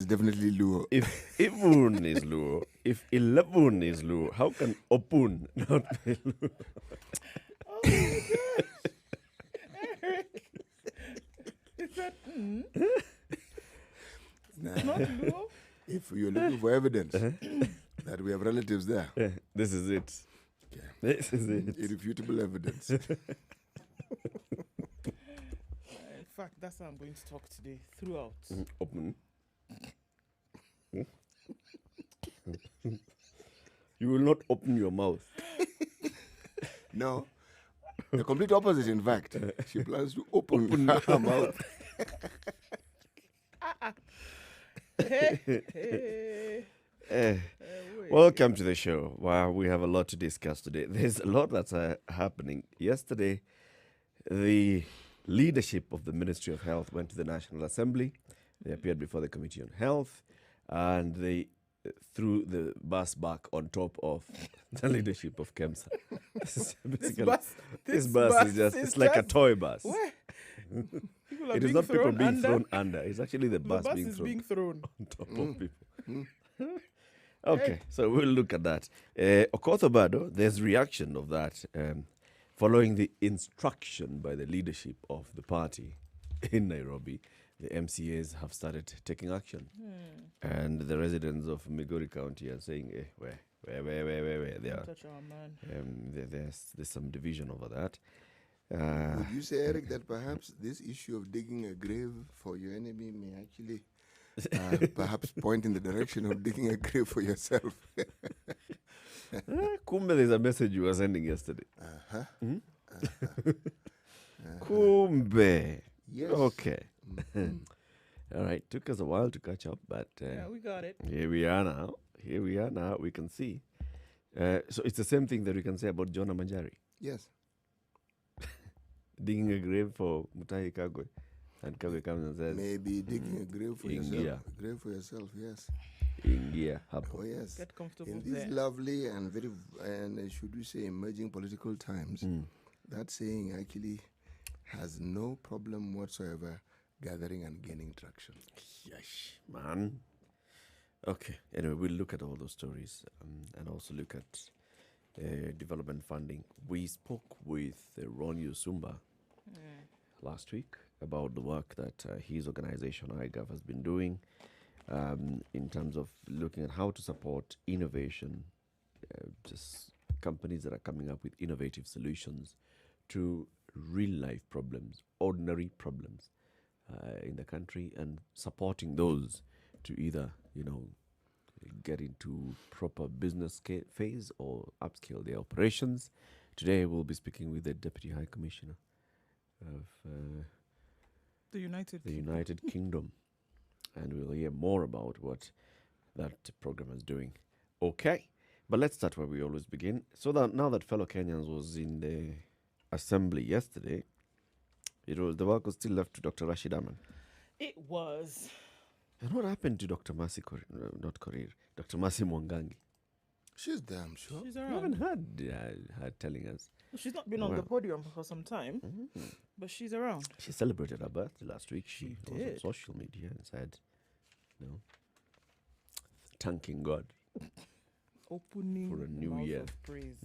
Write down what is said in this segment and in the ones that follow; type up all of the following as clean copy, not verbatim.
definitely Luo. If Ibun is Luo, if 11 is Luo, how can Opun not be Luo? Oh my gosh. Eric. Is that not Luo? If you're looking for evidence that we have relatives there, This is it. okay. This is it. Irrefutable evidence. In fact, that's how I'm going to talk today, throughout. Open. You will not open your mouth. No. The complete opposite, in fact. She plans to open her mouth. Welcome to the show. Wow, we have a lot to discuss today. There's a lot that's happening. Yesterday, the leadership of the Ministry of Health went to the National Assembly. They appeared before the Committee on Health, and they threw the bus back on top of the leadership of KEMSA. This is basically, this bus is just, it's like a toy bus. Where? It is not people being thrown under. It's actually the bus, is being thrown on top of people. Okay, so we'll look at that. Okothobado, there's reaction of that following the instruction by the leadership of the party in Nairobi. The MCAs have started taking action. And the residents of Migori County are saying, where they are. Touch our man. There's some division over that. Would you say, Eric, that perhaps this issue of digging a grave for your enemy may actually perhaps point in the direction of digging a grave for yourself? Kumbe, there's a message you were sending yesterday. Kumbe. Yes. Okay. All right. Took us a while to catch up, but Yeah, we got it. here we are now. We can see. So it's the same thing that we can say about Jonah Manjari. Yes. Digging a grave for Mutahi Kagwe. And Kagwe comes and says, Maybe digging a grave for Ingia. yourself. A grave for yourself, yes. Ingia hapo. Oh, yes. Get comfortable In there. these lovely and should we say, emerging political times, that saying actually has no problem whatsoever gathering and gaining traction. Yes, man. Okay. Anyway, we'll look at all those stories and also look at development funding. We spoke with Ron Yusumba last week about the work that his organization, IGAV, has been doing in terms of looking at how to support innovation, just companies that are coming up with innovative solutions to real-life problems, ordinary problems in the country, and supporting those to either, get into proper business phase or upscale their operations. Today we'll be speaking with the Deputy High Commissioner of The United Kingdom, and we'll hear more about what that program is doing. Okay, but let's start where we always begin. So that now that fellow Kenyans was in the assembly yesterday, the work was still left to Dr. Rashid Aman. It was. And what happened to Dr. Mercy Dr. Mercy Mwangangi? She's damn sure. She's You around. haven't heard her telling us. She's not been on the podium for some time, but she's around. She celebrated her birthday last week. She was on did. social media and said, thanking God. Opening For a new mouth year. of praise.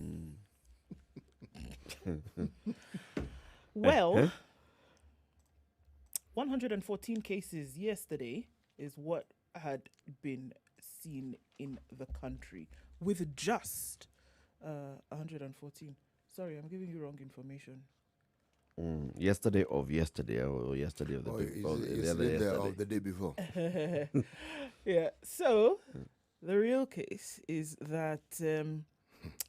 Well, 114 cases yesterday is what had been seen in the country, with just 114. Sorry, I'm giving you wrong information. Yesterday of yesterday or yesterday of the Of the day before. Yeah, so the real case is that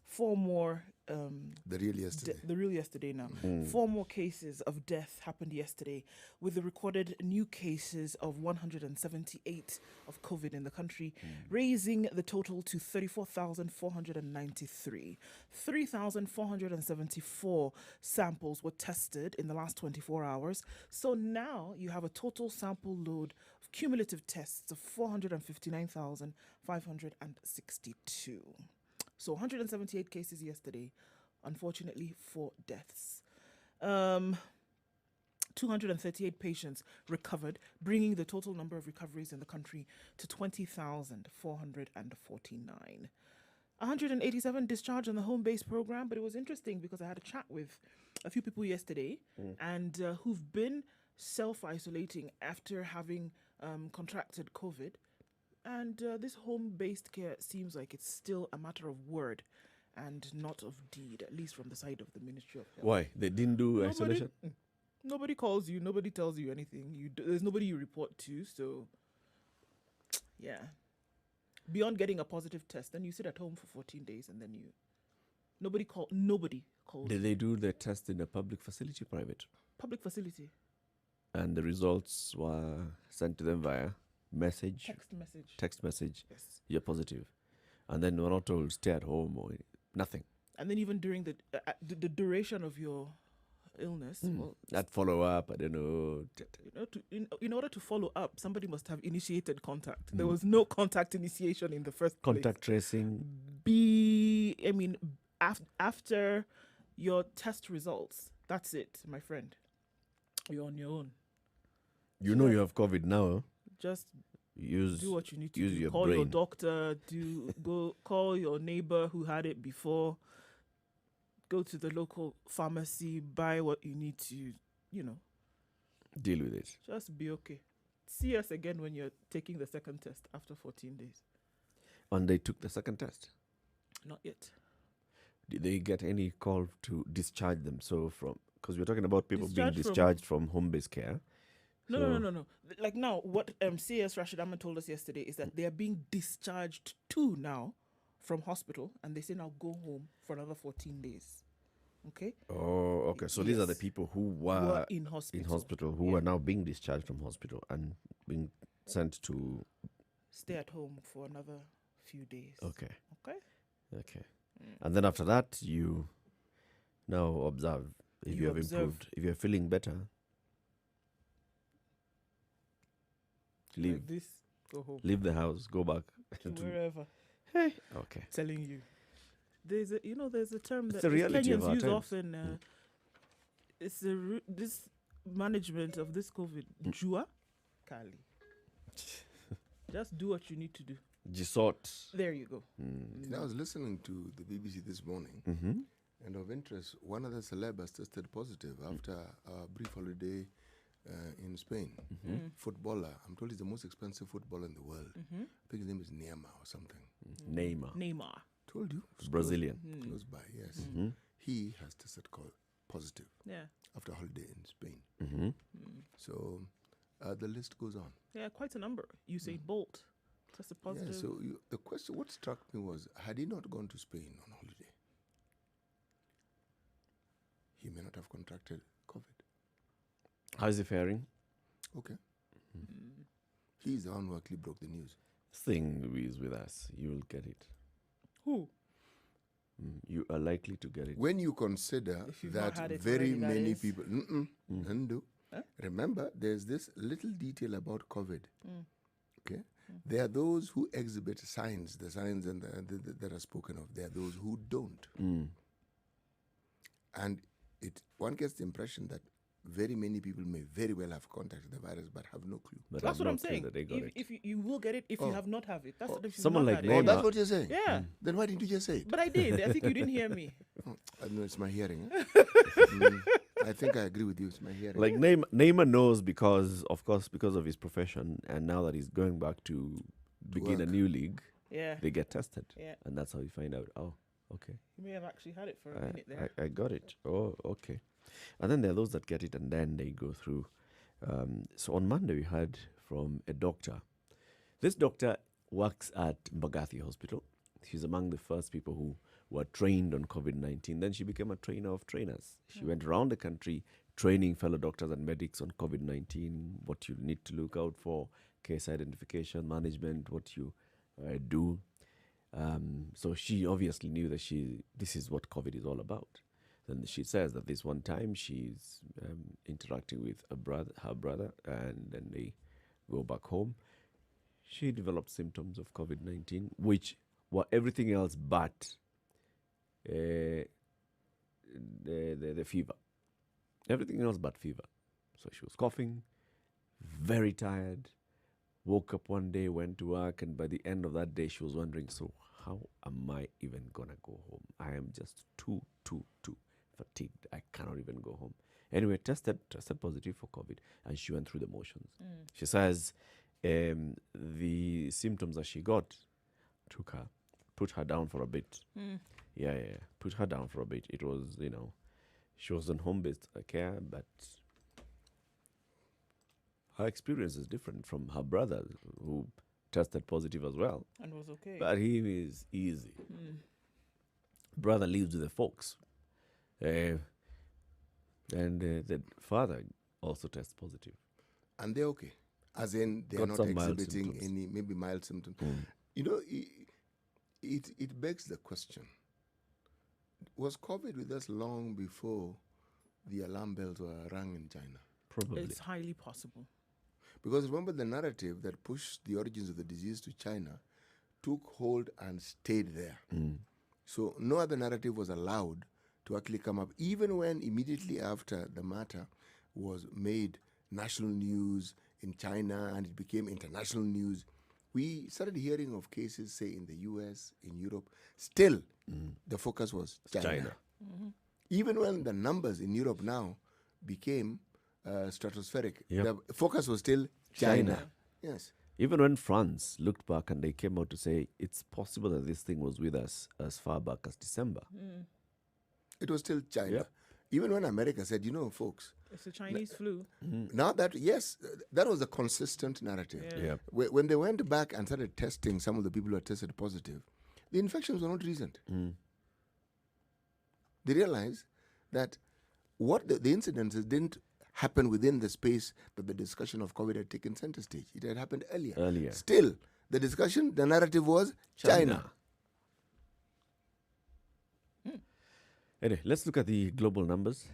4 more The real yesterday. the real yesterday now. 4 more cases of death happened yesterday, with the recorded new cases of 178 of COVID in the country, raising the total to 34,493. 3,474 samples were tested in the last 24 hours. So now you have a total sample load of cumulative tests of 459,562. So 178 cases yesterday, unfortunately 4 deaths. 238 patients recovered, bringing the total number of recoveries in the country to 20,449. 187 discharged on the home-based program, but it was interesting because I had a chat with a few people yesterday and who've been self-isolating after having contracted COVID. And this home-based care seems like it's still a matter of word and not of deed, at least from the side of the Ministry of Health. Why? They didn't do isolation? Nobody calls you. Nobody tells you anything. There's nobody you report to. So, yeah. Beyond getting a positive test, then you sit at home for 14 days and then nobody calls. Did they do the test in a public facility, private? Public facility. And the results were sent to them via message? Text message. Yes. You're positive. And then we're not told stay at home or nothing. And then even during the duration of your illness, that follow up, I don't know. In order to follow up, somebody must have initiated contact. There was no contact initiation in the first place. Contact tracing. After your test results, that's it, my friend. You're on your own. You know you have COVID now. Just do what you need to use do. your Call brain. your doctor. Go call your neighbor who had it before. Go to the local pharmacy. Buy what you need to. Deal with it. Just be okay. See us again when you're taking the second test after 14 days. And they took the second test? Not yet. Did they get any call to discharge them? So because we're talking about people being Discharged discharged from home-based care. No. Like now, what CS Rashid Ahmed told us yesterday is that they are being discharged too now from hospital, and they say now go home for another 14 days. Okay? Oh, okay. So these are the people who were in hospital, who are now being discharged from hospital and being sent to stay at home for another few days. Okay. Okay. And then after that, you now observe if you have improved, if you're feeling better. Leave like this. Go home. Leave the house. Go back to wherever. Hey. Okay. Telling you, there's a term that Kenyans use often. It's this management of this COVID. Jua, Kali. Just do what you need to do. Jisot. There you go. I was listening to the BBC this morning, and of interest, one of the celeb has tested positive after a brief holiday in Spain. Footballer. I'm told he's the most expensive footballer in the world. I think his name is Neymar or something. Neymar. Told you. Brazilian. Close by, yes. He has tested positive after a holiday in Spain. So the list goes on. Yeah, quite a number. Usain Bolt tested positive. Yeah, so the question, what struck me was, had he not gone to Spain on holiday, he may not have contracted COVID. How is he faring? Okay. He's the one who actually broke the news. Thing is with us. You will get it. Who? You are likely to get it. When you consider that very many people... Remember, there's this little detail about COVID. Okay? There are those who exhibit signs, the signs that are spoken of. There are those who don't. And one gets the impression that very many people may very well have contacted the virus but have no clue. But that's what I'm saying. That they got it. If you will get it if you have not have it. That's if someone like Neymar. Oh, that's what you're saying? Yeah. Then why didn't you just say it? But I did. I think you didn't hear me. No, it's my hearing. I think I agree with you. It's my hearing. Like Neymar knows because of his profession, and now that he's going back to begin a new league, they get tested. Yeah. And that's how you find out, oh, okay. You may have actually had it for a minute there. I got it. Oh, okay. And then there are those that get it and then they go through. So on Monday we heard from a doctor. This doctor works at Mbagathi Hospital. She's among the first people who were trained on COVID-19. Then she became a trainer of trainers. She went around the country training fellow doctors and medics on COVID-19, what you need to look out for, case identification, management, what you do. So she obviously knew that this is what COVID is all about. Then she says that this one time she's interacting with her brother, and then they go back home. She developed symptoms of COVID-19, which were everything else but the fever. Everything else but fever. So she was coughing, very tired, woke up one day, went to work, and by the end of that day, she was wondering, so how am I even gonna go home? I am just too fatigued. I cannot even go home. Anyway, tested positive for COVID, and she went through the motions. She says the symptoms that she got put her down for a bit. Yeah, put her down for a bit. It was, she was on home-based care, but her experience is different from her brother, who tested positive as well. And was okay. But he is easy. Brother lives with the folks. And the father also tests positive. And they're okay. As in, they're not exhibiting any, maybe mild symptoms. It begs the question, was COVID with us long before the alarm bells were rung in China? Probably. It's highly possible. Because remember, the narrative that pushed the origins of the disease to China took hold and stayed there. So no other narrative was allowed to actually come up, even when immediately after the matter was made national news in China and it became international news. We started hearing of cases, say, in the US, in Europe. Still, the focus was China. Even when the numbers in Europe now became stratospheric, the focus was still China. Yes. Even when France looked back and they came out to say it's possible that this thing was with us as far back as December. It was still China. Even when America said, folks, it's a Chinese flu. Now that, yes, that was a consistent narrative. When they went back and started testing some of the people who had tested positive, the infections were not recent. They realized that what the incidences didn't happen within the space that the discussion of COVID had taken center stage. It had happened earlier. Still, the narrative was China. Anyway, let's look at the global numbers.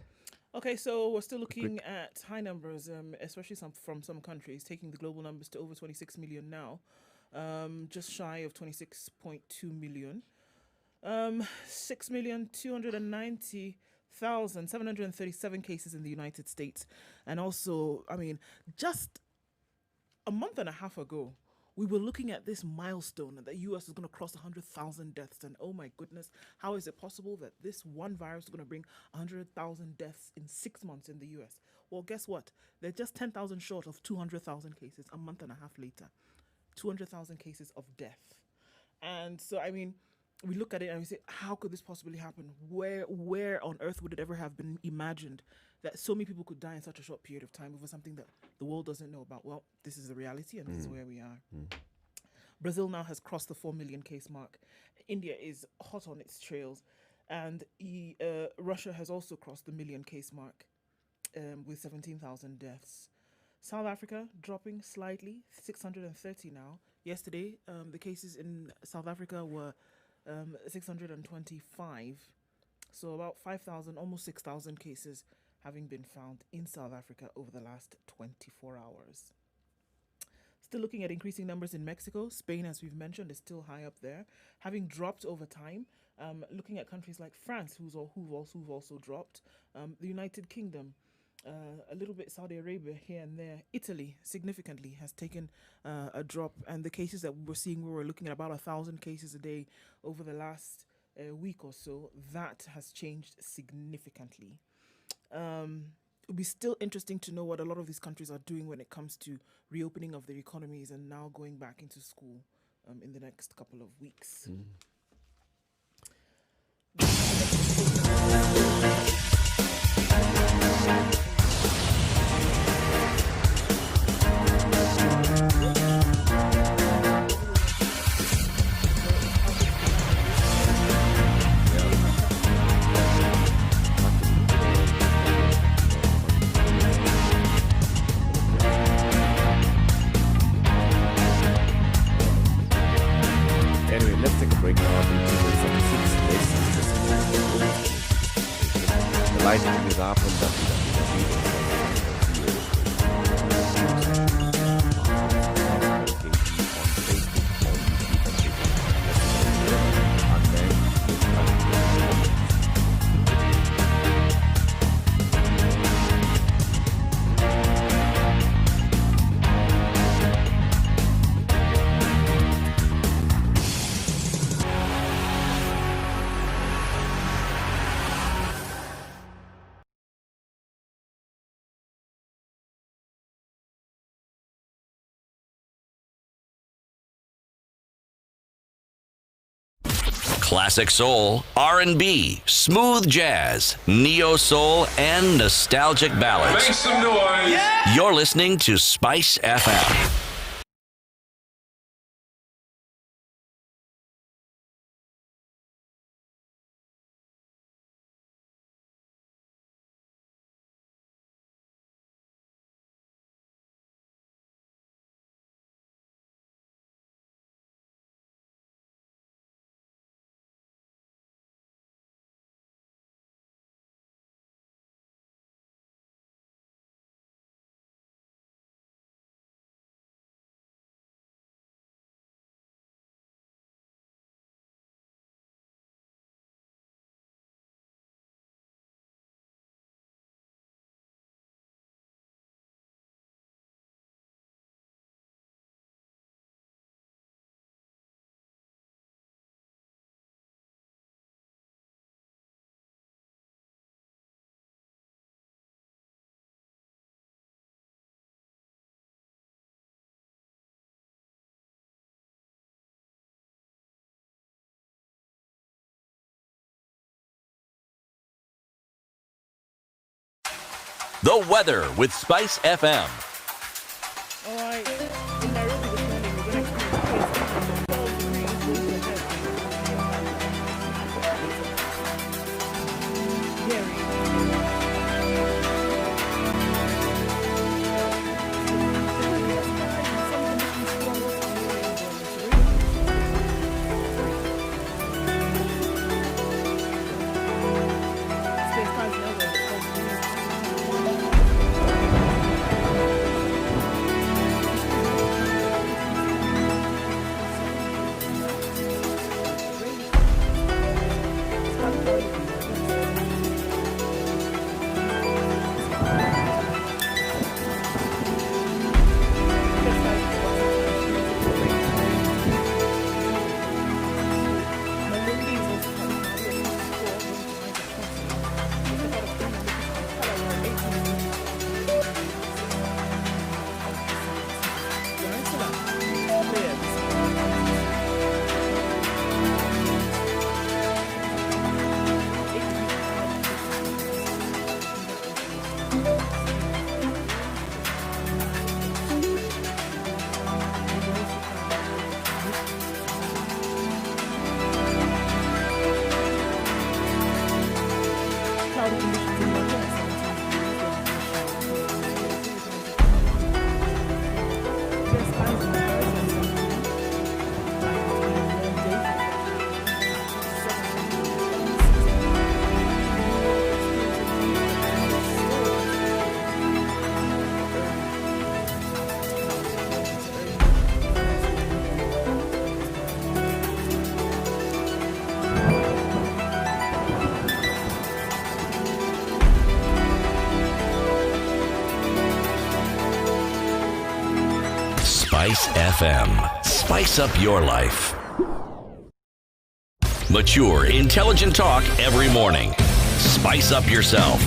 Okay, so we're still looking at high numbers, especially from some countries, taking the global numbers to over 26 million now, just shy of 26.2 million. 6,290,737 cases in the United States. And also, just a month and a half ago, we were looking at this milestone that the U.S. is going to cross 100,000 deaths. And oh my goodness, how is it possible that this one virus is going to bring 100,000 deaths in 6 months in the U.S.? Well, guess what? They're just 10,000 short of 200,000 cases a month and a half later. 200,000 cases of death. And so, we look at it and we say, how could this possibly happen? Where on earth would it ever have been imagined that so many people could die in such a short period of time over something that the world doesn't know about? Well, this is the reality, and this is where we are. Brazil now has crossed the 4 million case mark. India is hot on its trails, and Russia has also crossed the million case mark with 17,000 deaths. South Africa dropping slightly, 630 now. Yesterday, the cases in South Africa were 625. So about 5,000, almost 6,000 cases having been found in South Africa over the last 24 hours. Still looking at increasing numbers in Mexico. Spain, as we've mentioned, is still high up there, having dropped over time. Looking at countries like France, who've also dropped. The United Kingdom, a little bit Saudi Arabia here and there. Italy significantly has taken a drop, and the cases that we're seeing, we were looking at about 1,000 cases a day over the last week or so. That has changed significantly. It'll be still interesting to know what a lot of these countries are doing when it comes to reopening of their economies and now going back into school in the next couple of weeks. Anyway, let's take a break now. The live stream is up on www.live.tv. Classic soul, R&B, smooth jazz, neo soul, and nostalgic ballads. Make some noise. Yeah. You're listening to Spice FM. The weather with Spice FM. All right. In Nairobi this morning, we're going to experience 12 degrees. Nyeri. Spice FM. Spice up your life. Mature, intelligent talk every morning. Spice up yourself.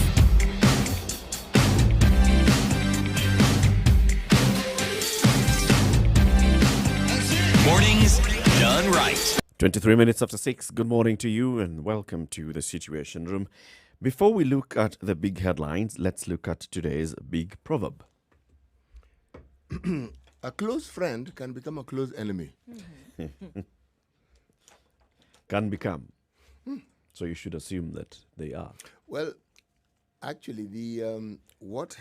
Mornings done right. 23 minutes after 6. Good morning to you and welcome to the Situation Room. Before we look at the big headlines, let's look at today's big proverb. A close friend can become a close enemy. Can become. So you should assume that they are. Well, actually, the what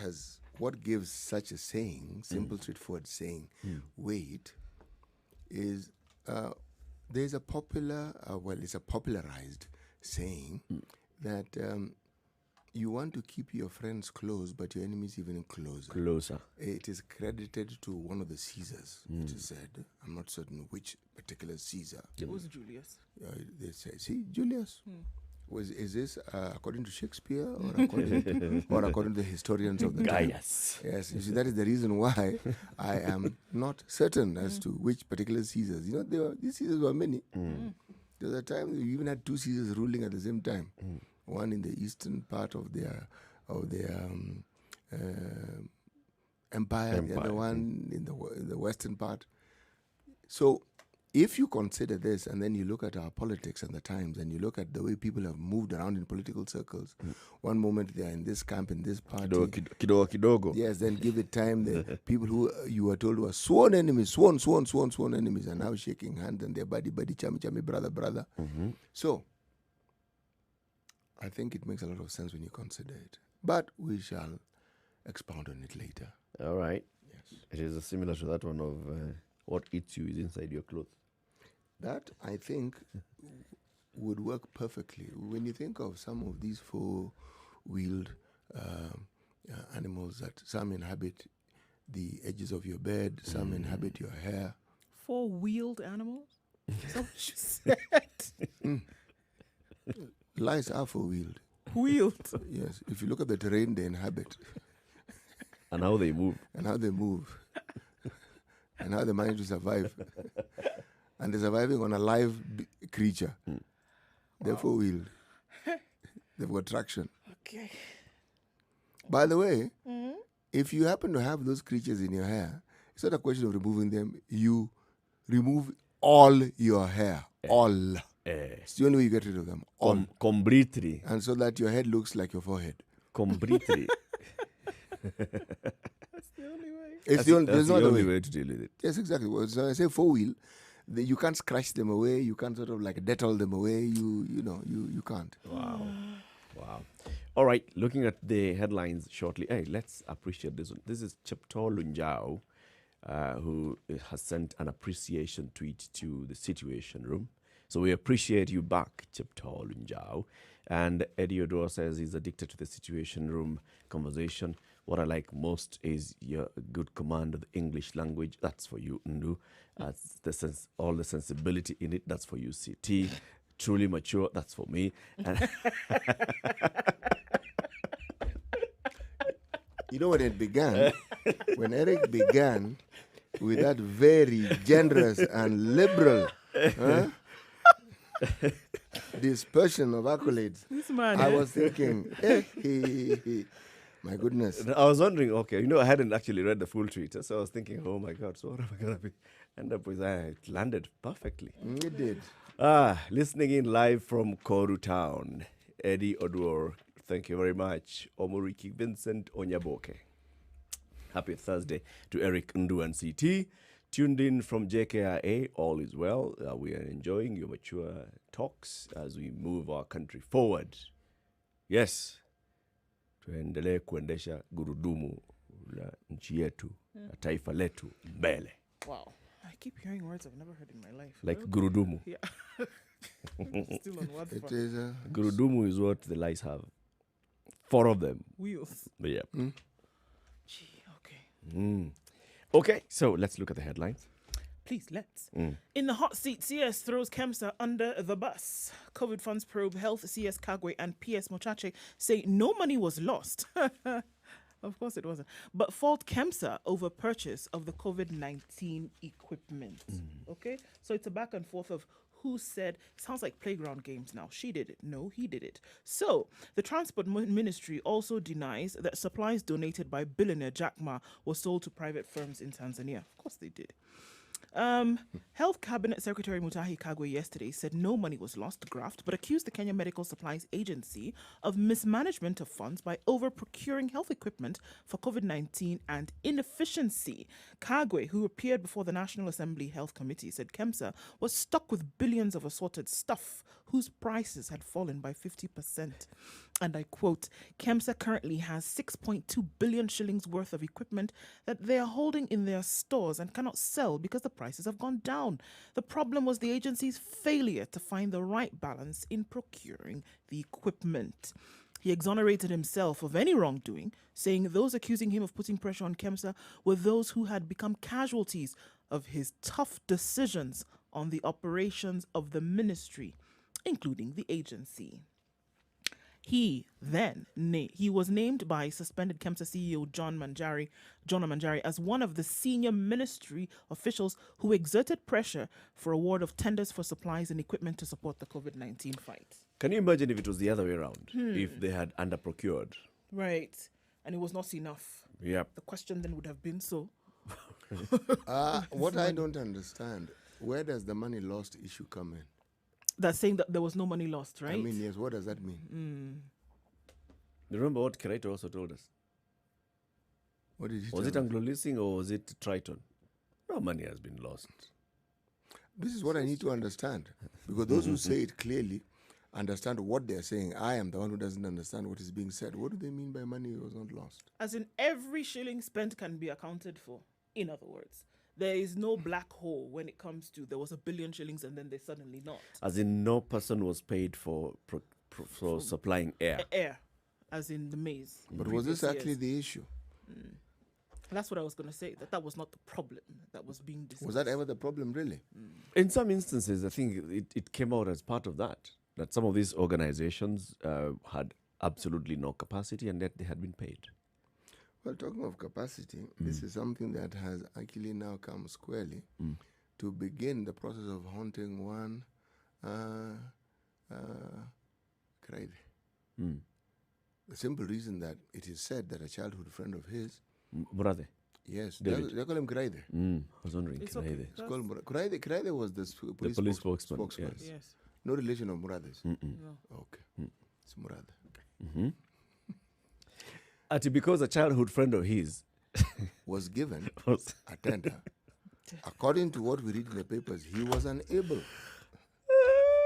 gives such a saying, simple, straightforward saying, weight, is there's a popular, it's a popularized saying that you want to keep your friends close, but your enemies even closer. Closer. It is credited to one of the Caesars, it is said. I'm not certain which particular Caesar. It was Julius. They say, see, Julius. Is this according to Shakespeare or according to the historians of the time? Yes. Yes, you see, that is the reason why I am not certain as to which particular Caesars. You know, these Caesars were many. There was a time you even had two Caesars ruling at the same time. One in the eastern part of their empire, the other one in the western part. So if you consider this and then you look at our politics and the times and you look at the way people have moved around in political circles, one moment they are in this camp, in this party. Kidogo. Yes, then give it time. The people who you were told were sworn enemies, sworn enemies, are now shaking hands and they're buddy, chami, brother. So, I think it makes a lot of sense when you consider it. But we shall expound on it later. All right. Yes. It is similar to that one of what eats you is inside your clothes. That, I think, would work perfectly. When you think of some of these four-wheeled animals that some inhabit the edges of your bed, some inhabit your hair. Four-wheeled animals? Is that what you said? Lice are four-wheeled. Wheeled. Yes. If you look at the terrain they inhabit. And how they move. And how they manage to survive. And they're surviving on a live creature. They're four-wheeled. They've got traction. Okay. By the way, if you happen to have those creatures in your hair, it's not a question of removing them. You remove all your hair. All. It's the only way you get rid of them. All. Completely. And so that your head looks like your forehead. Completely. That's the only way. It's the only way to deal with it. Yes, exactly. Well, so I say four-wheel. You can't scratch them away. You can't sort of like Dettol them away. You can't. Wow. All right. Looking at the headlines shortly. Hey, let's appreciate this one. This is Chepto Lunjao, who has sent an appreciation tweet to the Situation Room. So we appreciate you back, Chepto Lunjao. And Eddie Odor says he's addicted to the Situation Room conversation. What I like most is your good command of the English language. That's for you, Ndu. All the sensibility in it. That's for you, CT. Truly mature. That's for me. You know when it began? When Eric began with that very generous and liberal dispersion of accolades, This man. I was thinking, my goodness. I was wondering, okay, I hadn't actually read the full tweet, so I was thinking, oh my God, so what am I going to end up with? It landed perfectly. It did. Listening in live from Koru Town, Eddie Odor, thank you very much. Omoriki Vincent Onyaboke. Happy Thursday to Eric Ndu and CT. Tuned in from JKIA, all is well. We are enjoying your mature talks as we move our country forward. Yes. Tuendelee kuendesha gurudumu la nchi yetu, la taifa letu mbele. Wow. I keep hearing words I've never heard in my life. Like gurudumu. Yeah. Still on word It for is Gurudumu is what the lice have. 4 of them. wheels. But yeah. Gee, okay. Okay, so let's look at the headlines. Please, let's. In the hot seat, CS throws KEMSA under the bus. COVID funds probe health, CS Kagwe and PS Mochache say no money was lost. Of course it wasn't. But fault KEMSA over purchase of the COVID-19 equipment. Okay? So it's a back and forth of who said, sounds like playground games now. She did it. No, he did it. So the Transport Ministry also denies that supplies donated by billionaire Jack Ma were sold to private firms in Tanzania. Of course they did. Health Cabinet Secretary Mutahi Kagwe yesterday said no money was lost, graft, but accused the Kenya Medical Supplies Agency of mismanagement of funds by over-procuring health equipment for COVID-19 and inefficiency. Kagwe, who appeared before the National Assembly Health Committee, said KEMSA was stuck with billions of assorted stuff whose prices had fallen by 50%. And I quote, KEMSA currently has 6.2 billion shillings worth of equipment that they are holding in their stores and cannot sell because the prices have gone down. The problem was the agency's failure to find the right balance in procuring the equipment. He exonerated himself of any wrongdoing, saying those accusing him of putting pressure on KEMSA were those who had become casualties of his tough decisions on the operations of the ministry, including the agency. He was named by suspended KEMSA CEO John Manjari as one of the senior ministry officials who exerted pressure for award of tenders for supplies and equipment to support the COVID-19 fight. Can you imagine if it was the other way around? If they had under-procured? Right. And it was not enough. Yep. The question then would have been so. What I don't understand where does the money lost issue come in? That's saying that there was no money lost, right? I mean, yes, what does that mean? Remember what Keraito also told us? What did he Was it tell us? Anglo Leasing or was it Triton? No money has been lost. This is what I need to understand. Because those who say it clearly understand what they're saying. I am the one who doesn't understand what is being said. What do they mean by money was not lost? As in, every shilling spent can be accounted for. In other words, there is no black hole when it comes to there was 1 billion shillings and then they suddenly not. As in, no person was paid for supplying air. Air, as in the maize. But was this previous actually years. the issue? That's what I was going to say, that was not the problem that was being discussed. Was that ever the problem, really? In some instances, I think it came out as part of that some of these organizations had absolutely no capacity and yet they had been paid. Well, talking of capacity, this is something that has actually now come squarely to begin the process of haunting one Kraide. The simple reason that it is said that a childhood friend of his, Brother. yes, David. they call him Kraide. I was wondering. It's okay. It's called Kraide was the police spokesman. Yes. No relation of Muradis. No. Okay. It's Murad. Because a childhood friend of his Was given was a tender. According to what we read in the papers, he was unable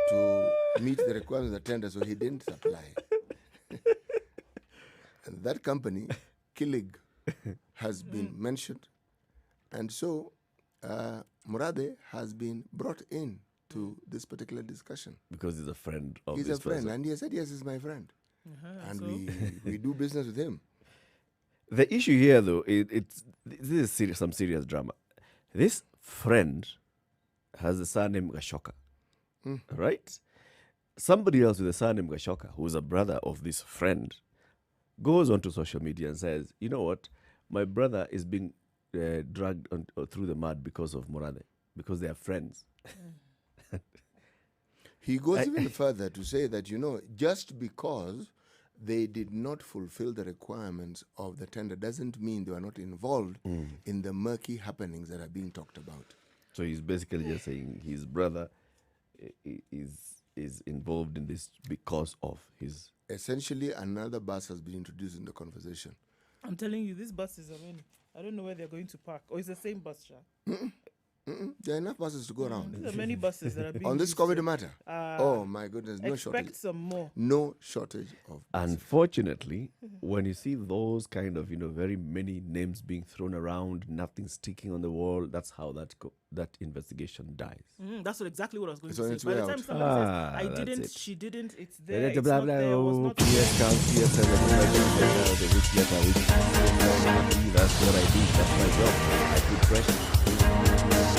to meet the requirements of the tender, so he didn't supply. And that company, Killig, has been mentioned. And so Murade has been brought in to this particular discussion. because he's a friend of He's this a friend, person. and he said, yes, he's my friend. And so- we do business with him. The issue here, though, this is some serious drama. This friend has a surname Gashoka, right? Somebody else with a surname Gashoka, who's a brother of this friend, goes onto social media and says, you know what, my brother is being dragged through the mud because of Murade, because they are friends. He goes even further to say that, just because they did not fulfill the requirements of the tender doesn't mean they were not involved in the murky happenings that are being talked about. So he's basically just saying his brother is involved in this because of his... Essentially, another bus has been introduced in the conversation. I'm telling you, these buses are in. I don't know where they're going to park. Or it's the same bus, Sha. There are enough buses to go around. There are many buses that are being On this used COVID to- matter. Oh my goodness, no shortage. Expect some more. No shortage of buses. Unfortunately, when you see those kind of, very many names being thrown around, nothing sticking on the wall, that's how that investigation dies. That's exactly what I was going It's to on say. its By way the time out. someone says, I That's didn't, it. she didn't, it's there, it's Blah, not blah, there, was oh, not PS there. counts, PS has a that's what I do, that's my job. I put pressure.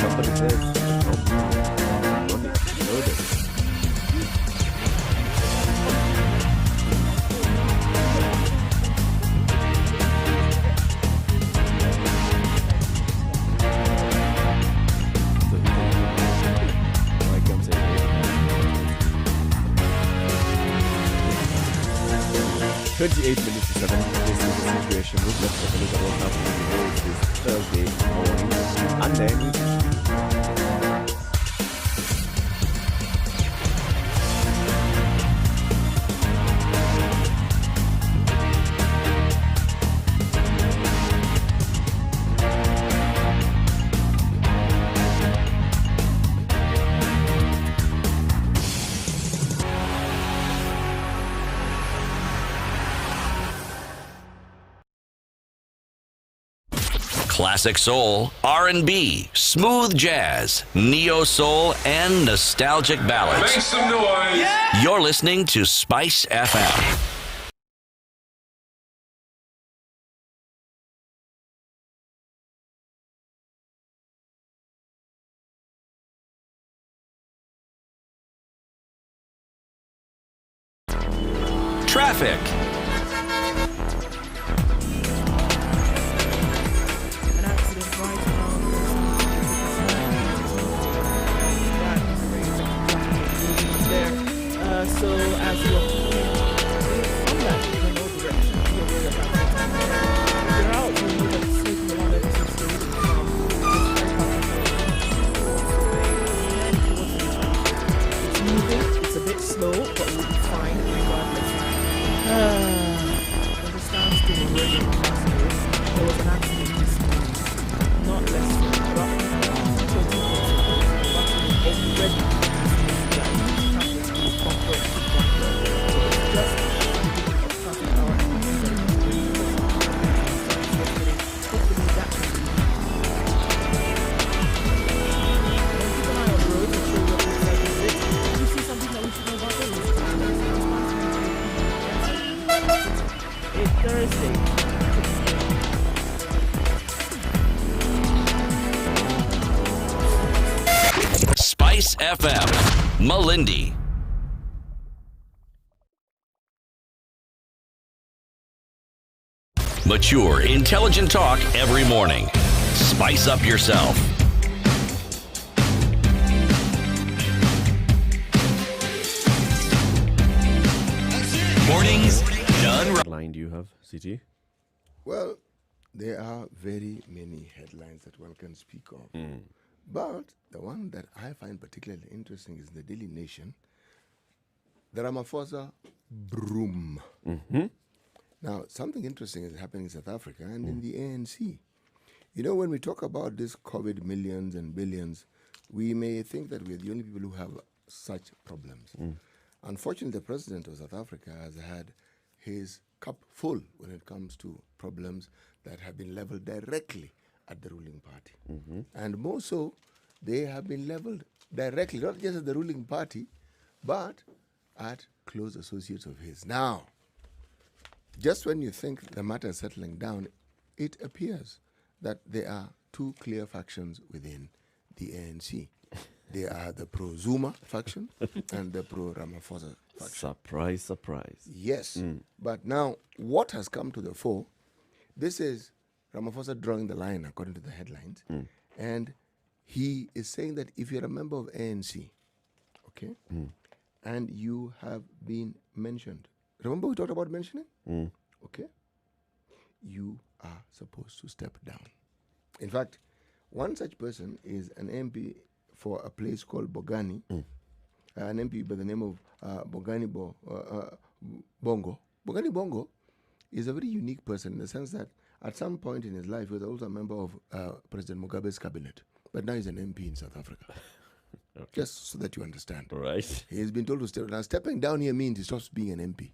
Somebody says, run it, load it. So he says, why can't say 28 minutes to 7. This is the situation. Let's take a look at what's happening in the world this Thursday morning. And then Classic soul, R&B, smooth jazz, neo soul, and nostalgic ballads. Make some noise. You're listening to Spice FM. Traffic. An accident right now. There. So as you're from that, you can know direction. You're aware of that. If you're out, you know that it's taking a lot of distance from this Kiss FM, Malindi. Mature, intelligent talk every morning. Spice up yourself. Mornings done right. Line do you have, CT? Well, there are very many headlines that one can speak of. But the one that I find particularly interesting is the Daily Nation. The Ramaphosa broom. Now, something interesting is happening in South Africa and in the ANC. You know, when we talk about this COVID millions and billions, we may think that we're the only people who have such problems. Unfortunately, the president of South Africa has had his cup full when it comes to problems that have been leveled directly at the ruling party. And more so, they have been leveled directly, not just at the ruling party, but at close associates of his. Now, just when you think the matter is settling down, it appears that there are two clear factions within the ANC. They are the pro-Zuma faction and the pro-Ramaphosa faction. Surprise, surprise. Yes. But now, what has come to the fore, this is Ramaphosa drawing the line according to the headlines. And he is saying that if you're a member of ANC, okay, and you have been mentioned, remember we talked about mentioning? Okay. You are supposed to step down. In fact, one such person is an MP for a place called Bongani, an MP by the name of Bongani Bongo. Bongani Bongo is a very unique person in the sense that at some point in his life he was also a member of President Mugabe's cabinet, but now he's an MP in South Africa. Just so that you understand. All right. He has been told to step down. Stepping down here means he stops being an MP.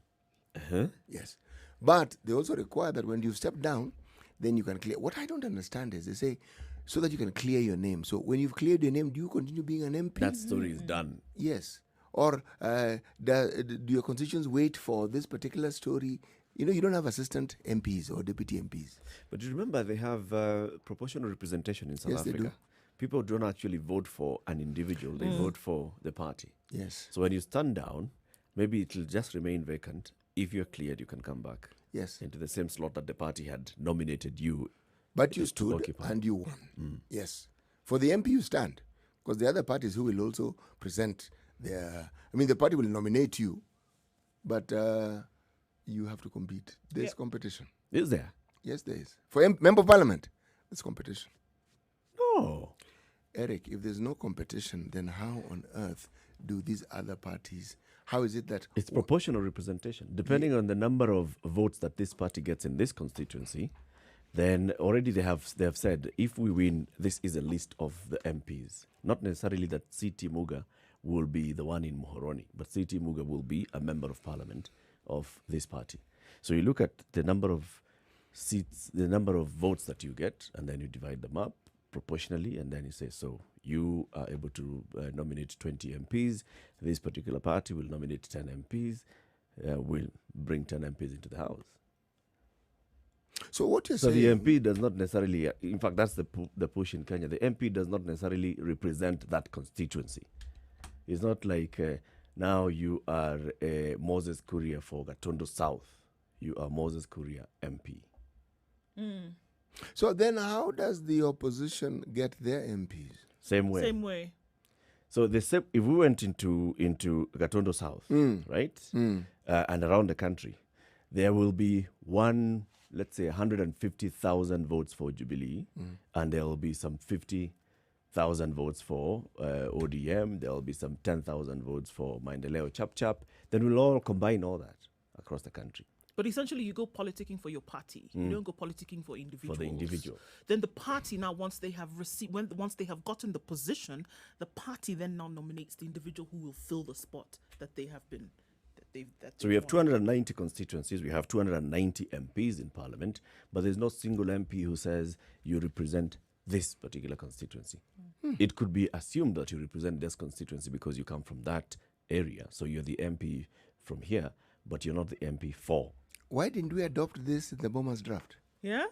Yes. But they also require that when you step down, then you can clear. What I don't understand is they say, so that you can clear your name. So when you've cleared your name, do you continue being an MP? That story is done. Yes. Or do your constituents wait for this particular story? You know, you don't have assistant MPs or deputy MPs. But you remember they have proportional representation in South Yes, they Africa. do. People don't actually vote for an individual, they vote for the party. Yes. So when you stand down, maybe it will just remain vacant. If you're cleared, you can come back Yes. into the same slot that the party had nominated you. But you stood occupy. and you won. Yes. For the MP, you stand. Because the other parties who will also present their... I mean, the party will nominate you, but you have to compete. There's competition. Is there? Yes, there is. For member of parliament, there's competition. No. Eric, if there's no competition, then how on earth do these other parties... How is it that... It's proportional representation. Depending on the number of votes that this party gets in this constituency, then already they have said, if we win, this is a list of the MPs. Not necessarily that C.T. Muga will be the one in Muhoroni, but C.T. Muga will be a member of parliament of this party. So you look at the number of seats, the number of votes that you get, and then you divide them up proportionally, and then you say, so you are able to nominate 20 MPs. This particular party will nominate 10 MPs, will bring 10 MPs into the House. So what you're So saying... the MP does not necessarily, in fact, that's the push in Kenya. The MP does not necessarily represent that constituency. It's not like now you are Moses Kuria for Gatondo South. You are Moses Kuria MP. So then how does the opposition get their MPs? Same way. Same way. So if we went into Gatondo South, right, and around the country, there will be let's say 150,000 votes for Jubilee, and there will be some 50,000 votes for ODM. There will be some 10,000 votes for Maendeleo Chap Chap. Then we'll all combine all that across the country. But essentially, you go politicking for your party. You don't go politicking for individuals. For the individual. Then the party now, once they have once they have gotten the position, the party then now nominates the individual who will fill the spot that they have been. So we have 290 constituencies. We have 290 MPs in Parliament, but there's no single MP who says you represent this particular constituency. It could be assumed that you represent this constituency because you come from that area. So you're the MP from here, but you're not the MP for. Why didn't we adopt this in the Bombers draft? Yeah?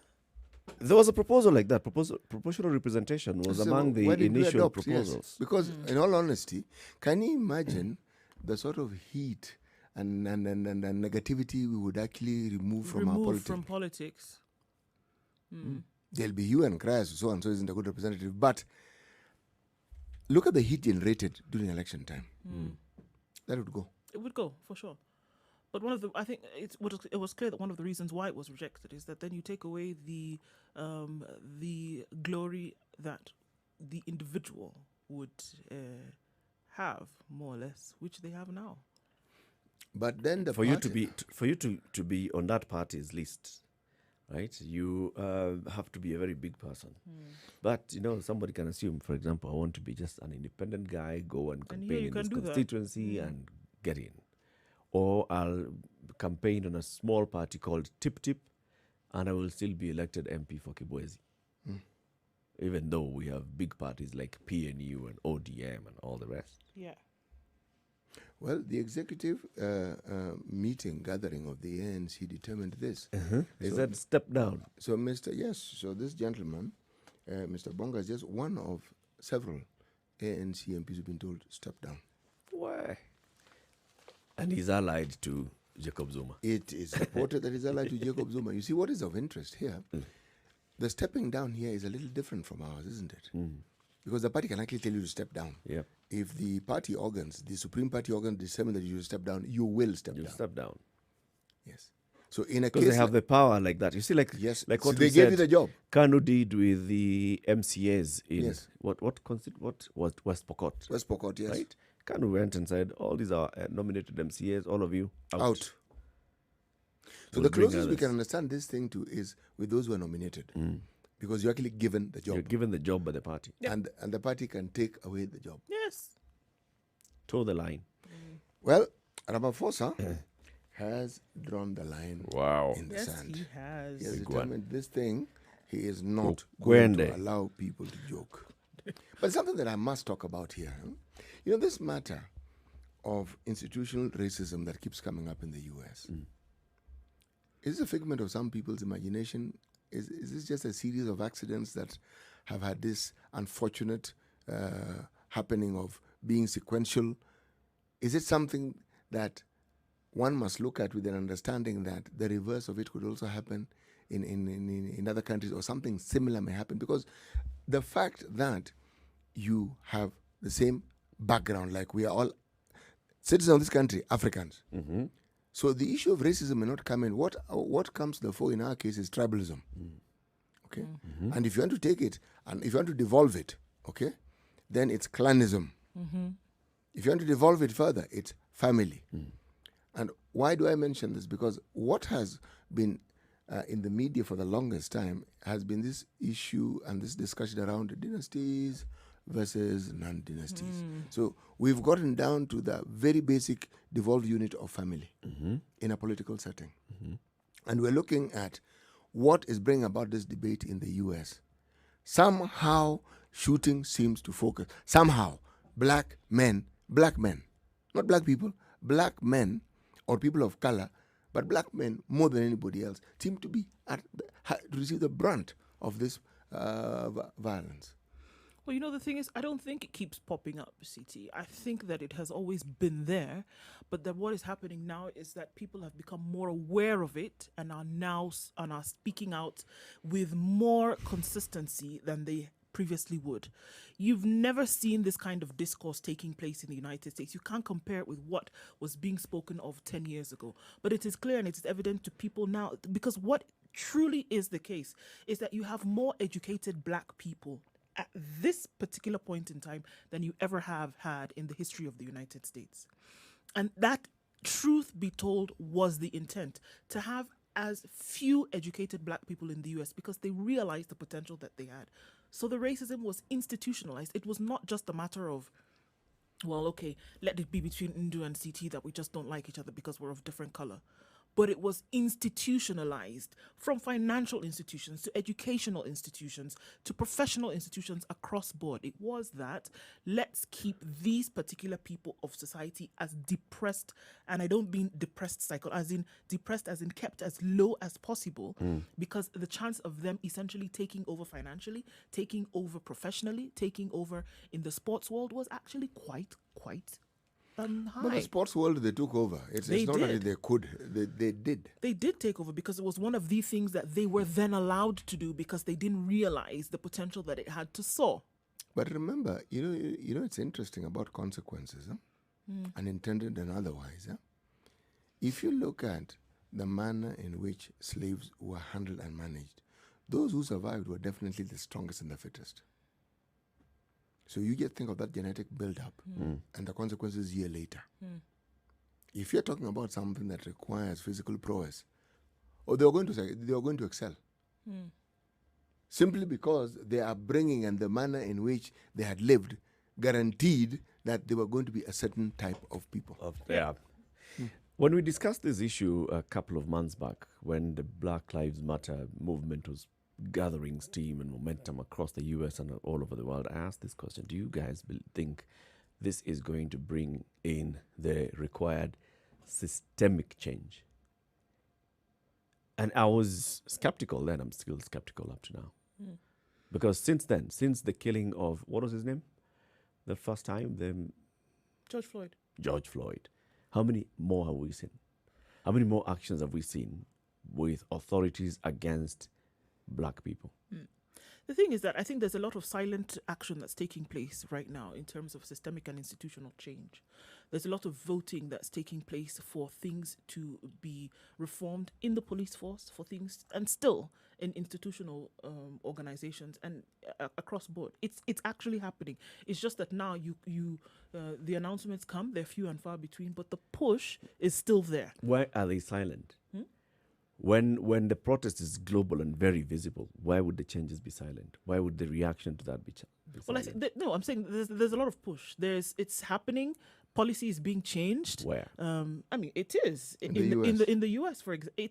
There was a proposal like that. Proportional representation was So among the why did we initial adopt? Yes. proposals. Because, in all honesty, can you imagine the sort of heat and negativity we would actually remove from our politics? From politics. There'll be hue and cries, so and so isn't a good representative. But look at the heat generated during election time. That would go. It would go, for sure. But I think it was clear that one of the reasons why it was rejected is that then you take away the glory that the individual would have, more or less, which they have now. But then For you to be on that party's list, right? You have to be a very big person. But somebody can assume, for example, I want to be just an independent guy, go and campaign in this constituency and get in. Or I'll campaign on a small party called Tip Tip, and I will still be elected MP for Kibwezi. Even though we have big parties like PNU and ODM and all the rest. Yeah. Well, the executive gathering of the ANC determined this. Is that step down? So, so this gentleman, Mr. Bonga, is just one of several ANC MPs who've been told step down. Why? And he's allied to Jacob Zuma. It is reported that he's allied to Jacob Zuma. You see, what is of interest here, the stepping down here is a little different from ours, isn't it? Because the party can actually tell you to step down. Yep. If the party organs, the Supreme Party organs determine that you should step down, you will step down. Step down. Yes. So in a because case... they have the power like that. You see, like what so they gave you the job. Kanu did with the MCAs in what West Pokot. West Pokot, yes. Right? Kanu went and said, all these are nominated MCAs, all of you, out. So the closest we can understand this thing to is with those who are nominated. Because you're actually given the job. You're given the job by the party. Yep. And the party can take away the job. Yes. Toe the line. Well, Ramaphosa has drawn the line in the sand. He has. He has determined this thing, he is not going to allow people to joke. But something that I must talk about here. This matter of institutional racism that keeps coming up in the U.S. Is a figment of some people's imagination? Is this just a series of accidents that have had this unfortunate happening of being sequential? Is it something that one must look at with an understanding that the reverse of it could also happen in other countries, or something similar may happen? Because the fact that you have the same background, like we are all citizens of this country, Africans. So the issue of racism may not come in. What comes to the fore in our case is tribalism. Okay? And if you want to take it, and if you want to devolve it, okay, then it's clanism. If you want to devolve it further, it's family. And why do I mention this? Because what has been in the media for the longest time has been this issue and this discussion around dynasties versus non-dynasties. So we've gotten down to the very basic devolved unit of family in a political setting. And we're looking at what is bringing about this debate in the US. Somehow shooting seems to focus. Somehow black men, not black people, black men or people of color, but black men more than anybody else seem to be receive the brunt of this violence. Well, the thing is, I don't think it keeps popping up, CT. I think that it has always been there, but that what is happening now is that people have become more aware of it and are speaking out with more consistency than they previously would. You've never seen this kind of discourse taking place in the United States. You can't compare it with what was being spoken of 10 years ago. But it is clear and it is evident to people now, because what truly is the case is that you have more educated black people at this particular point in time than you ever have had in the history of the United States. And that, truth be told, was the intent, to have as few educated black people in the US because they realized the potential that they had. So the racism was institutionalized. It was not just a matter of, well, okay, let it be between Ndu and CT that we just don't like each other because we're of different color. but it was institutionalized from financial institutions to educational institutions to professional institutions across board. It was that let's keep these particular people of society as depressed, and I don't mean depressed as in depressed as in kept as low as possible, because the chance of them essentially taking over financially, taking over professionally, taking over in the sports world was actually quite high. But the sports world, they took over. It's not that they could. They did. They did take over because it was one of the things that they were then allowed to do because they didn't realize the potential that it had to soar. But remember, you know, it's interesting about consequences, unintended and otherwise. If you look at the manner in which slaves were handled and managed, those who survived were definitely the strongest and the fittest. So you just think of that genetic build-up and the consequences a year later. If you're talking about something that requires physical prowess, they are going to excel. Simply because their upbringing and the manner in which they had lived guaranteed that they were going to be a certain type of people. When we discussed this issue a couple of months back, when the Black Lives Matter movement was gathering steam and momentum across the US and all over the world, I asked this question: do you guys think this is going to bring in the required systemic change? And I was skeptical then. I'm still skeptical up to now. Because since then, since the killing of, what was his name? The first time? George Floyd. How many more have we seen? How many more actions have we seen with authorities against black people? The thing is that I think there's a lot of silent action that's taking place right now in terms of systemic and institutional change. There's a lot of voting that's taking place for things to be reformed in the police force, for things, and still in institutional organizations and across board. It's actually happening. It's just that now the announcements come, they're few and far between, but the push is still there. Why are they silent? When the protest is global and very visible, why would the changes be silent? Why would the reaction to that be silent? Well, I'm saying there's a lot of push. It's happening. Policy is being changed. Where? I mean, it is in the US. For example,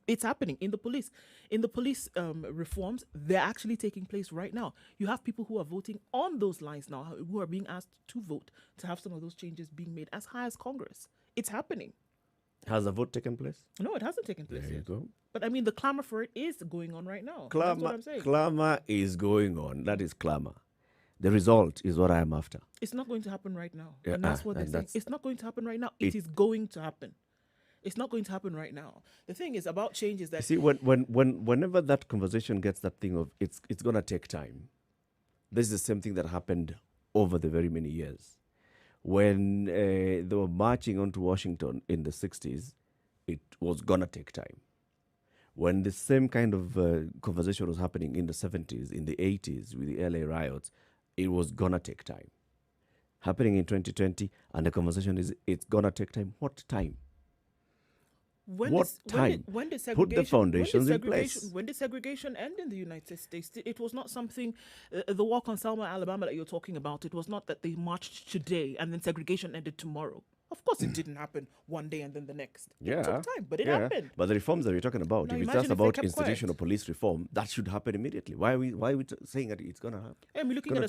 it's happening in the police. In the police reforms, they're actually taking place right now. You have people who are voting on those lines now, who are being asked to vote to have some of those changes being made as high as Congress. It's happening. Has a vote taken place? No, it hasn't taken place There you yet. go. But I mean, the clamor for it is going on right now. That's what I'm saying. Clamor is going on. That is clamor. The result is what I am after. It's not going to happen right now. Yeah, and that's what they're saying. It's not going to happen right now. It is going to happen. It's not going to happen right now. The thing is about change is that... See, whenever that conversation gets that thing of it's going to take time, this is the same thing that happened over the very many years. When they were marching onto Washington in the 60s, it was going to take time. When the same kind of conversation was happening in the 70s, in the 80s with the LA riots, it was going to take time. Happening in 2020, and the conversation is, it's going to take time. What time? When did segregation, put the foundations in place. When did segregation end in the United States? It was not something, the walk on Selma, Alabama that you're talking about, it was not that they marched today and then segregation ended tomorrow. Of course it didn't happen one day and then the next. It took time, but it happened. But the reforms that we're talking about, now if it's just about institutional police reform, that should happen immediately. Why are we saying that it's going to happen? You're looking at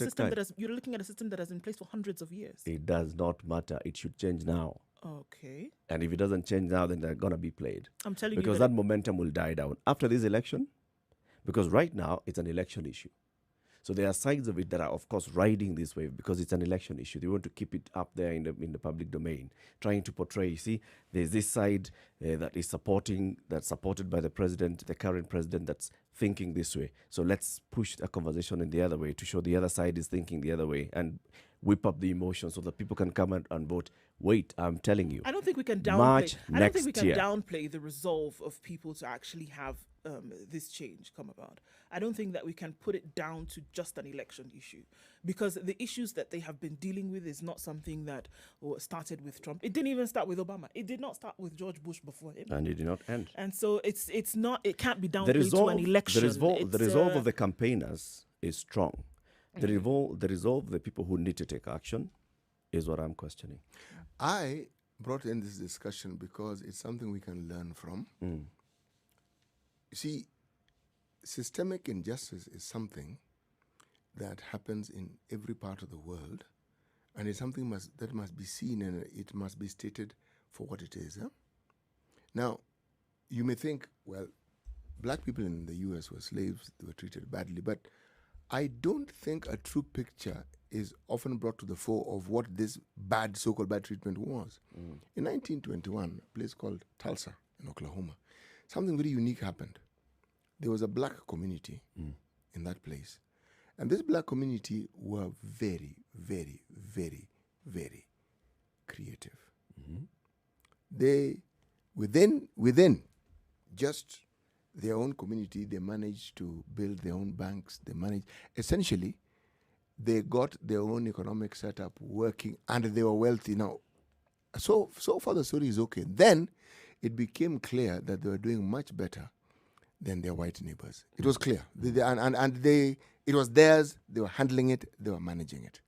a system that has in place for hundreds of years. It does not matter. It should change now. Okay. And if it doesn't change now, then they're going to be played. I'm telling you. Because that momentum will die down after this election. Because right now, it's an election issue. So there are sides of it that are, of course, riding this wave because it's an election issue. They want to keep it up there in the public domain, trying to portray, you see, there's this side that's supported by the president, the current president, that's thinking this way. So let's push a conversation in the other way to show the other side is thinking the other way and whip up the emotions so that people can come and vote. Wait, I'm telling you. I don't think we can downplay the resolve of people to actually have this change come about. I don't think that we can put it down to just an election issue, because the issues that they have been dealing with is not something that started with Trump. It didn't even start with Obama. It did not start with George Bush before him. And it did not end. And so it can't be downplayed to an election. The resolve of the campaigners is strong. The resolve of the people who need to take action is what I'm questioning. I brought in this discussion because it's something we can learn from. You see, systemic injustice is something that happens in every part of the world, and it's something that must be seen and it must be stated for what it is. Now, you may think, well, black people in the U.S. were slaves, they were treated badly, but I don't think a true picture is often brought to the fore of what this bad, so-called bad treatment was. In 1921, a place called Tulsa in Oklahoma, something very unique happened. There was a black community in that place. And this black community were very, very, very, very creative. They, within just their own community, they managed to build their own banks. Essentially, they got their own economic setup working, and they were wealthy. Now, so far the story is okay. Then it became clear that they were doing much better than their white neighbors. It was clear. It was theirs, they were handling it, they were managing it.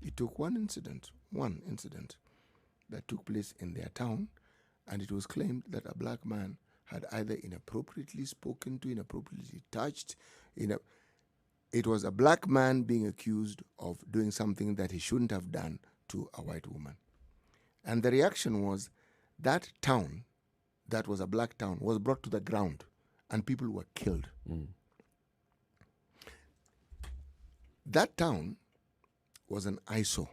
It took one incident that took place in their town, and it was claimed that a black man had either inappropriately spoken to, inappropriately touched. It was a black man being accused of doing something that he shouldn't have done to a white woman. And the reaction was that town, that was a black town, was brought to the ground, and people were killed. That town was an eyesore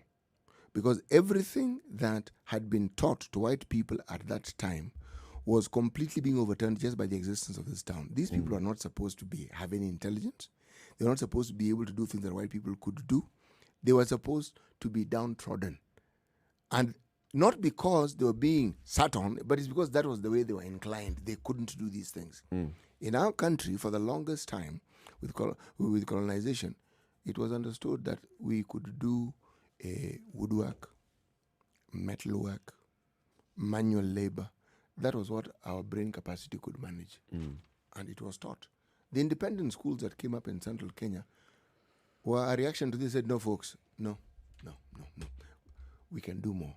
because everything that had been taught to white people at that time was completely being overturned just by the existence of this town. These people are not supposed to have any intelligence. They were not supposed to be able to do things that white people could do. They were supposed to be downtrodden. And not because they were being sat on, but it's because that was the way they were inclined. They couldn't do these things. In our country, for the longest time, with colonization, it was understood that we could do woodwork, metalwork, manual labor. That was what our brain capacity could manage. And it was taught. The independent schools that came up in central Kenya were a reaction to this. Said, no, folks, no. We can do more.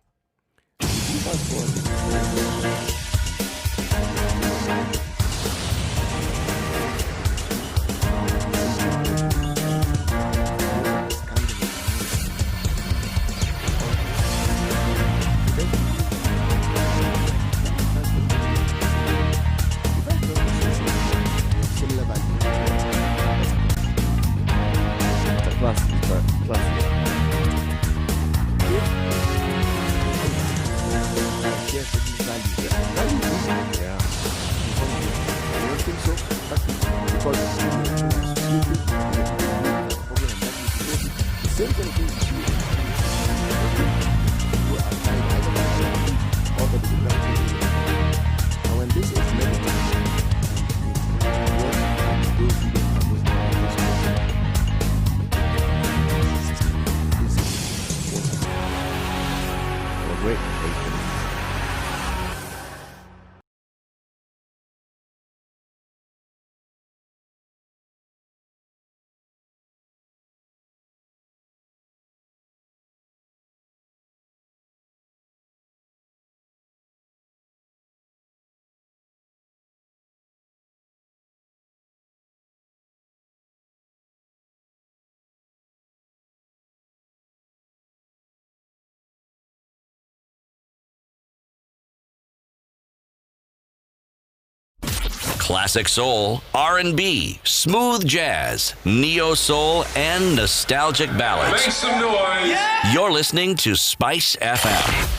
Classic soul, R&B, smooth jazz, neo soul, and nostalgic ballads. Make some noise. Yeah. You're listening to Spice FM.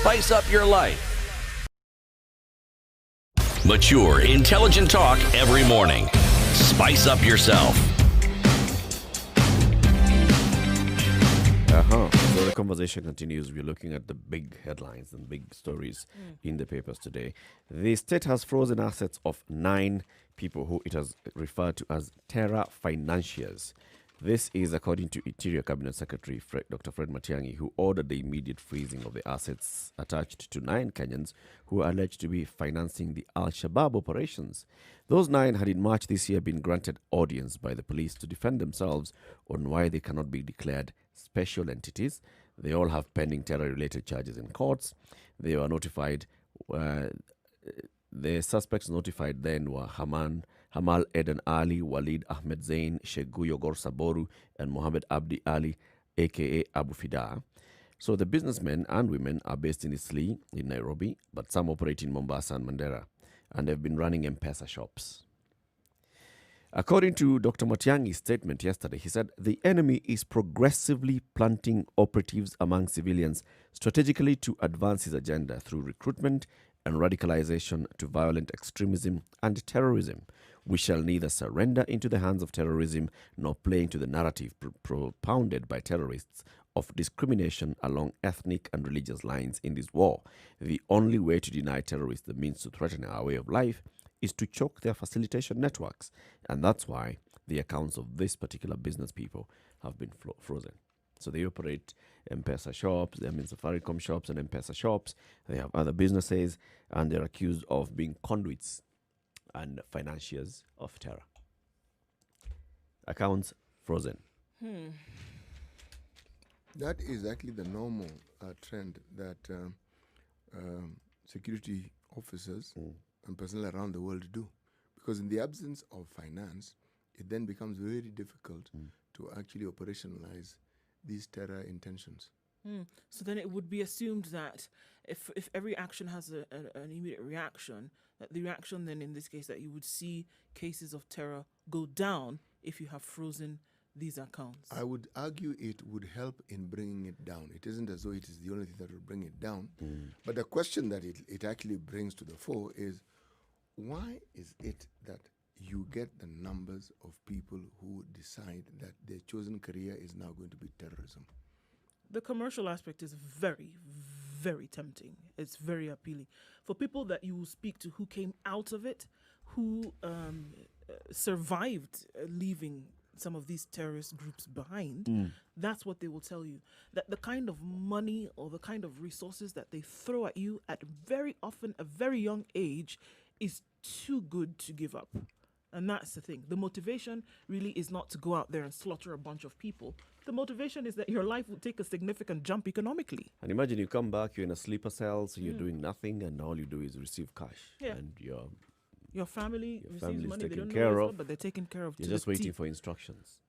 Spice up your life. Mature, intelligent talk every morning. Spice up yourself. So the conversation continues. We're looking at the big headlines and big stories in the papers today. The state has frozen assets of 9 people who it has referred to as terra financiers. This is according to Interior Cabinet Secretary Dr. Fred Matiang'i, who ordered the immediate freezing of the assets attached to 9 Kenyans who are alleged to be financing the Al-Shabaab operations. Those 9 had in March this year been granted audience by the police to defend themselves on why they cannot be declared special entities. They all have pending terror-related charges in courts. They were notified. The suspects notified then were Hamal Eden Ali, Walid Ahmed Zain, Sheikh Gor Saboru, and Mohammed Abdi Ali, aka Abu Fida. So the businessmen and women are based in Isli, in Nairobi, but some operate in Mombasa and Mandera, and they've been running M-Pesa shops. According to Dr. Matiang'i's statement yesterday, he said the enemy is progressively planting operatives among civilians strategically to advance his agenda through recruitment and radicalization to violent extremism and terrorism. We shall neither surrender into the hands of terrorism nor play into the narrative propounded by terrorists of discrimination along ethnic and religious lines in this war. The only way to deny terrorists the means to threaten our way of life is to choke their facilitation networks. And that's why the accounts of this particular business people have been frozen. So they operate M-Pesa shops, they have Safaricom shops and M-Pesa shops. They have other businesses, and they're accused of being conduits and financiers of terror. Accounts frozen. That is actually the normal trend that security officers and personnel around the world do. Because in the absence of finance, it then becomes very difficult to actually operationalize these terror intentions. So then it would be assumed that if every action has an immediate reaction, that the reaction then in this case that you would see cases of terror go down if you have frozen these accounts. I would argue it would help in bringing it down. It isn't as though it is the only thing that will bring it down. But the question that it actually brings to the fore is, why is it that you get the numbers of people who decide that their chosen career is now going to be terrorism? The commercial aspect is very, very tempting. It's very appealing. For people that you will speak to who came out of it, who survived leaving some of these terrorist groups behind, that's what they will tell you. That the kind of money or the kind of resources that they throw at you at very often a very young age is too good to give up. And that's the thing. The motivation really is not to go out there and slaughter a bunch of people. The motivation is that your life will take a significant jump economically. And imagine you come back, you're in a sleeper cell, so you're doing nothing, and all you do is receive cash. Yeah. And your family receives money, they don't know care what's of, up, but they're taken care of. you're just waiting for instructions.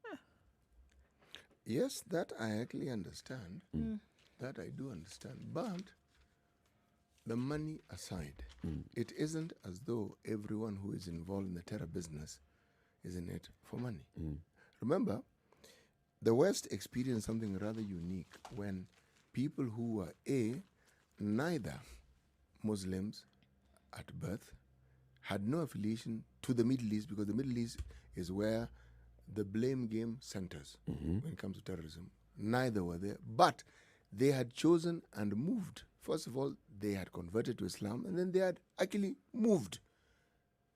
Yes, that I actually understand. That I do understand. But the money aside, it isn't as though everyone who is involved in the terror business is in it for money. Remember, the West experienced something rather unique when people who were neither Muslims at birth, had no affiliation to the Middle East, because the Middle East is where the blame game centers when it comes to terrorism. Neither were there, but they had chosen and moved. First of all, they had converted to Islam, and then they had actually moved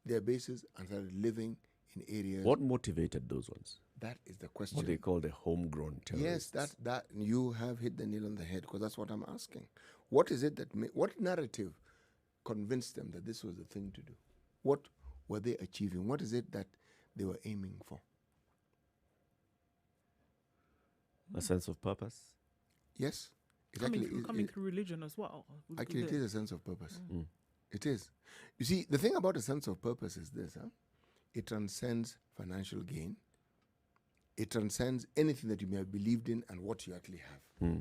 their bases and started living in areas. What motivated those ones? That is the question. What they call the homegrown terrorists. Yes, that you have hit the nail on the head, because that's what I'm asking. What is it that what narrative convinced them that this was the thing to do? What were they achieving? What is it that they were aiming for? A sense of purpose? Yes. Coming through religion as well. Actually, it is a sense of purpose. It is. You see, the thing about a sense of purpose is this. It transcends financial gain. It transcends anything that you may have believed in and what you actually have.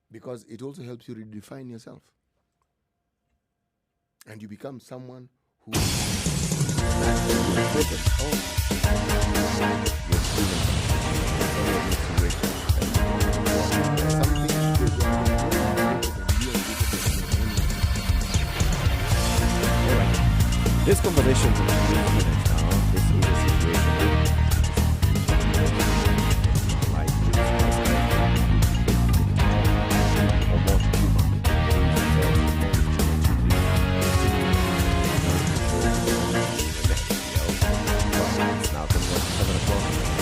Because it also helps you redefine yourself. And you become someone who... This conversation is now. This is a situation.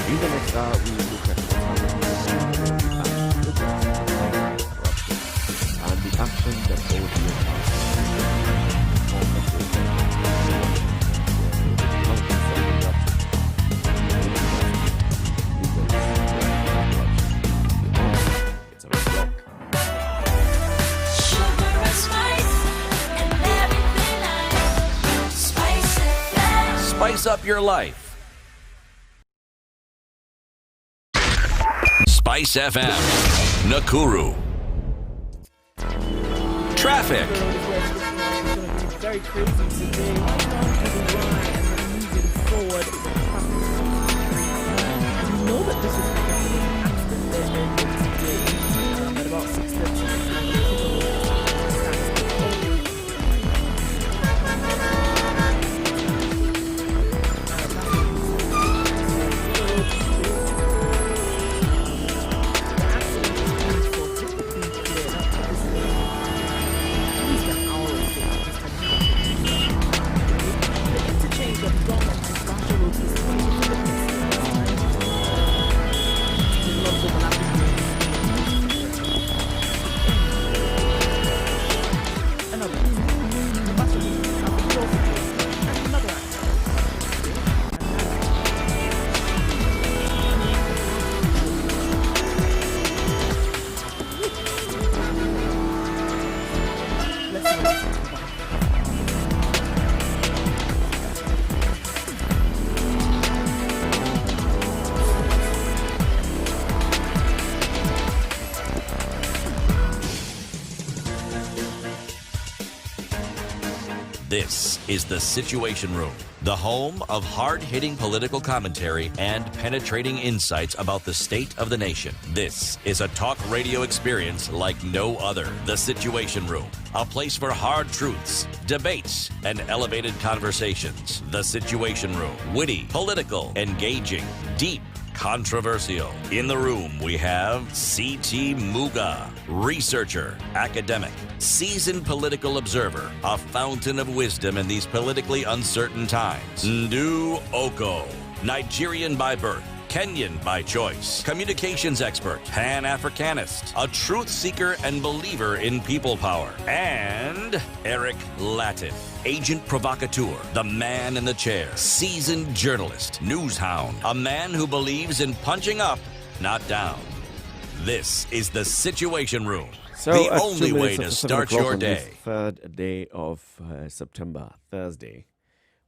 In the next hour, we will look at and the action that it's a rock. Sugar and spice and everything nice. Spice it. Spice up your life. Spice FM, Nakuru. Traffic. Very crazy today. Moving forward. You know that this is happening today at about 6:30. This is The Situation Room, the home of hard-hitting political commentary and penetrating insights about the state of the nation. This is a talk radio experience like no other. The Situation Room, a place for hard truths, debates, and elevated conversations. The Situation Room, witty, political, engaging, deep, controversial. In the room, we have C.T. Muga, researcher, academic, seasoned political observer, a fountain of wisdom in these politically uncertain times. Ndu Oko, Nigerian by birth, Kenyan by choice, communications expert, Pan-Africanist, a truth seeker and believer in people power, and Eric Latif, agent provocateur, the man in the chair, seasoned journalist, news hound, a man who believes in punching up, not down. This is The Situation Room, So the at only 2 way minutes to after 7 start o'clock your on this day. third day of September, Thursday.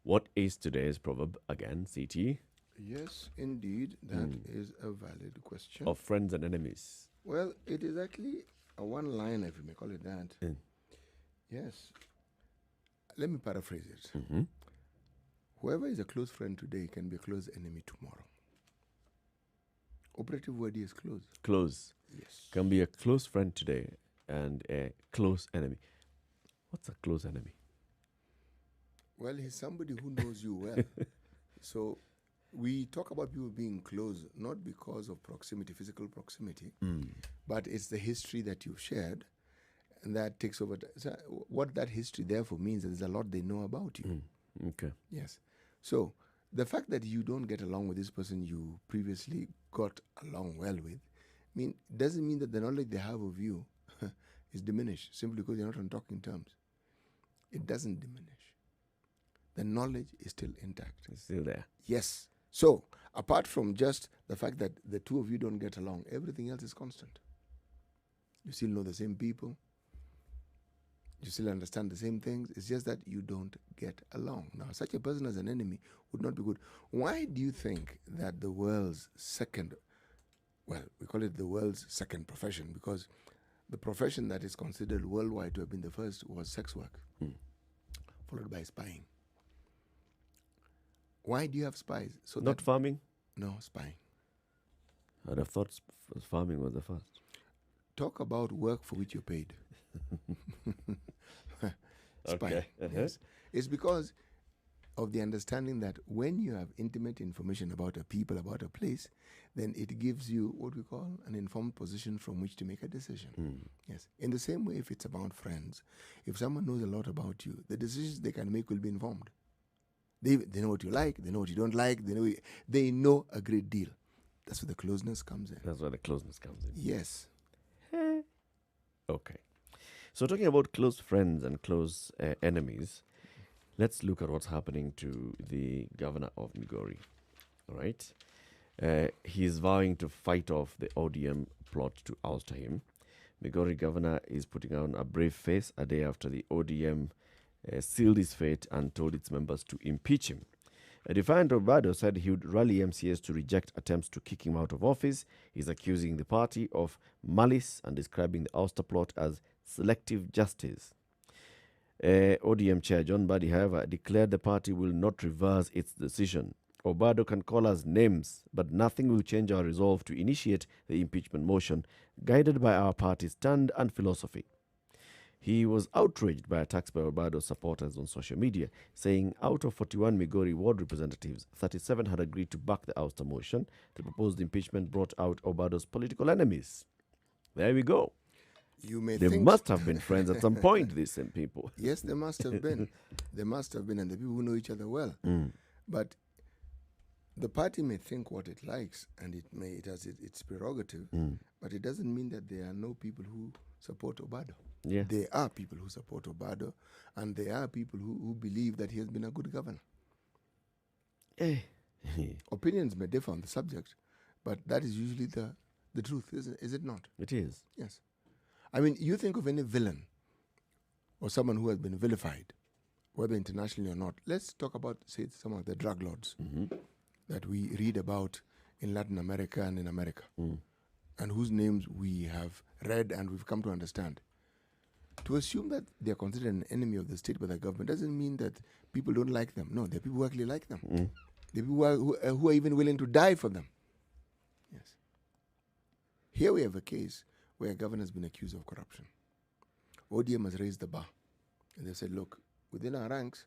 What is today's proverb again, CT? Yes, indeed, that is a valid question. Of friends and enemies. Well, it is actually a one-liner, if you may call it that. Yes. Let me paraphrase it. Whoever is a close friend today can be a close enemy tomorrow. Operative word here is close. Close. Yes. Can be a close friend today and a close enemy. What's a close enemy? Well, he's somebody who knows you well. So we talk about people being close, not because of proximity, physical proximity, but it's the history that you've shared, and that takes over. So what that history therefore means is there's a lot they know about you. Okay. Yes. So the fact that you don't get along with this person you previously got along well with, doesn't mean that the knowledge they have of you is diminished simply because you're not on talking terms. It doesn't diminish. The knowledge is still intact. It's still there. Yes. So, apart from just the fact that the two of you don't get along, everything else is constant. You still know the same people. You still understand the same things. It's just that you don't get along. Now, such a person as an enemy would not be good. Why do you think that the world's second, well, we call it the world's second profession, because the profession that is considered worldwide to have been the first was sex work, followed by spying. Why do you have spies? So Not that, farming? no, spying. I'd have thought farming was the first. Talk about work for which you're paid. Spying. Okay. Yes. It's because of the understanding that when you have intimate information about a people, about a place, then it gives you what we call an informed position from which to make a decision. Yes. In the same way, if it's about friends, if someone knows a lot about you, the decisions they can make will be informed. They know what you like, they know what you don't like, they know a great deal. That's where the closeness comes in. That's where the closeness comes in. Yes. Okay. So talking about close friends and close enemies, let's look at what's happening to the governor of Migori. All right. He is vowing to fight off the ODM plot to oust him. Migori governor is putting on a brave face a day after the ODM sealed his fate and told its members to impeach him. A defiant Obado said he would rally MCAs to reject attempts to kick him out of office. He's accusing the party of malice and describing the ouster plot as selective justice. ODM chair John Badi, however, declared the party will not reverse its decision. Obado can call us names, but nothing will change our resolve to initiate the impeachment motion, guided by our party's stand and philosophy. He was outraged by attacks by Obado's supporters on social media, saying out of 41 Migori ward representatives, 37 had agreed to back the ouster motion. The proposed impeachment brought out Obado's political enemies. There we go. You may They think must have been friends at some point, these same people. Yes, they must have been. They must have been, and the people who know each other well. But the party may think what it likes, and it has its prerogative, but it doesn't mean that there are no people who support Obado. Yeah. There are people who support Obado, and there are people who believe that he has been a good governor. Opinions may differ on the subject, but that is usually the truth, is it not? It is. Yes. I mean, you think of any villain or someone who has been vilified, whether internationally or not. Let's talk about, say, some of the drug lords that we read about in Latin America and in America, and whose names we have read and we've come to understand. To assume that they're considered an enemy of the state by the government doesn't mean that people don't like them. No, there are people who actually like them. There are people who are even willing to die for them. Yes. Here we have a case where a governor has been accused of corruption. ODM has raised the bar. And they said, look, within our ranks,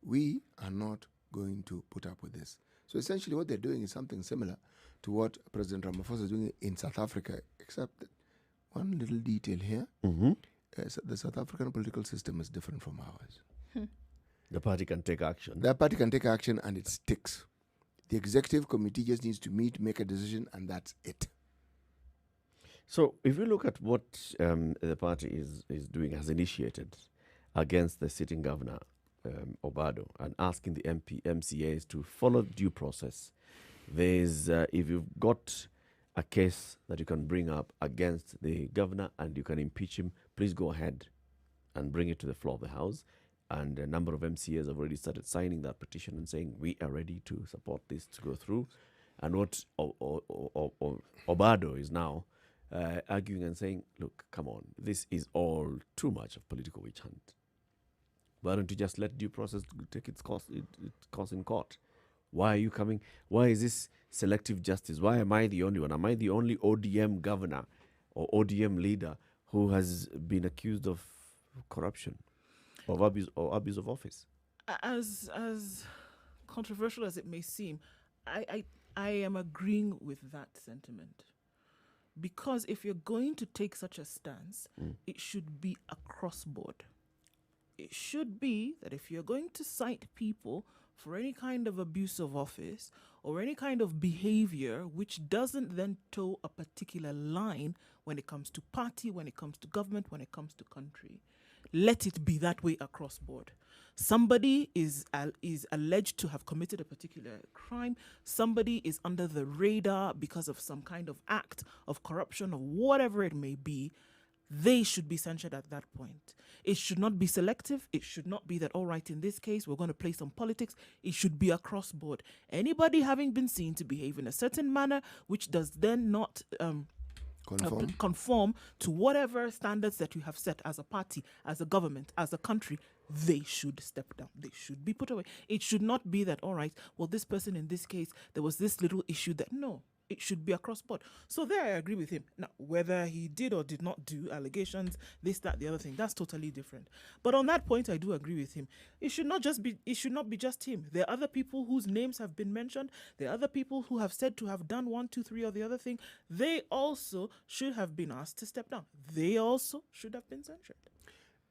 we are not going to put up with this. So essentially what they're doing is something similar to what President Ramaphosa is doing in South Africa, except that one little detail here. The South African political system is different from ours. The party can take action. The party can take action and it sticks. The executive committee just needs to meet, make a decision, and that's it. So if you look at what the party is doing, has initiated against the sitting governor, Obado, and asking the MCAs to follow due process, there's, if you've got a case that you can bring up against the governor and you can impeach him, please go ahead and bring it to the floor of the House. And a number of MCAs have already started signing that petition and saying, we are ready to support this to go through. And what Obado is now arguing and saying, look, come on, this is all too much of political witch hunt. Why don't you just let due process take its course in court? Why are you coming? Why is this selective justice? Why am I the only one? Am I the only ODM governor or ODM leader who has been accused of corruption, of abuse of office? As controversial as it may seem, I am agreeing with that sentiment. Because if you're going to take such a stance, it should be across board. It should be that if you're going to cite people for any kind of abuse of office or any kind of behavior which doesn't then toe a particular line when it comes to party, when it comes to government, when it comes to country, let it be that way across board. Somebody is alleged to have committed a particular crime. Somebody is under the radar because of some kind of act of corruption or whatever it may be. They should be censured at that point. It should not be selective. It should not be that, all right, in this case, we're going to play some politics. It should be across board. Anybody having been seen to behave in a certain manner, which does then not conform to whatever standards that you have set as a party, as a government, as a country, they should step down. They should be put away. It should not be that, all right, well, this person in this case, there was this little issue that, no. it should be across board. So there I agree with him. Now, whether he did or did not do allegations, this, that, the other thing, that's totally different. But on that point, I do agree with him. It should not be just him. There are other people whose names have been mentioned. There are other people who have said to have done 1, 2, 3 or the other thing. They also should have been asked to step down. They also should have been censured.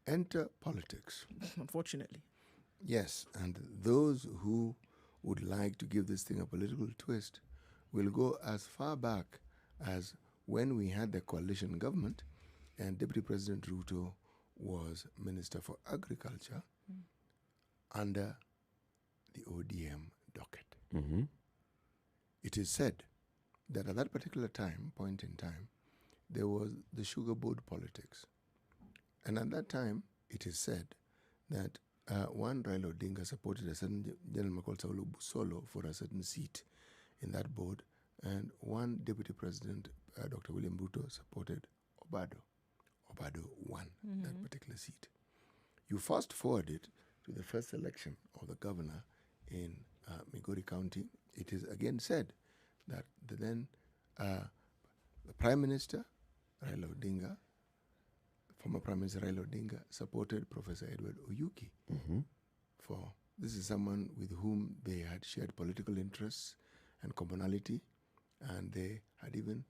Enter politics. Unfortunately. Yes, and those who would like to give this thing a political twist will go as far back as when we had the coalition government and Deputy President Ruto was Minister for Agriculture under the ODM docket. Mm-hmm. It is said that at that particular point in time, there was the sugar board politics. And at that time, it is said that one Raila Odinga supported a certain gentleman called Saulo Busolo for a certain seat in that board, and one Deputy President, Dr. William Ruto, supported Obado. Obado won that particular seat. You fast forward it to the first election of the governor in Migori County. It is again said that the Prime Minister, Raila Odinga, former Prime Minister Raila Odinga, supported Professor Edward Oyuki. For this is someone with whom they had shared political interests and commonality, and they had even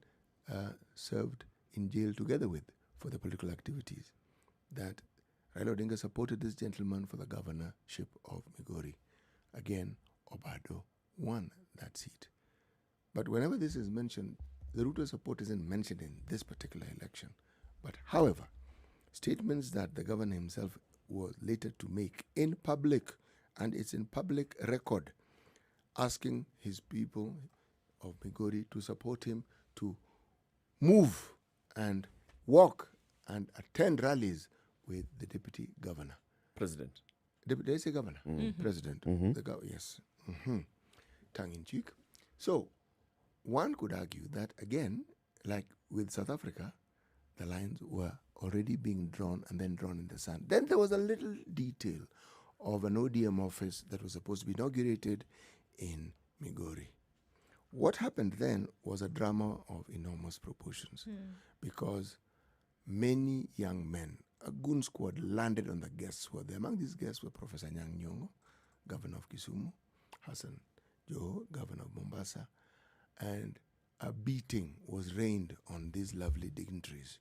served in jail together with for the political activities. That Raila Odinga supported this gentleman for the governorship of Migori. Again, Obado won that seat. But whenever this is mentioned, the Ruto support isn't mentioned in this particular election. But however, statements that the governor himself was later to make in public, and it's in public record, asking his people of Migori to support him to move and walk and attend rallies with the deputy governor. President. Did I say governor? President. Yes. Tongue in cheek. So, one could argue that, again, like with South Africa, the lines were already being drawn and then drawn in the sand. Then there was a little detail of an ODM office that was supposed to be inaugurated in Migori. What happened then was a drama of enormous proportions because many young men, a goon squad, landed on the guests who were there. Among these guests were Professor Nyang' Nyong'o, governor of Kisumu, Hassan Joho, governor of Mombasa, and a beating was rained on these lovely dignitaries.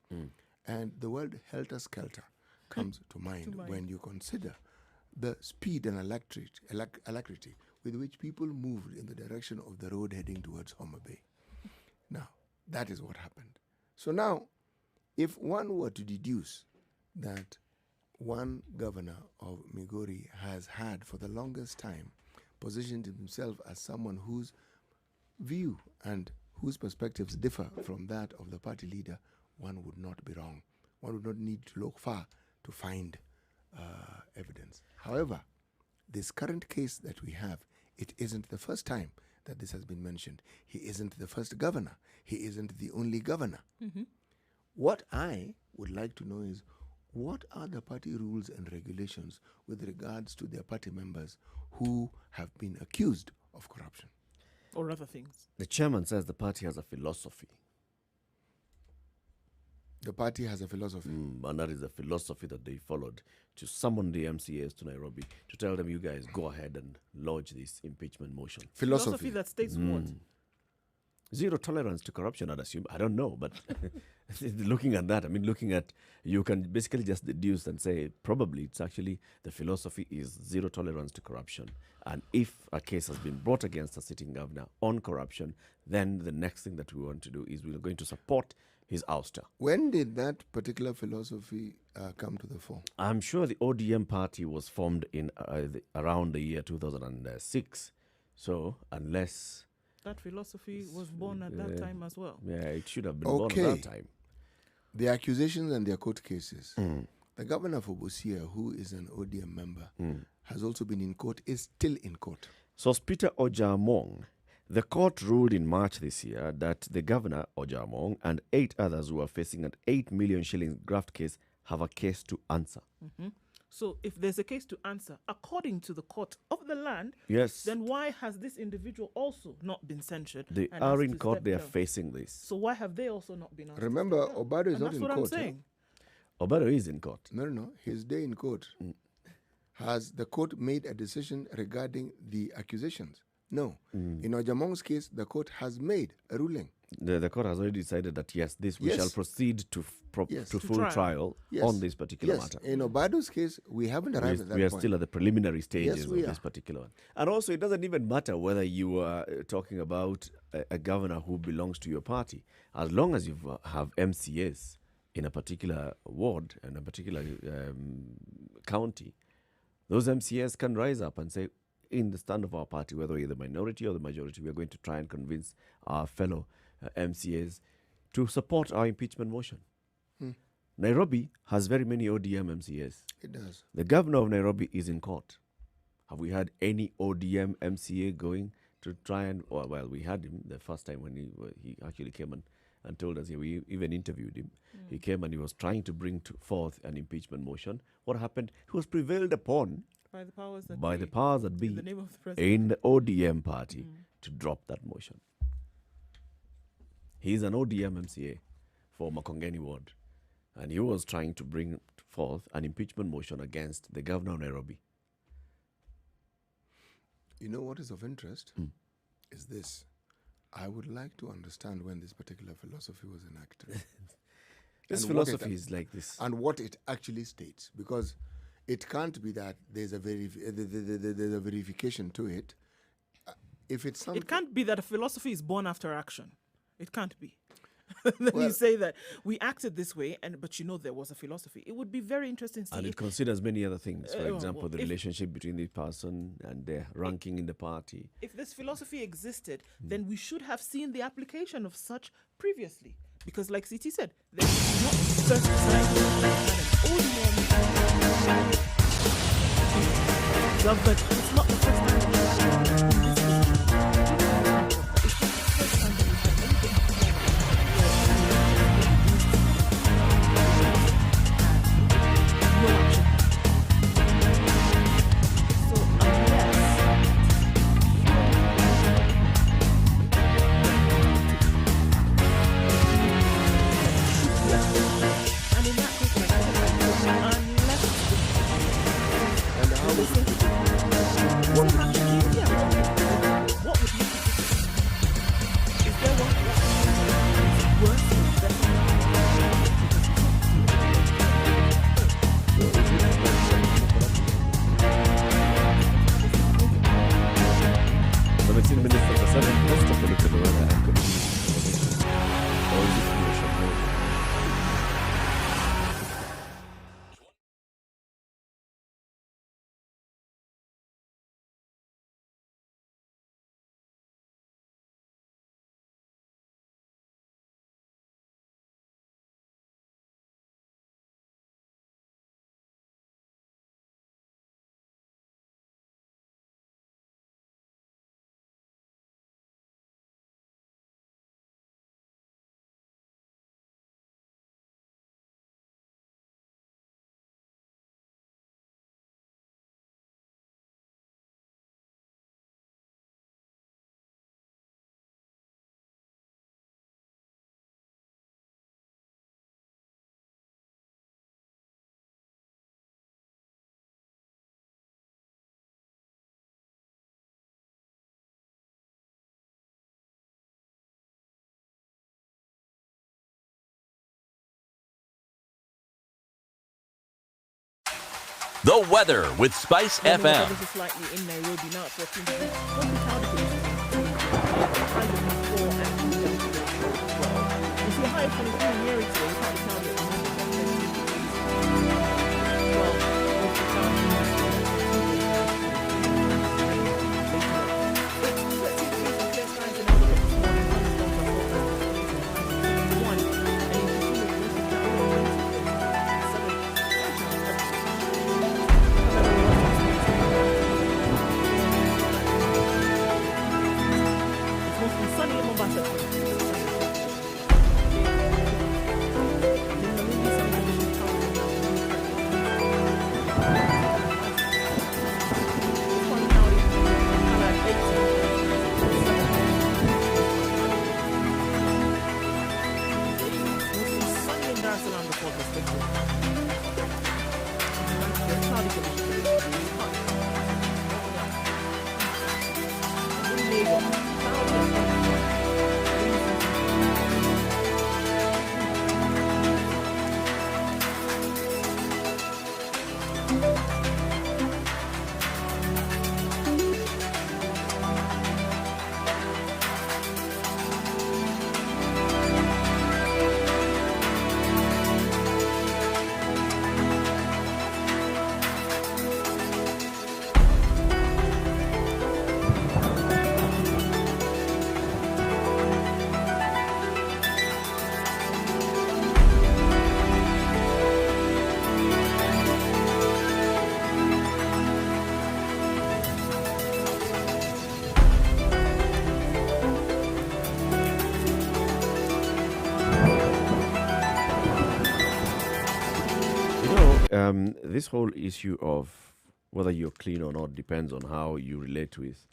And the word helter-skelter comes to mind when you consider the speed and alacrity with which people moved in the direction of the road heading towards Homa Bay. Now, that is what happened. So now, if one were to deduce that one governor of Migori has had for the longest time positioned himself as someone whose view and whose perspectives differ from that of the party leader, one would not be wrong. One would not need to look far to find evidence. However, this current case that we have, it isn't the first time that this has been mentioned. He isn't the first governor. He isn't the only governor. What I would like to know is, what are the party rules and regulations with regards to their party members who have been accused of corruption? Or other things. The chairman says the party has a philosophy. The party has a philosophy. And that is the philosophy that they followed to summon the MCAs to Nairobi to tell them, you guys go ahead and lodge this impeachment motion. Philosophy that states what? Zero tolerance to corruption, I'd assume. I don't know, but looking at that, you can basically just deduce and say probably it's actually the philosophy is zero tolerance to corruption. And if a case has been brought against a sitting governor on corruption, then the next thing that we want to do is we're going to support his ouster. When did that particular philosophy come to the fore? I'm sure the ODM party was formed in around the year 2006. So unless... That philosophy was born at that time as well. Yeah, it should have been born at that time. The accusations and their court cases. The governor of Busia, who is an ODM member, has also been in court, is still in court. So Peter Ojamong, the court ruled in March this year that the governor, Ojamong, and 8 others who are facing an 8 million shillings graft case have a case to answer. So if there's a case to answer according to the court of the land, Yes. then why has this individual also not been censured? They and are has in to court, step they are down? facing this. So why have they also not been asked? Remember, to step down? Obado is And not that's in what court. I'm eh? saying. Obado is in court. No. His day in court. Has the court made a decision regarding the accusations? No. In Ojamong's case, the court has made a ruling. The court has already decided that yes, we Yes. shall proceed to Yes. to To full trial. trial Yes. on this particular Yes. matter. In Obado's case, we haven't arrived at that We are point. still at the preliminary stages Yes, of we this are. particular one. And also, it doesn't even matter whether you are talking about a governor who belongs to your party. As long as you have MCAs in a particular ward and a particular county, those MCAs can rise up and say, in the stand of our party, whether we're the minority or the majority, we are going to try and convince our fellow MCAs to support our impeachment motion. Nairobi has very many ODM MCAs. It does. The governor of Nairobi is in court. Have we had any ODM MCA going to try and... Well, we had him the first time when he actually came and told us. We even interviewed him. He came and he was trying to bring forth an impeachment motion. What happened? He was prevailed upon By the powers that by be. the powers that be In the name of the president. in the ODM party to drop that motion. He's an ODM MCA for Makongeni ward. And he was trying to bring forth an impeachment motion against the governor of Nairobi. You know what is of interest? Is this. I would like to understand when this particular philosophy was enacted. This And what it- philosophy is like this. And what it actually states. Because it can't be that there's a, there's a verification to it. If it's something... It can't be that a philosophy is born after action. It can't be. Then Well- you say that we acted this way, but there was a philosophy. It would be very interesting to see And if it considers many other things. For well, example, the if- relationship between the person and their ranking in the party. if this philosophy existed, then we should have seen the application of such previously. Because like CT said, this is not the first time government. It's not the first time that it's not the first time that no action. So and in that case, unless And how would it be? what would happen? Yeah. What would make it different? Is there one worse or better? So 17 minutes after 7, let's take a look at the weather and continue. Or is it too short? The weather with Spice Then we FM. have this slightly in Nairobi now. It's 14 degrees. What the town is high of 4 and down to the 12. You see a high of 23 in Nyeri today. It's probably cloudy at 13 degrees. 12 off the town. 13 degrees and clear skies in Eldoret this morning. Thunderstorms are 4 and 1. And in Kisumu, this is down to 7. It's mostly sunny in Mombasa. In the this whole issue of whether you're clean or not depends on how you relate with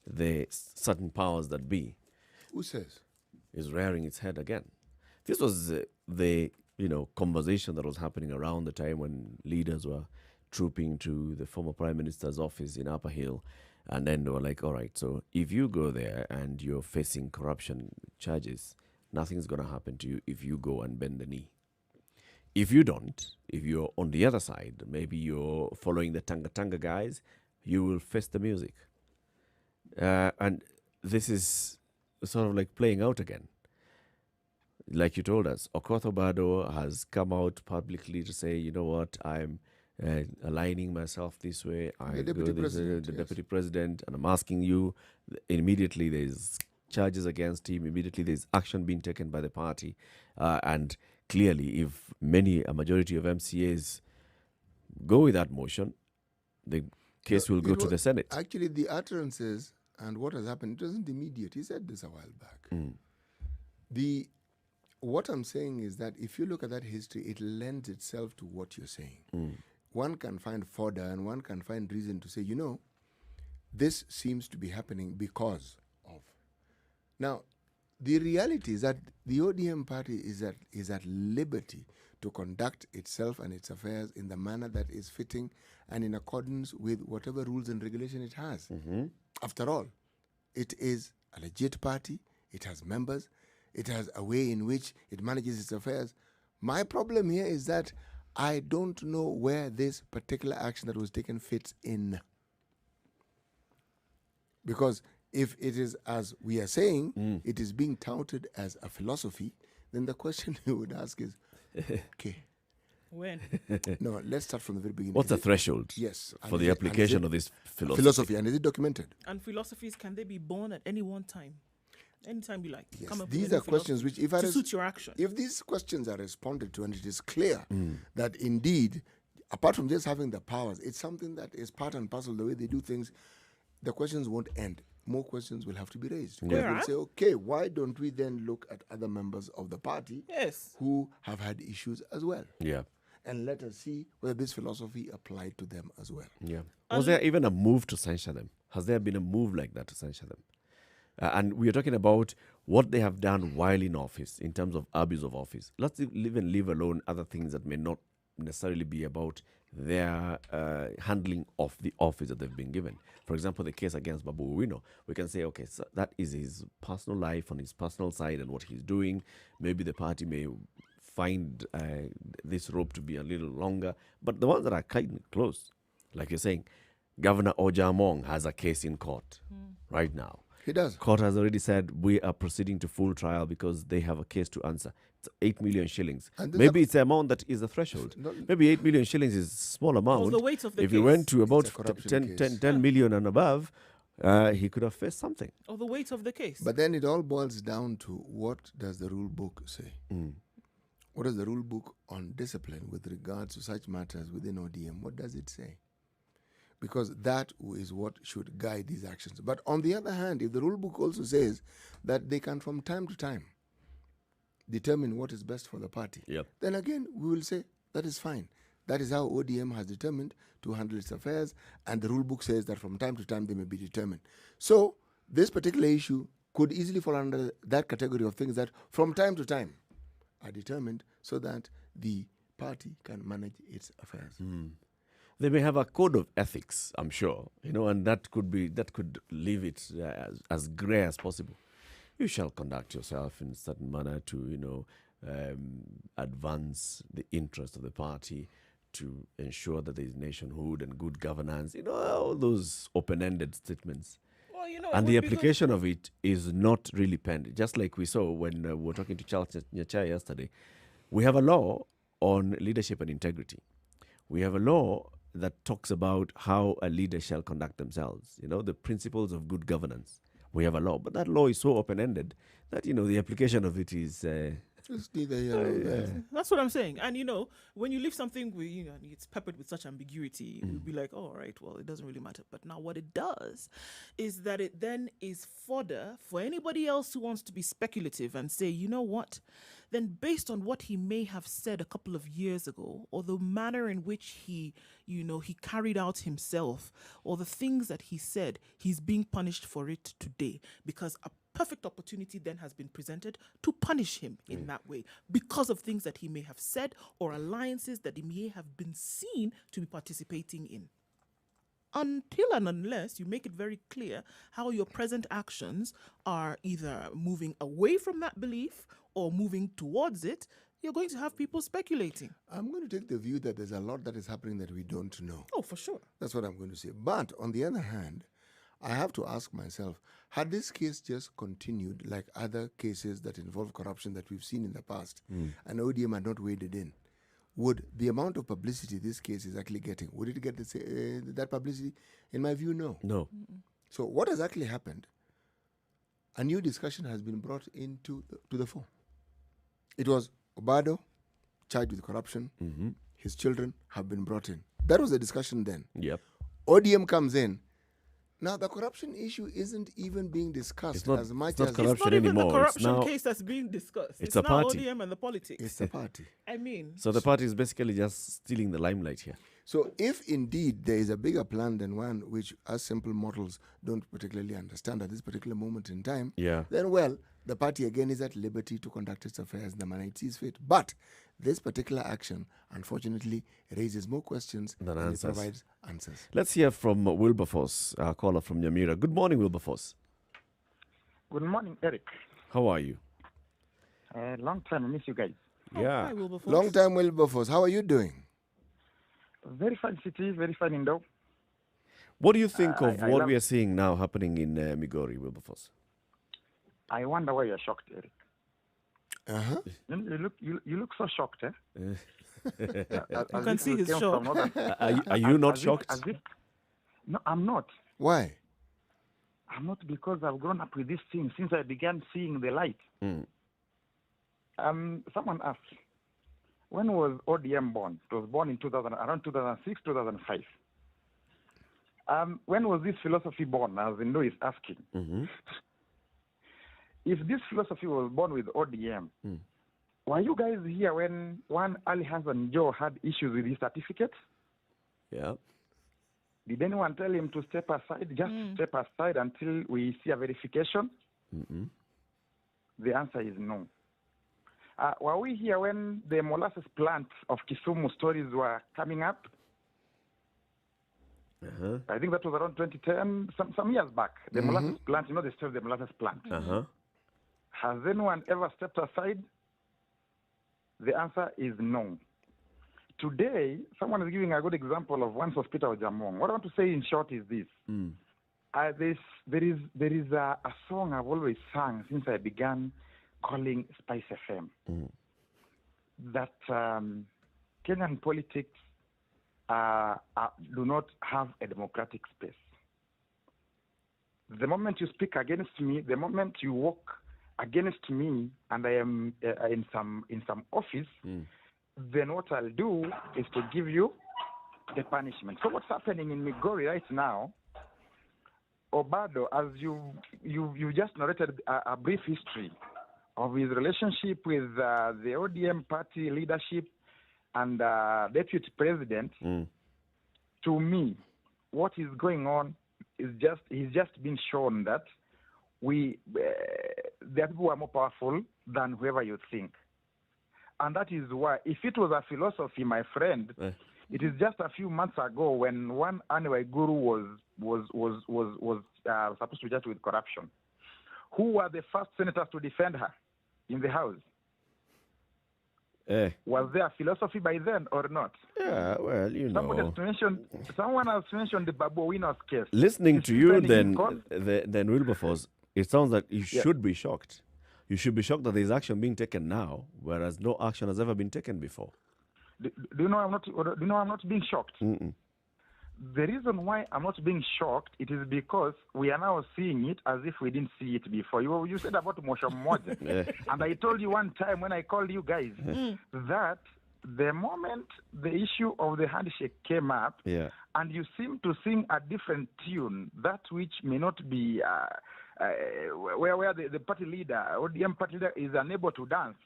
the certain powers that be. Who says? Is rearing its head again. This was the conversation that was happening around the time when leaders were trooping to the former prime minister's office in Upper Hill, and then they were like, all right, so if you go there and you're facing corruption charges, nothing's going to happen to you if you go and bend the knee. If you don't, if you're on the other side, maybe you're following the Tanga guys, you will face the music. And this is sort of like playing out again. Like you told us, Okoth Obado has come out publicly to say, you know what, I'm aligning myself this way. The deputy president, the yes. deputy president, and I'm asking you. Immediately there's charges against him. Immediately there's action being taken by the party. And clearly, if a majority of MCAs go with that motion, the case will go to the Senate. Actually, the utterances and what has happened, it wasn't immediate. He said this a while back. What I'm saying is that if you look at that history, it lends itself to what you're saying. One can find fodder and one can find reason to say, this seems to be happening because of. Now, the reality is that the ODM party is at liberty to conduct itself and its affairs in the manner that is fitting and in accordance with whatever rules and regulation it has. After all, it is a legit party. It has members. It has a way in which it manages its affairs. My problem here is that I don't know where this particular action that was taken fits in. Because if it is, as we are saying, it is being touted as a philosophy, then the question you would ask is, okay. When? No, let's start from the very beginning. What's the threshold Yes. for the application of this philosophy? Philosophy, and is it documented? And philosophies, can they be born at any one time? Anytime you like. Yes. Come up with These any are questions which, if I to suit your action. if these questions are responded to and it is clear that indeed, apart from just having the powers, it's something that is part and parcel of the way they do things, the questions won't end. More questions will have to be raised. Because Yeah. we'll say, okay, why don't we then look at other members of the party Yes. who have had issues as well? Yeah. And let us see whether this philosophy applied to them as well. Yeah. Was there even a move to censure them? Has there been a move like that to censure them? And we are talking about what they have done while in office in terms of abuse of office. Let's even leave alone other things that may not necessarily be about their handling of the office that they've been given. For example, the case against Babu Owino, we can say, okay, so that is his personal life on his personal side and what he's doing. Maybe the party may find this rope to be a little longer. But the ones that are kind of close, like you're saying, Governor Ojamong has a case in court right now. He does. Court has already said we are proceeding to full trial because they have a case to answer. It's 8 million shillings. And this Maybe it's the amount that is the threshold. No, Maybe 8 million shillings is a small amount. the weight of the if you case. went to about a corruption 10, case. 10 million and above, he could have faced something. Or the weight of the case. But then it all boils down to, what does the rule book say? What is the rule book on discipline with regards to such matters within ODM? What does it say? Because that is what should guide these actions. But on the other hand, if the rule book also says that they can from time to time determine what is best for the party, Yep. then again we will say that is fine. That is how ODM has determined to handle its affairs, and the rule book says that from time to time they may be determined. So this particular issue could easily fall under that category of things that from time to time are determined so that the party can manage its affairs. They may have a code of ethics, I'm sure, and that could leave it as grey as possible. You shall conduct yourself in a certain manner to, advance the interest of the party, to ensure that there is nationhood and good governance. All those open-ended statements. Well, And the application of it is not really penned. Just like we saw when we were talking to Charles Nyachai yesterday, we have a law on leadership and integrity. We have a law that talks about how a leader shall conduct themselves, the principles of good governance. We have a law, but that law is so open-ended that, the application of it is It's neither here nor there. That's what I'm saying. And when you leave something with it's peppered with such ambiguity, you'll be like, oh, all right, well, it doesn't really matter. But now what it does is that it then is fodder for anybody else who wants to be speculative and say, you know what? Then based on what he may have said a couple of years ago, or the manner in which he carried out himself, or the things that he said, he's being punished for it today because a perfect opportunity then has been presented to punish him in that way because of things that he may have said or alliances that he may have been seen to be participating in. Until and unless you make it very clear how your present actions are either moving away from that belief or moving towards it, you're going to have people speculating. I'm going to take the view that there's a lot that is happening that we don't know. Oh, for sure. That's what I'm going to say. But on the other hand, I have to ask myself, had this case just continued like other cases that involve corruption that we've seen in the past, and ODM had not waded in, would the amount of publicity this case is actually getting, would it get that publicity? In my view, no. No. So what has actually happened? A new discussion has been brought into to the fore. It was Obado, charged with corruption. His children have been brought in. That was the discussion then. Yep. ODM comes in. Now, the corruption issue isn't even being discussed as much as... It's not even the corruption case that's being discussed. It's now a party. ODM and the politics. It's a party. I mean... So the party is basically just stealing the limelight here. So if indeed there is a bigger plan than one which us simple mortals don't particularly understand at this particular moment in time, then, well, the party again is at liberty to conduct its affairs in the manner it sees fit. But this particular action, unfortunately, raises more questions than it provides answers. Let's hear from Wilberforce, our caller from Nyamira. Good morning, Wilberforce. Good morning, Eric. How are you? Long time, I miss you guys. Yeah. Hi, Wilberforce. Long time, Wilberforce. How are you doing? Very fine city, very fine indoor. What do you think of I what love- we are seeing now happening in Migori, Wilberforce? I wonder why you're shocked, Eric. Uh-huh. You look so shocked, eh? You can see his shock. Are you not shocked? No, I'm not. Why? I'm not because I've grown up with this thing since I began seeing the light. Someone asked, when was ODM born? It was born in around 2006, 2005. When was this philosophy born? As Indo is asking. If this philosophy was born with ODM, were you guys here when one Ali Hassan Joe had issues with his certificate? Yeah. Did anyone tell him to step aside? Just step aside until we see a verification? The answer is no. Were we here when the molasses plant of Kisumu stories were coming up? I think that was around 2010, some years back. The molasses plant, the story of the molasses plant. Has anyone ever stepped aside? The answer is no. Today, someone is giving a good example of one hospital of Jamong. What I want to say in short is this. There is a song I've always sung since I began calling Spice FM. That Kenyan politics do not have a democratic space. The moment you speak against me, the moment you walk against me, and I am in some office, then what I'll do is to give you the punishment. So what's happening in Migori right now? Obado, as you just narrated a brief history of his relationship with the ODM party leadership and deputy president. To me, what is going on is he's just been shown that the people are more powerful than whoever you think. And that is why, if it was a philosophy, my friend, it is just a few months ago when one Guru was supposed to be judged with corruption. Who were the first senators to defend her in the House? Was there a philosophy by then or not? Yeah, well, Someone has mentioned the Babu Winos case. Listening to you, then Wilberforce, it sounds like you should be shocked. You should be shocked that there is action being taken now, whereas no action has ever been taken before. Do you know I'm not being shocked? the reason why I'm not being shocked, it is because we are now seeing it as if we didn't see it before. You said about Moshe Mmoja. And I told you one time when I called you guys that the moment the issue of the handshake came up, and you seem to sing a different tune, that which may not be where the party leader, ODM party leader, is unable to dance.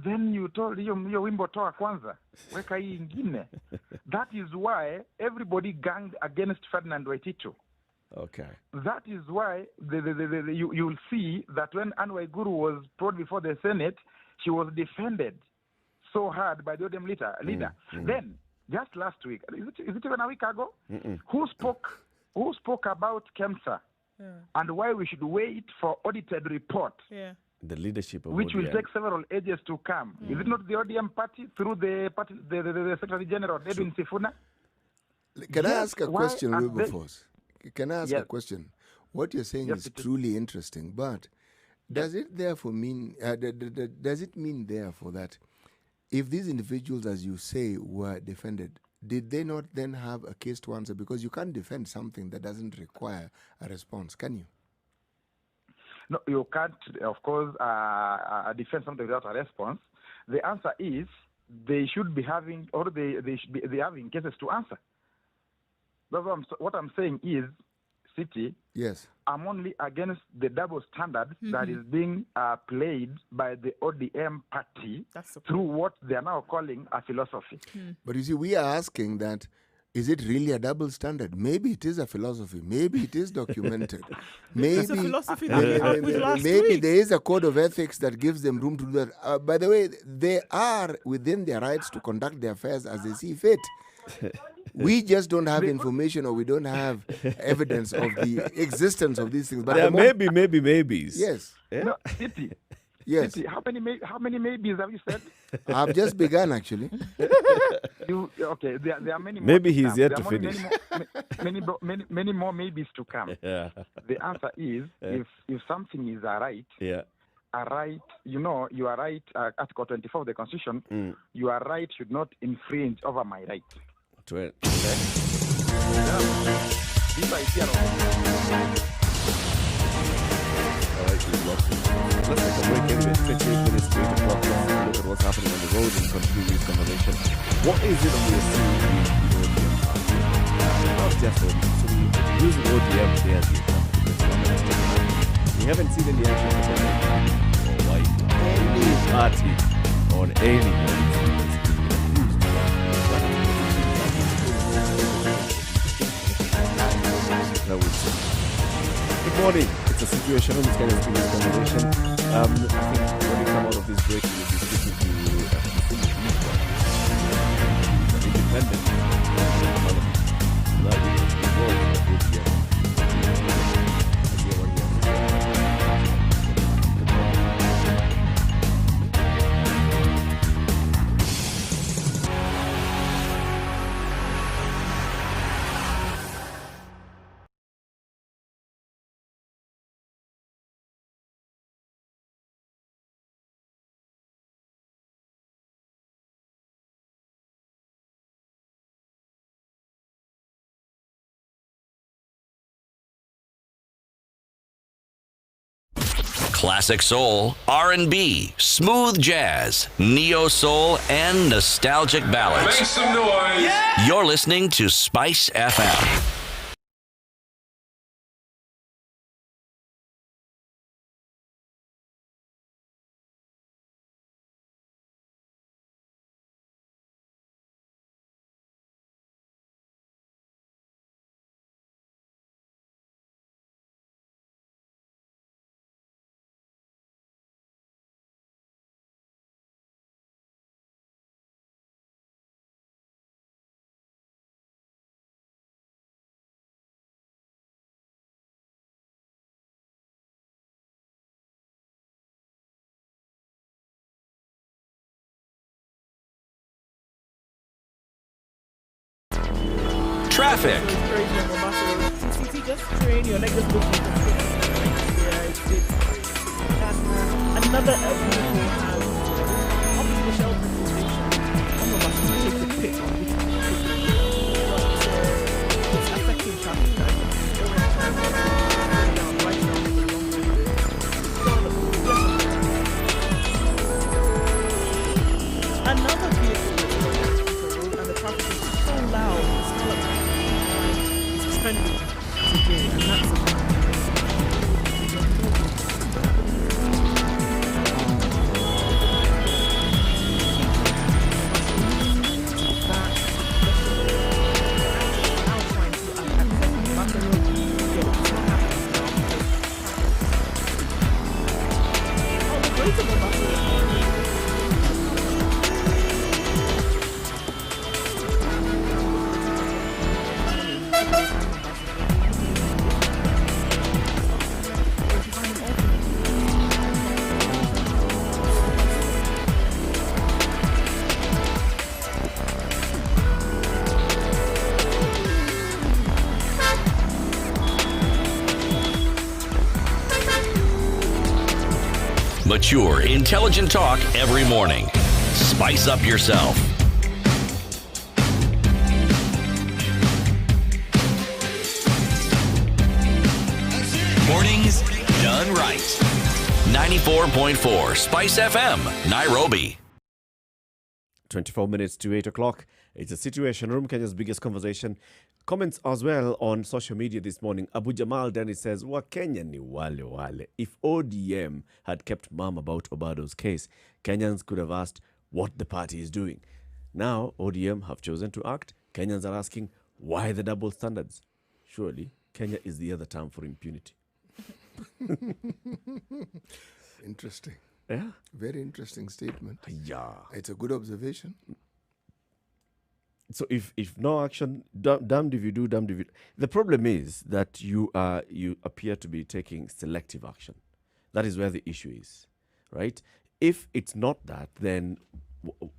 Then you told hiyo wimbo toa kwanza, weka hii ingine. That is why everybody ganged against Ferdinand Waititu. Okay. That is why you'll see that when Anne Waiguru was brought before the Senate, she was defended so hard by the ODM leader. Then, just last week, is it even a week ago? Who spoke about KEMSA and why we should wait for audited report? The leadership of which ODM. will take several ages to come. Is it not the ODM party through the Secretary General, Edwin Sifuna? Can I ask a question, at Wilberforce? Can I ask a question? What you're saying is truly interesting, but does it therefore mean? Does it mean therefore that if these individuals, as you say, were defended, did they not then have a case to answer? Because you can't defend something that doesn't require a response, can you? No, you can't, of course, defend something without a response. The answer is they should be having, or they should be having cases to answer. That's what I'm saying is, City. Yes. I'm only against the double standard that is being played by the ODM party through what they are now calling a philosophy. But you see, we are asking that. Is it really a double standard? Maybe it is a philosophy. Maybe it is documented. Maybe it's a philosophy that we had with last week. There is a code of ethics that gives them room to do that. By the way, they are within their rights to conduct their affairs as they see fit. We just don't have information, or we don't have evidence of the existence of these things. But there may be maybes. Yes. No, City. Yes. City, how many maybes have you said? I've just begun, actually. Okay, there are many more. Maybe to he's come. yet There to are finish. Many more maybes to come. Yeah. The answer is if something is a right, you are right. Article 24 of the Constitution, your right should not infringe over my right. Okay. Let's take a break anyway. 28 minutes to 8 o'clock. Let's look at what's happening on the road and continue this conversation. What is it we are seeing with the ODM party? Not just ODM. So we use the ODM there as the example. We haven't seen any action from the or white any party on anyone. Good morning. It's a situation on this kind of previous conversation. I think when we come out of this break, we'll be speaking to an independent that will be Classic soul, R&B, smooth jazz, neo soul, and nostalgic ballads. Make some noise. Yeah! You're listening to Spice FM. Traffic. Just train your leg, just look at another vehicle has up the Shell station. Some of us will take the pick on which traffic jam. Right now, the long another vehicle that's going on the road and the traffic is so loud, it's still it's trending today, and that's a Mature, intelligent talk every morning. Spice up yourself. Mornings done right. 94.4 Spice FM, Nairobi. 24 minutes to 8 o'clock. It's a Situation Room, Kenya's biggest conversation. Comments as well on social media this morning. Abu Jamal Dennis says, Wakenya ni wale wale. If ODM had kept mum about Obado's case, Kenyans could have asked what the party is doing. Now, ODM have chosen to act. Kenyans are asking, why the double standards? Surely, Kenya is the other term for impunity. Interesting. Yeah? Very interesting statement. Yeah. It's a good observation. So if no action, damned if you do, damned if you... The problem is that you appear to be taking selective action. That is where the issue is, right? If it's not that, then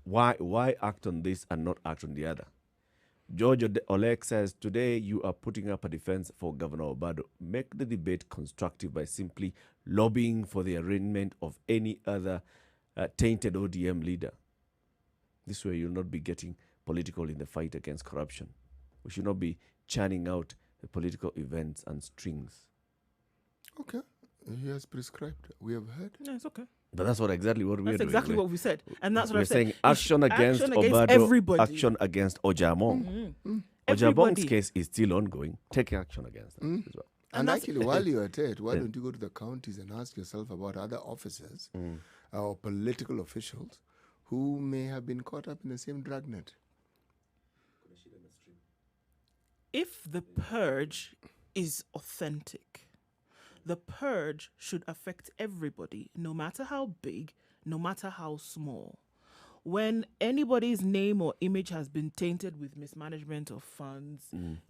why act on this and not act on the other? George Oleg says, today you are putting up a defense for Governor Obado. Make the debate constructive by simply lobbying for the arraignment of any other tainted ODM leader. This way you'll not be getting political in the fight against corruption. We should not be churning out the political events and strings. Okay. He has prescribed. We have heard. Yeah, it's okay. But that's exactly what we're doing. That's exactly what we said. And that's what we're I said. saying action against Obado, everybody. action against Ojamong. Mm-hmm. Ojamong's Everybody. case is still ongoing. Take action against that as well. And actually, while you're at it, why don't you go to the counties and ask yourself about other officers or political officials who may have been caught up in the same dragnet? If the purge is authentic, the purge should affect everybody, no matter how big, no matter how small. When anybody's name or image has been tainted with mismanagement of funds,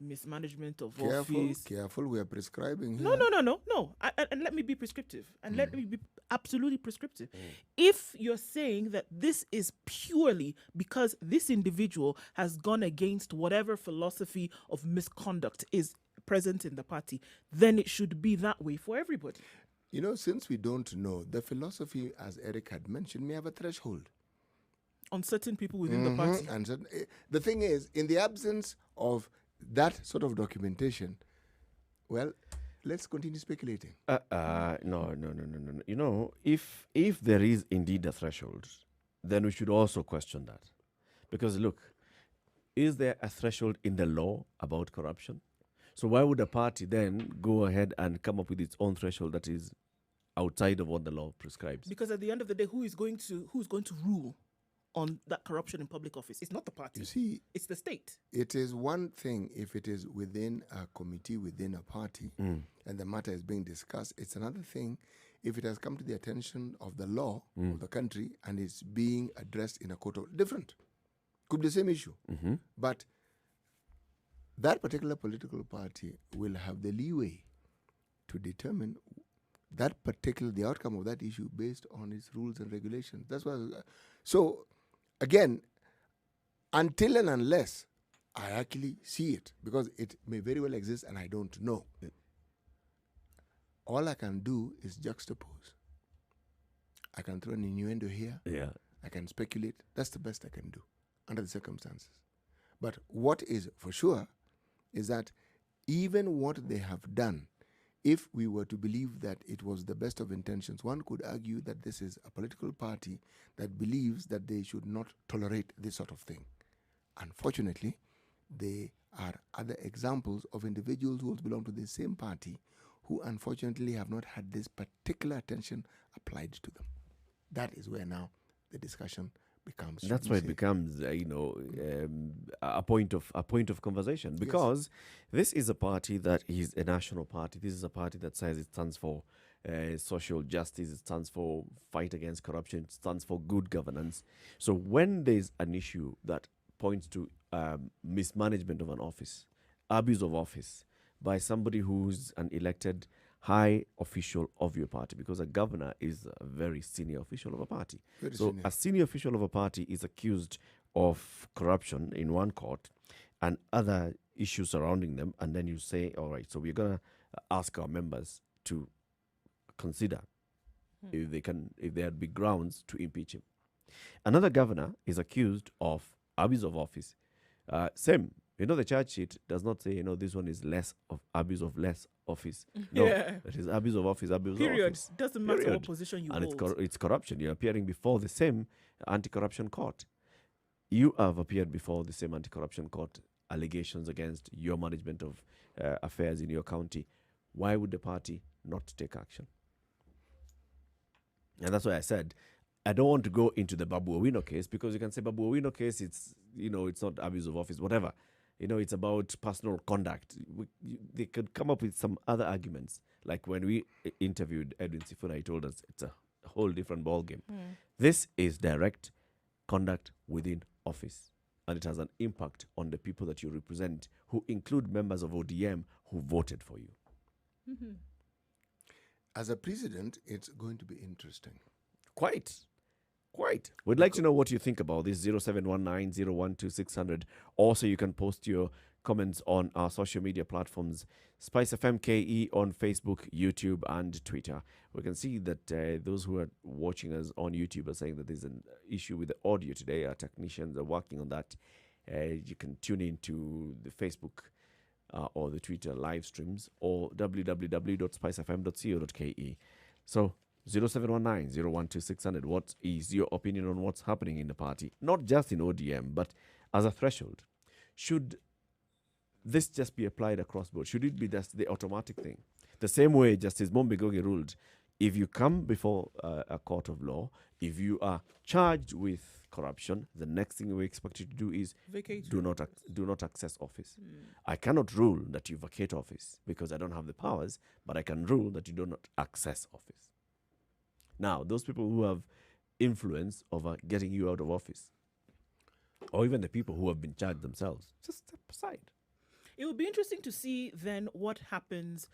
mismanagement of office. Careful, we are prescribing here. No. And let me be prescriptive. And let me be absolutely prescriptive. If you're saying that this is purely because this individual has gone against whatever philosophy of misconduct is present in the party, then it should be that way for everybody. You know, since we don't know, the philosophy, as Eric had mentioned, may have a threshold. On certain people within the party. And the thing is, in the absence of that sort of documentation, well, let's continue speculating. No. You know, if there is indeed a threshold, then we should also question that. Because look, is there a threshold in the law about corruption? So why would a party then go ahead and come up with its own threshold that is outside of what the law prescribes? Because at the end of the day, who's going to rule on that corruption in public office? It's not the party. You see, it's the state. It is one thing if it is within a committee, within a party, and the matter is being discussed. It's another thing if it has come to the attention of the law of the country and is being addressed in a court of different. Could be the same issue. But that particular political party will have the leeway to determine the outcome of that issue based on its rules and regulations. That's why. So, again, until and unless I actually see it, because it may very well exist and I don't know, all I can do is juxtapose. I can throw an innuendo here. Yeah. I can speculate. That's the best I can do under the circumstances. But what is for sure is that even what they have done, if we were to believe that it was the best of intentions, one could argue that this is a political party that believes that they should not tolerate this sort of thing. Unfortunately, there are other examples of individuals who also belong to the same party who unfortunately have not had this particular attention applied to them. That is where now the discussion becomes. That's why it becomes, a point of conversation, because this is a party that is a national party. This is a party that says it stands for social justice. It stands for fight against corruption. It stands for good governance. So when there's an issue that points to mismanagement of an office, abuse of office by somebody who's an elected high official of your party, because a governor is a very senior official of a party. A senior official of a party is accused of corruption in one court and other issues surrounding them, and then you say, all right, so we're going to ask our members to consider if there'd be grounds to impeach him. Another governor is accused of abuse of office. Same. The charge sheet does not say, this one is less of abuse of less office. No, it is abuse of office, abuse of office. Doesn't matter what position you hold. And it's corruption. You're appearing before the same anti-corruption court. You have appeared before the same anti-corruption court, allegations against your management of affairs in your county. Why would the party not take action? And that's why I said, I don't want to go into the Babu Owino case, because you can say Babu Owino case, it's not abuse of office, whatever. It's about personal conduct. They could come up with some other arguments. Like when we interviewed Edwin Sifuna, he told us it's a whole different ballgame. This is direct conduct within office, and it has an impact on the people that you represent, who include members of ODM who voted for you. As a president, it's going to be interesting. Quite. We'd like to know what you think about this. 0719-012-600. Also, you can post your comments on our social media platforms, Spice FM KE on Facebook, YouTube, and Twitter. We can see that those who are watching us on YouTube are saying that there's an issue with the audio today. Our technicians are working on that. You can tune in to the Facebook or the Twitter live streams, or www.spicefm.co.ke. So 0719-012-600. What is your opinion on what's happening in the party? Not just in ODM, but as a threshold. Should this just be applied across board? Should it be just the automatic thing? The same way Justice Migori ruled, if you come before a court of law, if you are charged with corruption, the next thing we expect you to do is do not access office. I cannot rule that you vacate office because I don't have the powers, but I can rule that you do not access office. Now, those people who have influence over getting you out of office, or even the people who have been charged themselves, just step aside. It would be interesting to see then what happens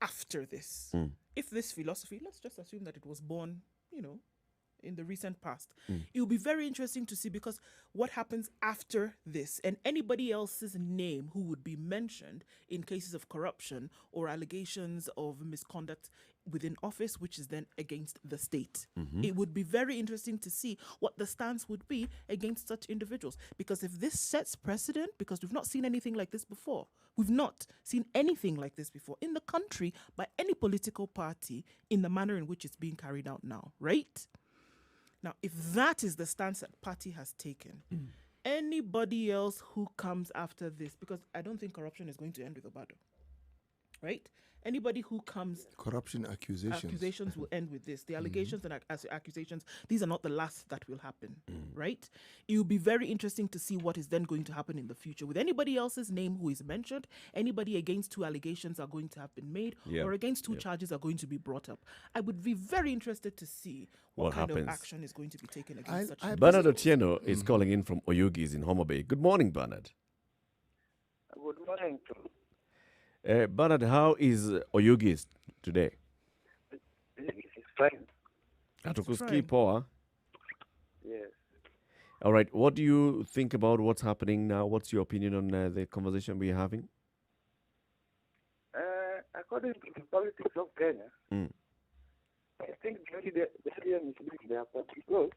after this. If this philosophy, let's just assume that it was born, in the recent past. It will be very interesting to see, because what happens after this, and anybody else's name who would be mentioned in cases of corruption or allegations of misconduct within office, which is then against the state. It would be very interesting to see what the stance would be against such individuals. Because if this sets precedent, because we've not seen anything like this before. We've not seen anything like this before in the country by any political party in the manner in which it's being carried out now, right? Now, if that is the stance that party has taken, anybody else who comes after this, because I don't think corruption is going to end with Obado, right? Anybody who comes... Corruption accusations will end with this. The allegations and accusations, these are not the last that will happen, right? It will be very interesting to see what is then going to happen in the future. With anybody else's name who is mentioned, anybody against two allegations are going to have been made, or against two charges are going to be brought up. I would be very interested to see what kind of action is going to be taken against such individuals. Bernard Otieno is calling in from Oyugis in Homa Bay. Good morning, Bernard. Good morning, too. Bernard, how is Oyugis today? It's fine. Hatukusikii poa. Yes. All right. What do you think about what's happening now? What's your opinion on the conversation we're having? According to the politics of Kenya, I think the alien is doing their part, because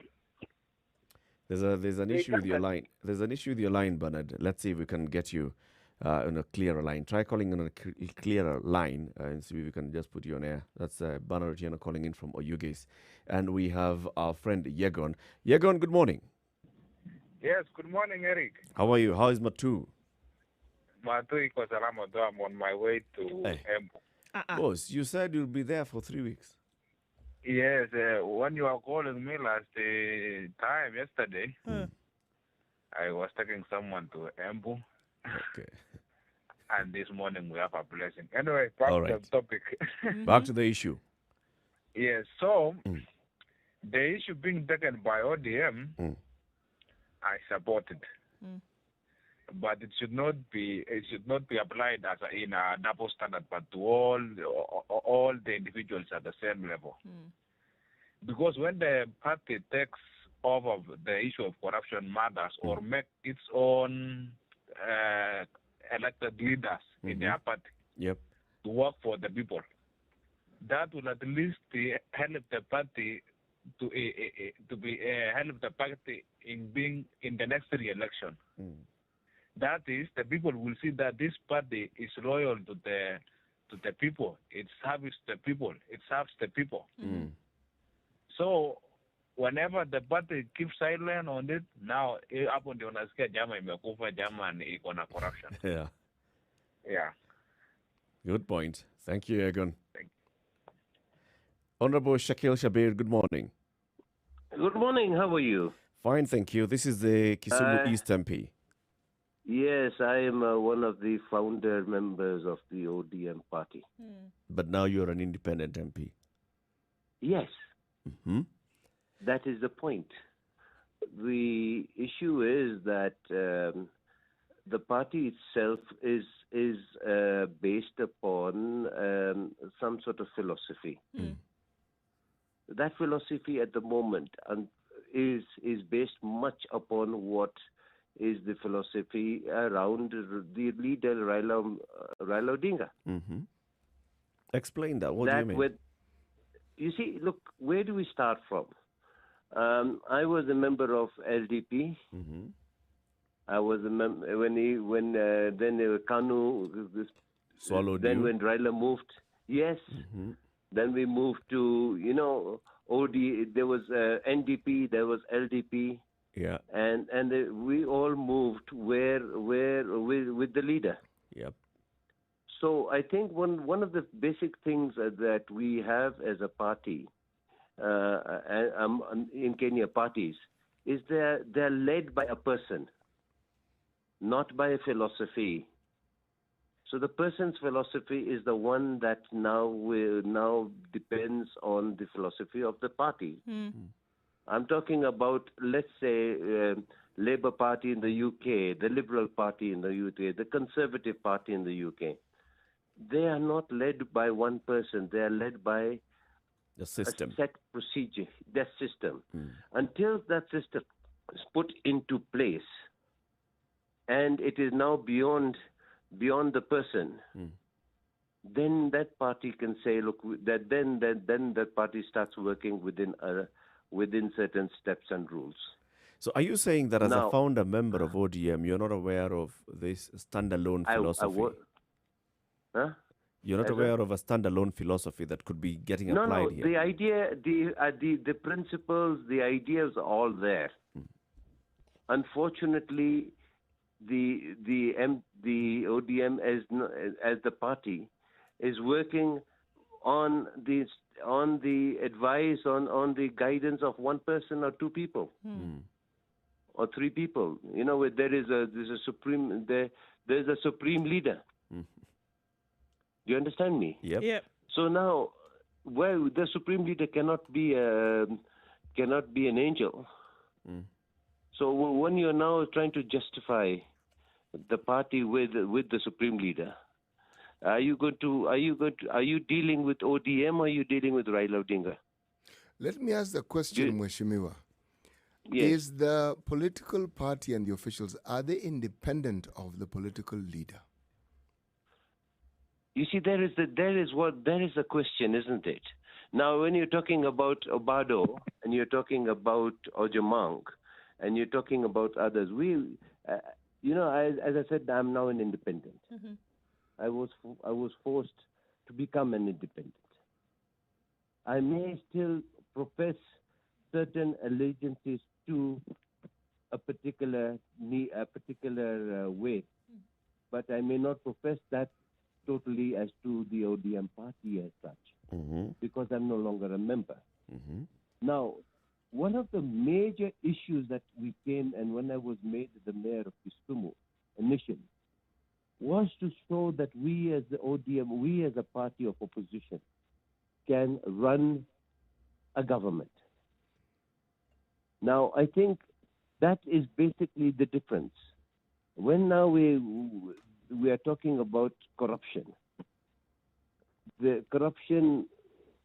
there's an issue with your line. There's an issue with your line, Bernard. Let's see if we can get you on a clearer line. Try calling on a clearer line and see if we can just put you on air. That's Bernard Otieno calling in from Oyugis. And we have our friend Yegon. Yegon, good morning. Yes, good morning, Eric. How are you? How is Matu? Matu iko salama though. I'm on my way to Hey. Embu. Boss, you said you'll be there for 3 weeks. Yes, when you were calling me last time yesterday, I was taking someone to Embu, Okay. and this morning we have a blessing. Anyway, back All to right. the topic. Back to the issue. Yes, so the issue being taken by ODM, I support it. But it should not be applied as in a double standard, but to all the individuals at the same level. Because when the party takes over the issue of corruption matters or make its own elected leaders in their party Yep. to work for the people, that will at least help the party to help the party in being in the next re-election. That is, the people will see that this party is loyal to the people. It serves the people. It serves the people. So whenever the party keeps silent on it, now hapo ndio unasikia jama imekufa, jama iko na corruption. Yeah. Yeah. Good point. Thank you, Egon. Thank Honorable Shakil Shabir, good morning. Good morning. How are you? Fine, thank you. This is the Kisumu East MP. Yes, I am one of the founder members of the ODM party. But now you're an independent MP. Yes, Hmm? that is the point. The issue is that the party itself is based upon some sort of philosophy. That philosophy at the moment is based much upon what is the philosophy around the leader Raila Odinga. Mm-hmm. Explain that. What do you mean? You see, look, where do we start from? I was a member of LDP. Mm-hmm. I was a member then Kanu Swallowed then you. when Raila moved. Yes. Mm-hmm. Then we moved to there was NDP, there was LDP. Yeah. And we all moved where with the leader. Yep. So I think one of the basic things that we have as a party in Kenya, parties, is they're led by a person, not by a philosophy. So the person's philosophy is the one that now depends on the philosophy of the party. I'm talking about, let's say, Labour Party in the UK, the Liberal Party in the UK, the Conservative Party in the UK. They are not led by one person. They are led by The system. a set procedure, that system. Until that system is put into place, and it is now beyond the person, then that party can say, look, then that party starts working within certain steps and rules. So are you saying that as a Now- founder member of ODM, you're not aware of this standalone philosophy? Huh? You're not As a- aware of a standalone philosophy that could be getting No, applied here? the idea, the principles, the ideas are all there. Unfortunately, the ODM as the party is working on the advice, on the guidance of one person or two people or three people. Where there's a supreme leader. Do you understand me? Yep. Yep. So now, well, the supreme leader cannot be an angel. So when you're now trying to justify the party with the supreme leader, are you dealing with ODM or are you dealing with Raila Odinga? Let me ask the question, Mheshimiwa. Yes. Is the political party and the officials, are they independent of the political leader? You see, there is a question, isn't it? Now, when you're talking about Obado and you're talking about Ojamang and you're talking about others, as I said, I'm now an independent. I was forced to become an independent. I may still profess certain allegiances to a particular way, but I may not profess that totally as to the ODM party as such, because I'm no longer a member. Now, one of the major issues that we came, and when I was made the mayor of Kisumu initially, was to show that we as the ODM, we as a party of opposition, can run a government. Now, I think that is basically the difference. When now we are talking about corruption, the corruption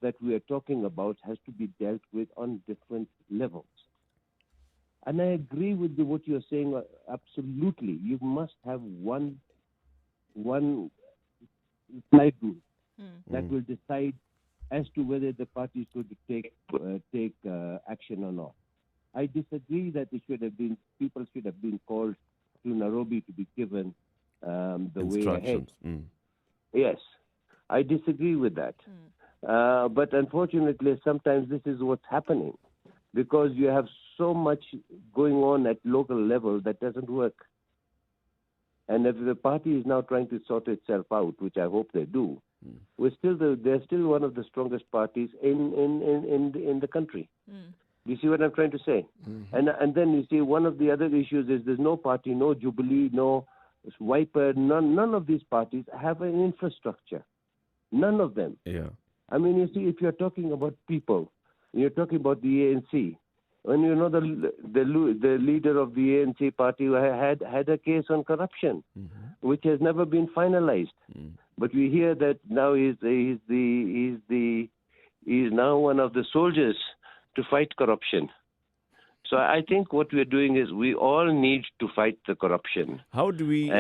that we are talking about has to be dealt with on different levels. And I agree with what you're saying, absolutely. You must have one slide rule that will decide as to whether the party is going to take action or not. I disagree that people should have been called to Nairobi to be given the way ahead. Yes, I disagree with that. But unfortunately, sometimes this is what's happening, because you have so much going on at local level that doesn't work. And if the party is now trying to sort itself out, which I hope they do, they're still one of the strongest parties in the country. Do you see what I'm trying to say? And then you see, one of the other issues is there's no party, no Jubilee, no Wiper, none of these parties have an infrastructure. None of them. Yeah. I mean, you see, if you're talking about people, you're talking about the ANC. When the leader of the ANC party had a case on corruption, which has never been finalized. But we hear that now he's now one of the soldiers to fight corruption. So I think what we're doing is we all need to fight the corruption. How do we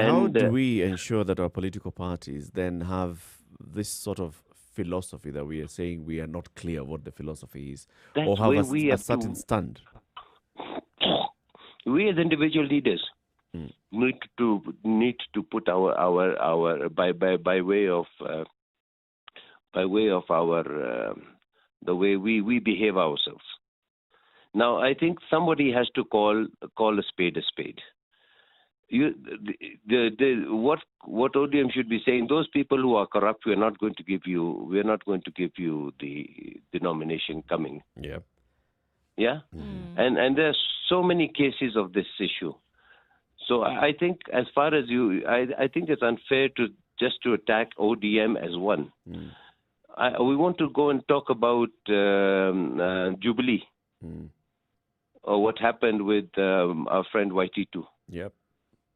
ensure that our political parties then have this sort of philosophy that we are saying we are not clear what the philosophy is, or have a certain stand? We as individual leaders need to put our by way of our the way we behave ourselves. Now, I think somebody has to call a spade a spade. What ODM should be saying, those people who are corrupt, we're not going to give you the nomination coming. Yeah. Yeah? And there's so many cases of this issue. So I think as far as I think it's unfair to attack ODM as one. We want to go and talk about Jubilee, or what happened with our friend YT2. Yep.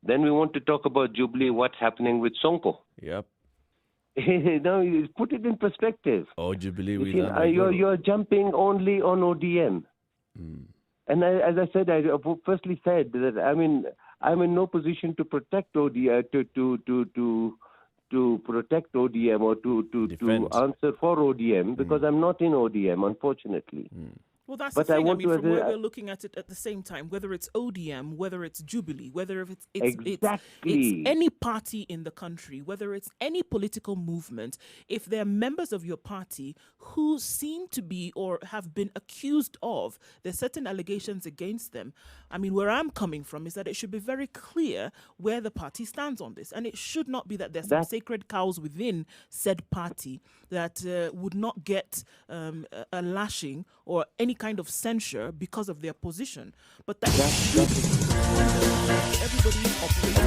Then we want to talk about Jubilee, what's happening with Sonko. Yep. Now, you put it in perspective. Oh, Jubilee. You're jumping only on ODM. And as I said, I firstly said that I'm in no position to protect ODM, to protect ODM or to answer for ODM, because I'm not in ODM, unfortunately. Well, that's the thing. From where we're looking at it at the same time, whether it's ODM, whether it's Jubilee, whether it's any party in the country, whether it's any political movement, if they're members of your party who seem to be or have been accused of, there's certain allegations against them. I mean, where I'm coming from is that it should be very clear where the party stands on this. And it should not be that there's some sacred cows within said party that would not get a lashing or any kind of censure because of their position, but that everybody operates.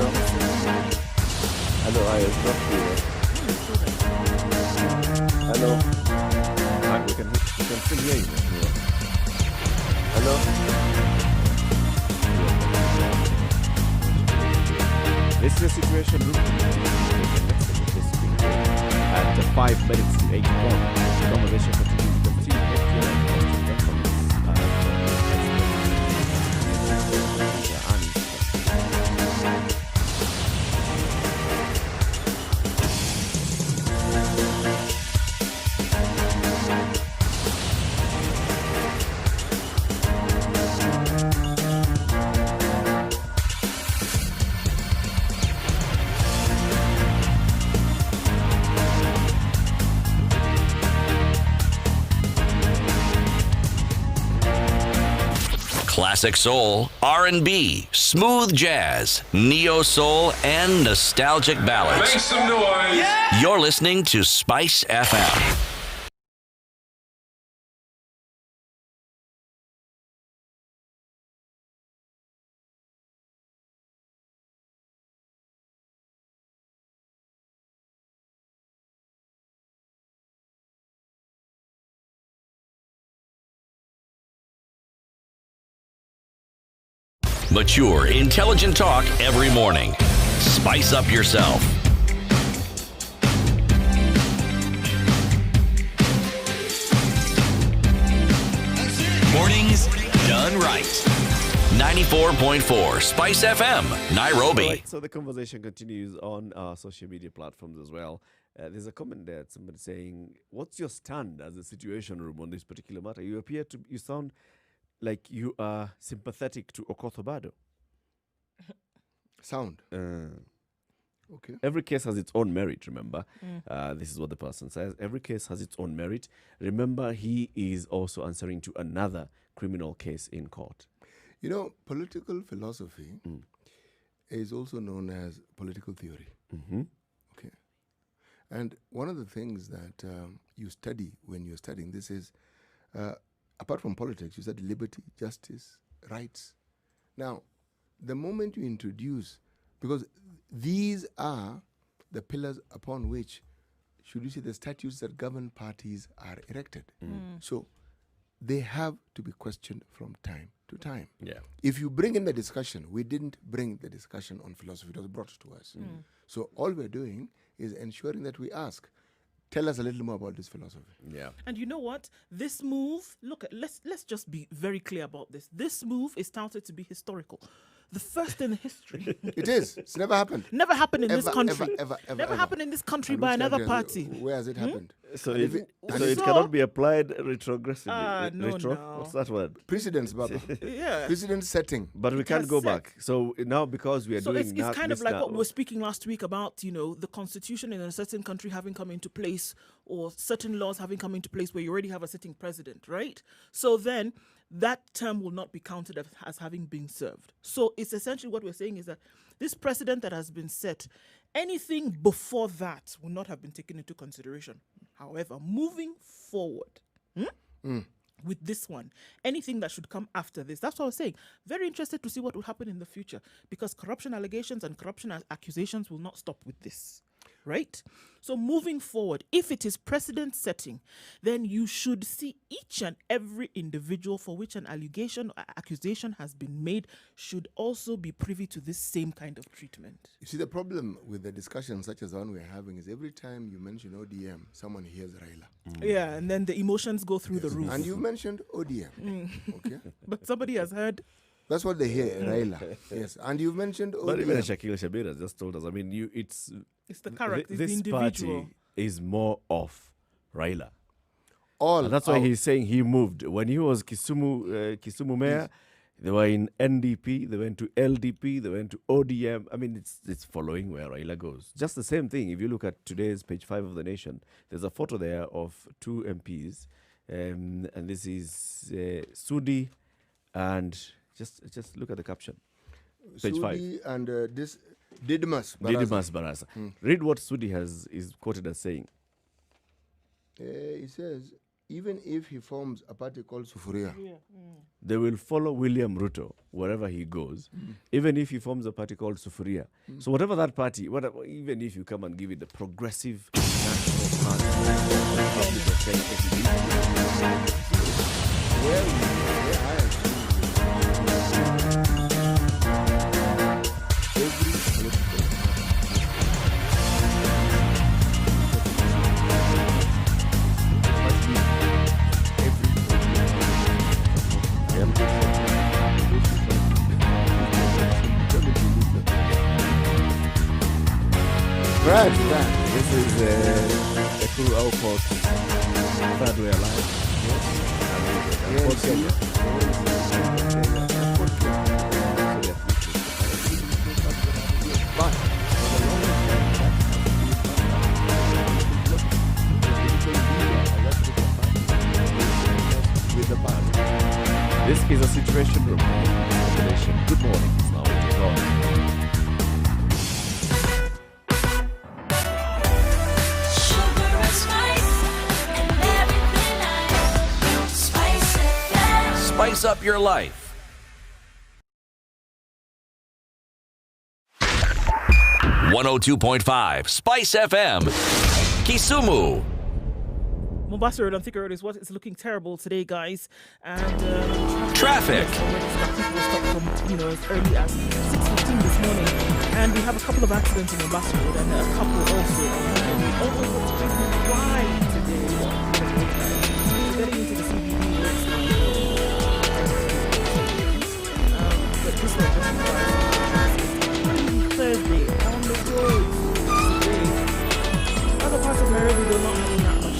Hello, I interrupt you. Hello. We can still hear you. Hello. This is a situation room. At 5 minutes to 8 o'clock, the conversation continues with the team. Classic soul, R&B, smooth jazz, neo soul, and nostalgic ballads. Make some noise. You're listening to Spice FM. Mature, intelligent talk every morning. Spice up yourself. Mornings done right. 94.4 Spice FM, Nairobi. Right, so the conversation continues on our social media platforms as well. There's a comment there, somebody saying, "What's your stand as a situation room on this particular matter? You sound like you are sympathetic to Okoth Obado." Sound. Okay. Every case has its own merit, remember. This is what the person says. Every case has its own merit. Remember, he is also answering to another criminal case in court. You know, political philosophy is also known as political theory. Mm-hmm. Okay. And one of the things that you study when you're studying this is, apart from politics, you study liberty, justice, rights. Now, the moment you introduce, because these are the pillars upon which, should you say, the statutes that govern parties are erected. So they have to be questioned from time to time. Yeah. If you bring in the discussion, we didn't bring the discussion on philosophy, it was brought to us. So all we're doing is ensuring that we ask, tell us a little more about this philosophy. Yeah. And you know what? This move, let's just be very clear about this. This move is touted to be historical. The first in history. It is. It's never happened. Never happened in this Ever, country. ever, Never happened in this country And by which another country party. Where has it happened? So And it, if so it cannot be applied retrogressively. No, no. What's that word? Precedence, Baba. Yeah. Precedent setting. But we It can't has go set. back. So now, because we are So doing it's kind of like what we now- were speaking last week about, the constitution in a certain country having come into place, or certain laws having come into place where you already have a sitting president, right? So then that term will not be counted as having been served. So it's essentially what we're saying is that this precedent that has been set, anything before that will not have been taken into consideration. However, moving forward, with this one, anything that should come after this, that's what I was saying. Very interested to see what will happen in the future, because corruption allegations and corruption accusations will not stop with this. Right? So moving forward, if it is precedent setting, then you should see each and every individual for which an allegation or accusation has been made should also be privy to this same kind of treatment. You see, the problem with the discussion such as the one we're having is every time you mention ODM, someone hears Raila. Yeah, and then the emotions go through the roof. And you mentioned ODM. Okay? But somebody has heard. That's what they hear, Raila. Yes. And you've mentioned ODM. But even Shakil Shabir just told us. I mean, It's the character, it's the this individual. party is more of Raila. All. And that's why he's saying he moved. When he was Kisumu mayor, they were in NDP, they went to LDP, they went to ODM. I mean, it's following where Raila goes. Just the same thing. If you look at today's page 5 of The Nation, there's a photo there of 2 MPs. And this is Sudi and just look at the caption. Page 5. Sudi and this Didmas Barasa. Didmas Barasa. Read what Sudi is quoted as saying. He says, even if he forms a party called Sufuria, They will follow William Ruto wherever he goes, even if he forms a party called Sufuria. So whatever that party, even if you come and give it the Progressive National Party, Republic of Kenya, Right. this is Nakuru Court, third way alive. This is a situation Situation Room. Good morning. It's now 8 o'clock. Sugar and spice and everything nice. Spice FM. Spice up your life. 102.5 Spice FM, Kisumu. Mombasa Road on Thika Road is what it's looking terrible today, guys. And Traffic. People stopped from as early as 6:15 this morning, and we have a couple of accidents in Mombasa Road and a couple also. And we almost got to why today. Getting into the CBD works now. But this one Thursday on the road today. Other parts of Nairobi do not have that much.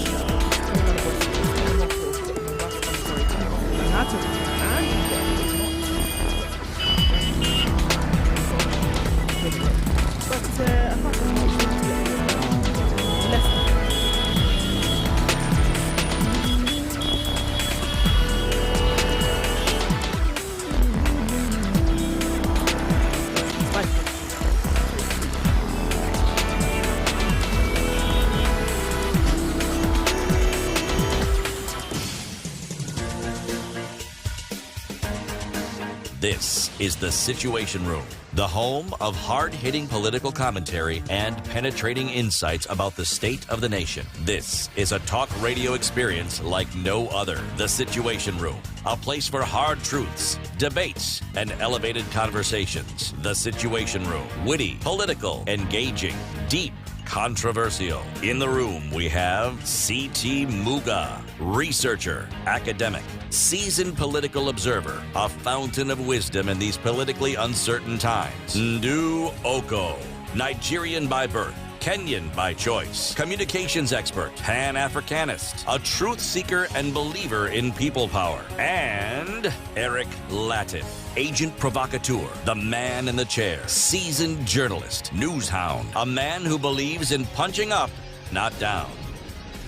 This is the Situation Room, the home of hard-hitting political commentary and penetrating insights about the state of the nation. This is a talk radio experience like no other. The Situation Room, a place for hard truths, debates, and elevated conversations. The Situation Room, witty, political, engaging, deep, controversial. In the room, we have C.T. Muga, researcher, academic, seasoned political observer, a fountain of wisdom in these politically uncertain times. Ndu Oko, Nigerian by birth, Kenyan by choice, communications expert, Pan-Africanist, a truth seeker and believer in people power, and Eric Latin, agent provocateur, the man in the chair, seasoned journalist, news hound, a man who believes in punching up, not down.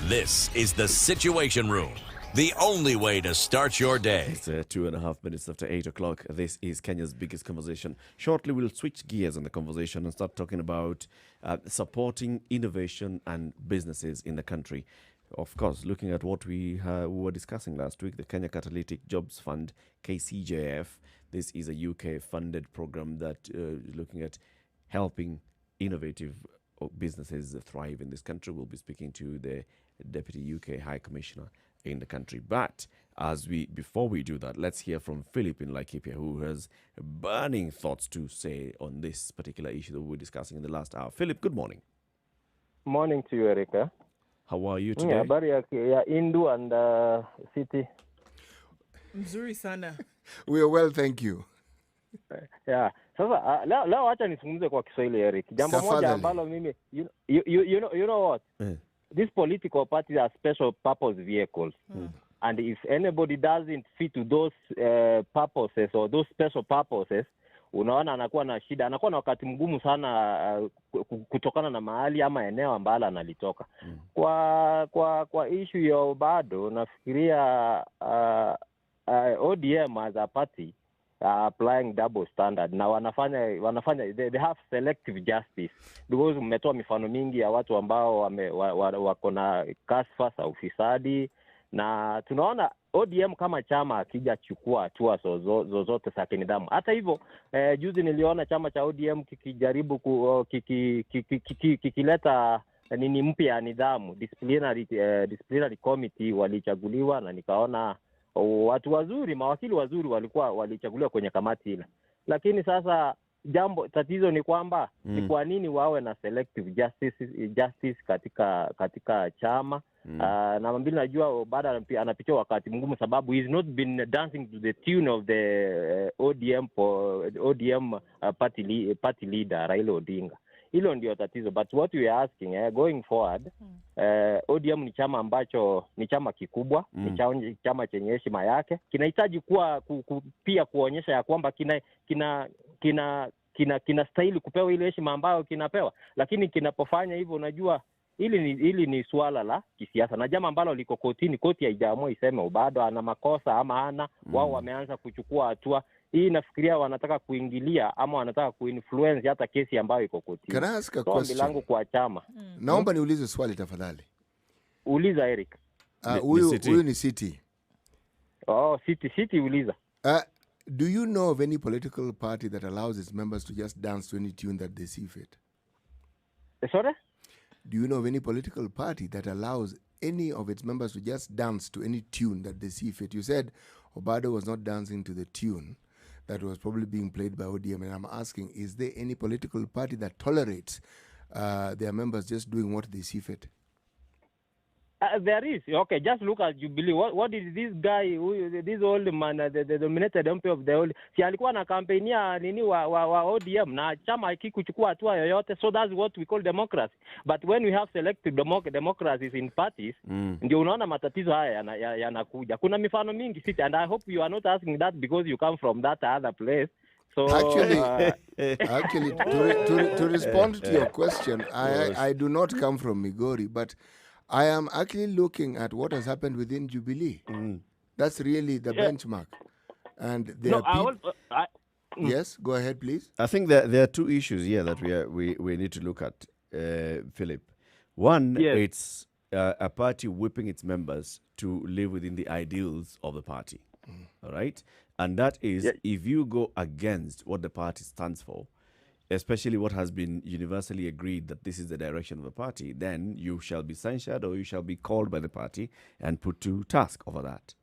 This is the Situation Room, the only way to start your day. It's 2.5 minutes after 8 o'clock. This is Kenya's biggest conversation. Shortly, we'll switch gears on the conversation and start talking about supporting innovation and businesses in the country. Of course, looking at what we were discussing last week, the Kenya Catalytic Jobs Fund, KCJF. This is a UK-funded program that is looking at helping innovative businesses thrive in this country. We'll be speaking to the Deputy UK High Commissioner in the country. But before we do that, let's hear from Philip in Laikipia, who has burning thoughts to say on this particular issue that we were discussing in the last hour. Philip, good morning. Morning to you, Erika. How are you today? Habari ya Indu and City. Mzuri sana. We are well, thank you. Yeah. Sasa leo acha nisungumze kwa Kiswahili, Eric. Jambo moja ambalo mimi you know what? These political parties are special purpose vehicles. And if anybody doesn't fit to those purposes or those special purposes, unaona anakuwa na shida, anakuwa na wakati mgumu sana kutokana na mahali ama eneo ambalo analitoka. Kwa issue ya bado nafikiria ODM as a party applying double standard na wanafanya they have selective justice, because mmetoa mifano mingi ya watu ambao wako na kashfa za ufisadi, na tunaona ODM kama chama akijachukua hatua zozote za kinidhamu. Hata hivyo juzi niliona chama cha ODM kikijaribu kikileta nini mpya ya nidhamu, disciplinary committee walichaguliwa, na nikaona watu wazuri, mawakili wazuri walichaguliwa kwenye kamati ile. Lakini sasa tatizo ni kwamba ni kwa nini wawe na selective justice katika chama. Na mbili najua baada anapitia wakati mgumu, sababu he's not been dancing to the tune of the ODM party leader Raila Odinga. Hilo ndio tatizo. But what we are asking going forward, ODM ni chama ambacho ni chama kikubwa, ni chama chenye heshima yake, kinahitaji pia kuonyesha ya kwamba kina stahili kupewa ile heshima ambayo kinapewa. Lakini kinapofanya hivyo, unajua hili ni swala la kisiasa na jambo ambalo liko kotini. Koti haijaamua iseme bado ana makosa ama hana. Wao wameanza kuchukua hatua. Hii nafikiria wanataka kuingilia ama wanataka kuinfluence hata kesi ambayo iko kotini. Can I ask a question? Langu kwa chama. Naomba niulize swali tafadhali. Uliza Eric. Huyu ni City. Oh, City uliza. Do you know of any political party that allows its members to just dance to any tune that they see fit? Sorry? Do you know of any political party that allows any of its members to just dance to any tune that they see fit? You said Obado was not dancing to the tune that was probably being played by ODM, and I'm asking, is there any political party that tolerates their members just doing what they see fit? There is. Okay, just look at Jubilee. What did this guy, this old man, the dominated MP of the old, si alikuwa na kampenia nini wa ODM na chama ikikuchukua hatua yoyote. So that's what we call democracy. But when we have selective democracies in parties, ndio unaona matatizo haya yanakuja. Kuna mifano mingi City, and I hope you are not asking that because you come from that other place. So actually, to respond to your question, I do not come from Migori, but I am actually looking at what has happened within Jubilee. That's really the benchmark. And there Yes, go ahead, please. I think there are two issues here that we need to look at, Philip. One, it's a party whipping its members to live within the ideals of the party. All right? And that is if you go against what the party stands for, especially what has been universally agreed that this is the direction of the party, then you shall be censured or you shall be called by the party and put to task over that.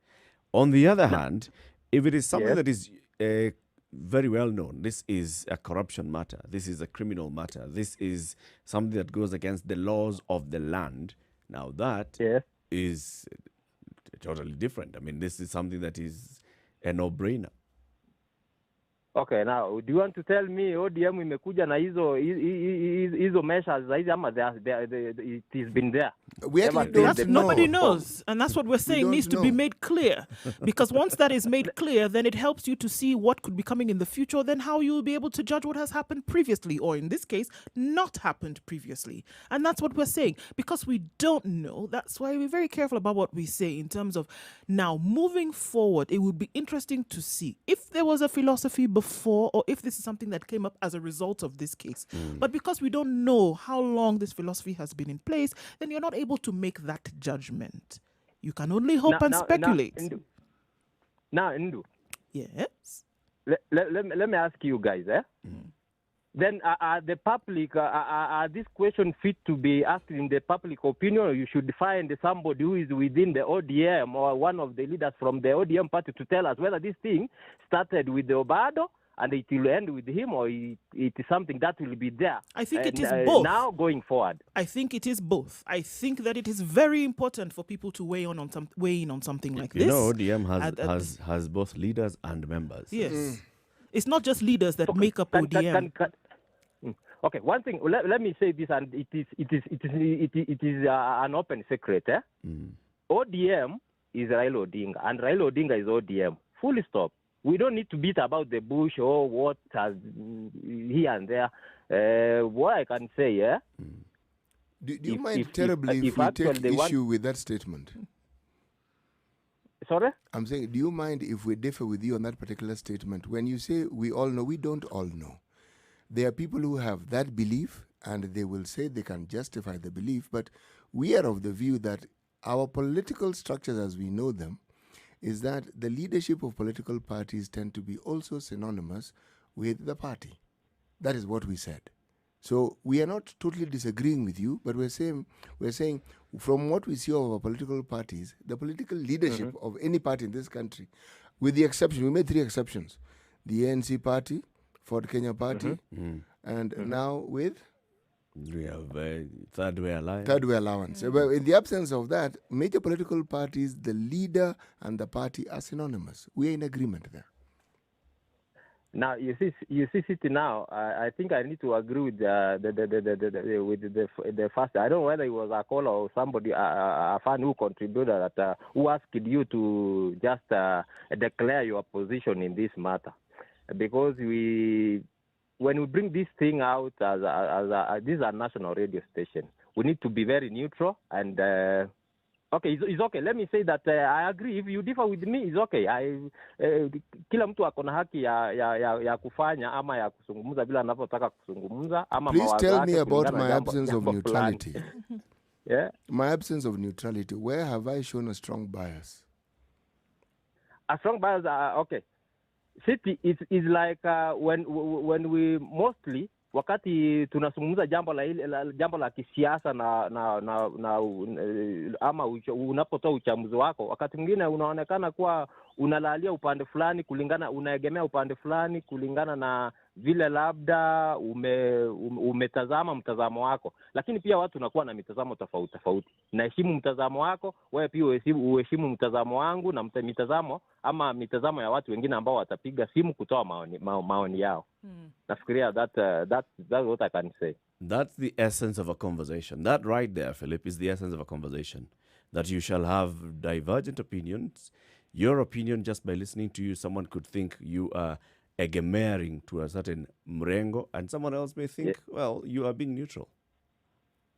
On the other hand, if it is something that is very well known, this is a corruption matter, this is a criminal matter, this is something that goes against the laws of the land, now that is totally different. I mean, this is something that is a no-brainer. Okay, now do you want to tell me ODM imekuja na hizo measures hizi ama it has been there? We actually don't know. Nobody knows, and that's what we're saying needs to be made clear. Because once that is made clear, then it helps you to see what could be coming in the future, then how you will be able to judge what has happened previously, or in this case, not happened previously. And that's what we're saying. Because we don't know, that's why we're very careful about what we say in terms of now moving forward. It would be interesting to see if there was a philosophy before, or if this is something that came up as a result of this case. But because we don't know how long this philosophy has been in place, then you're not able to make that judgment. You can only hope and speculate. Now, Ndu. Yes. Let me ask you guys, Then the public, are this question fit to be asked in the public opinion, or you should find somebody who is within the ODM or one of the leaders from the ODM party to tell us whether this thing started with the Obado and it will end with him, or it is something that will be there? I think it is both. Now going forward. I think it is both. I think that it is very important for people to weigh in on something like this. You know, ODM has both leaders and members. Yes. It's not just leaders that make up ODM. Okay, one thing. Let me say this, and it is an open secret. ODM is Raila Odinga, and Raila Odinga is ODM. Full stop. We don't need to beat about the bush or what has here and there. What I can say, Do you mind terribly if we take issue with that statement? Sorry? I'm saying, do you mind if we differ with you on that particular statement? When you say we all know, we don't all know. There are people who have that belief, and they will say they can justify the belief, but we are of the view that our political structures as we know them is that the leadership of political parties tend to be also synonymous with the party. That is what we said. So we are not totally disagreeing with you, but we're saying from what we see of our political parties, the political leadership of any party in this country, with the exception, we made 3 exceptions: the ANC party, Ford Kenya party, and now with we have Third Way Alliance. Third Way Alliance. Well, in the absence of that, major political parties, the leader and the party are synonymous. We are in agreement there. Now you see, City. Now I think I need to agree with the first. I don't know whether it was a caller or somebody, a fan who contributed that who asked you to just declare your position in this matter, because when we bring this thing out as this is a national radio station, we need to be very neutral and okay, it's okay. Let me say that I agree. If you differ with me, it's okay. Kila mtu ako na haki ya kufanya ama ya kuzungumza bila anavyotaka kuzungumza ama Please mawazo tell yake me about kulingana my na absence of jambo fulani. neutrality. Yeah. My absence of neutrality. Where have I shown a strong bias? A strong bias, okay. City is like when we mostly wakati tunazungumza jambo la kisiasa na ama unapotoa uchambuzi wako, wakati mwingine unaonekana kuwa unalalia upande fulani unaegemea upande fulani kulingana na vile labda umetazama mtazamo wako, lakini pia watu tunakuwa na mitazamo tofauti. Naheshimu mtazamo wako, wewe pia uheshimu mtazamo wangu na mitazamo ya watu wengine ambao watapiga simu kutoa maoni yao. Nafikiria that's what I can say. That's the essence of a conversation. That right there, Philip, is the essence of a conversation. That you shall have divergent opinions. Your opinion, just by listening to you, someone could think you are egemering to a certain mrengo, and someone else may think, well, you are being neutral.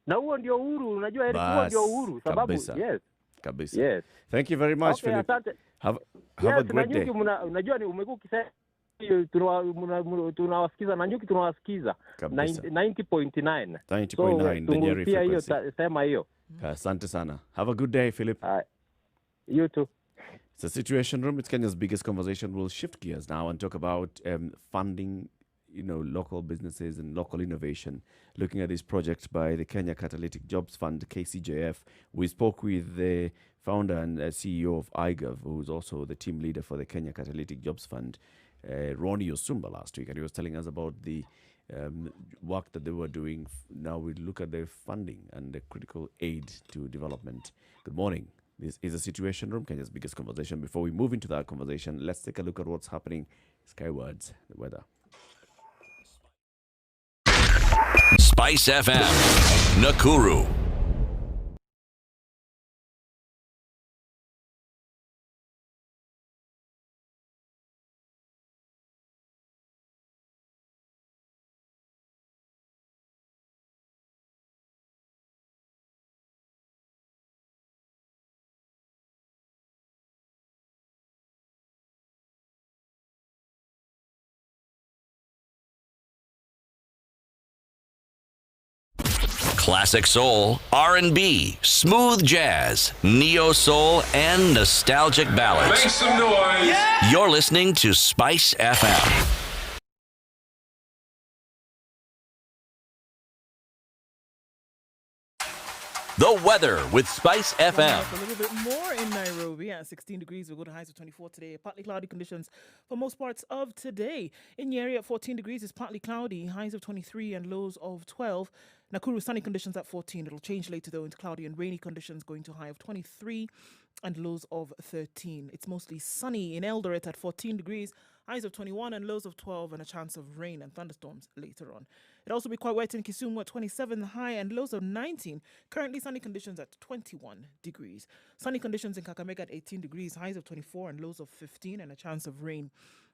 Na huo ndio uhuru, unajua Eric, huo ndio uhuru sababu kabisa. Kabisa. Yes. Thank you very much, okay, Philip. Asante. Have a great day. Unajua ni umekuwa ukisema tunawasikiza na Nyuki tunawasikiza 90.9. 90.9 the Nyeri frequency. Hiyo sema hiyo. Asante sana. Have a good day, Philip. You too. It's a Situation Room. It's Kenya's biggest conversation. We'll shift gears now and talk about funding, local businesses and local innovation. Looking at this project by the Kenya Catalytic Jobs Fund, KCJF. We spoke with the founder and CEO of iGov, who's also the team leader for the Kenya Catalytic Jobs Fund, Ronnie Osumba, last week, and he was telling us about the work that they were doing. Now we look at the funding and the critical aid to development. Good morning. This is a Situation Room, Kenya's biggest conversation. Before we move into that conversation, let's take a look at what's happening skywards, the weather. Spice FM, Nakuru. Classic soul, R&B, smooth jazz, neo soul, and nostalgic ballads. Make some noise. Yeah! You're listening to Spice FM. The weather with Spice FM. A little bit more in Nairobi at 16 degrees. We'll go to highs of 24 today. Partly cloudy conditions for most parts of today. In Nyeri at 14 degrees, it's partly cloudy. Highs of 23 and lows of 12. Nakuru, sunny conditions at 14. It'll change later, though, into cloudy and rainy conditions, going to high of 23 and lows of 13. It's mostly sunny in Eldoret at 14 degrees. Highs of 21 and lows of 12, and a chance of rain and thunderstorms later on. It'll also be quite wet in Kisumu at 27, high and lows of 19. Currently sunny conditions at 21 degrees. Sunny conditions in Kakamega at 18 degrees, highs of 24 and lows of 15, and a chance of rain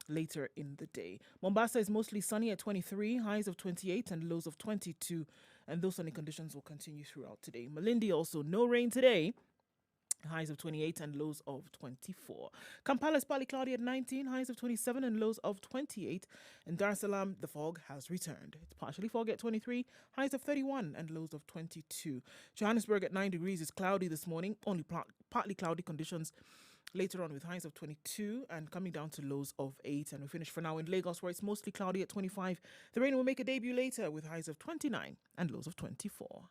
later in the day. Mombasa is mostly sunny at 23, highs of 28 and lows of 22, and those sunny conditions will continue throughout today. Malindi also no rain today. Highs of 28 and lows of 24. Kampala is partly cloudy at 19, highs of 27 and lows of 28. In Dar es Salaam, the fog has returned. It's partially foggy at 23, highs of 31 and lows of 22. Johannesburg at 9 degrees is cloudy this morning, only partly cloudy conditions later on with highs of 22 and coming down to lows of 8. And we finish for now in Lagos, where it's mostly cloudy at 25. The rain will make a debut later with highs of 29 and lows of 24.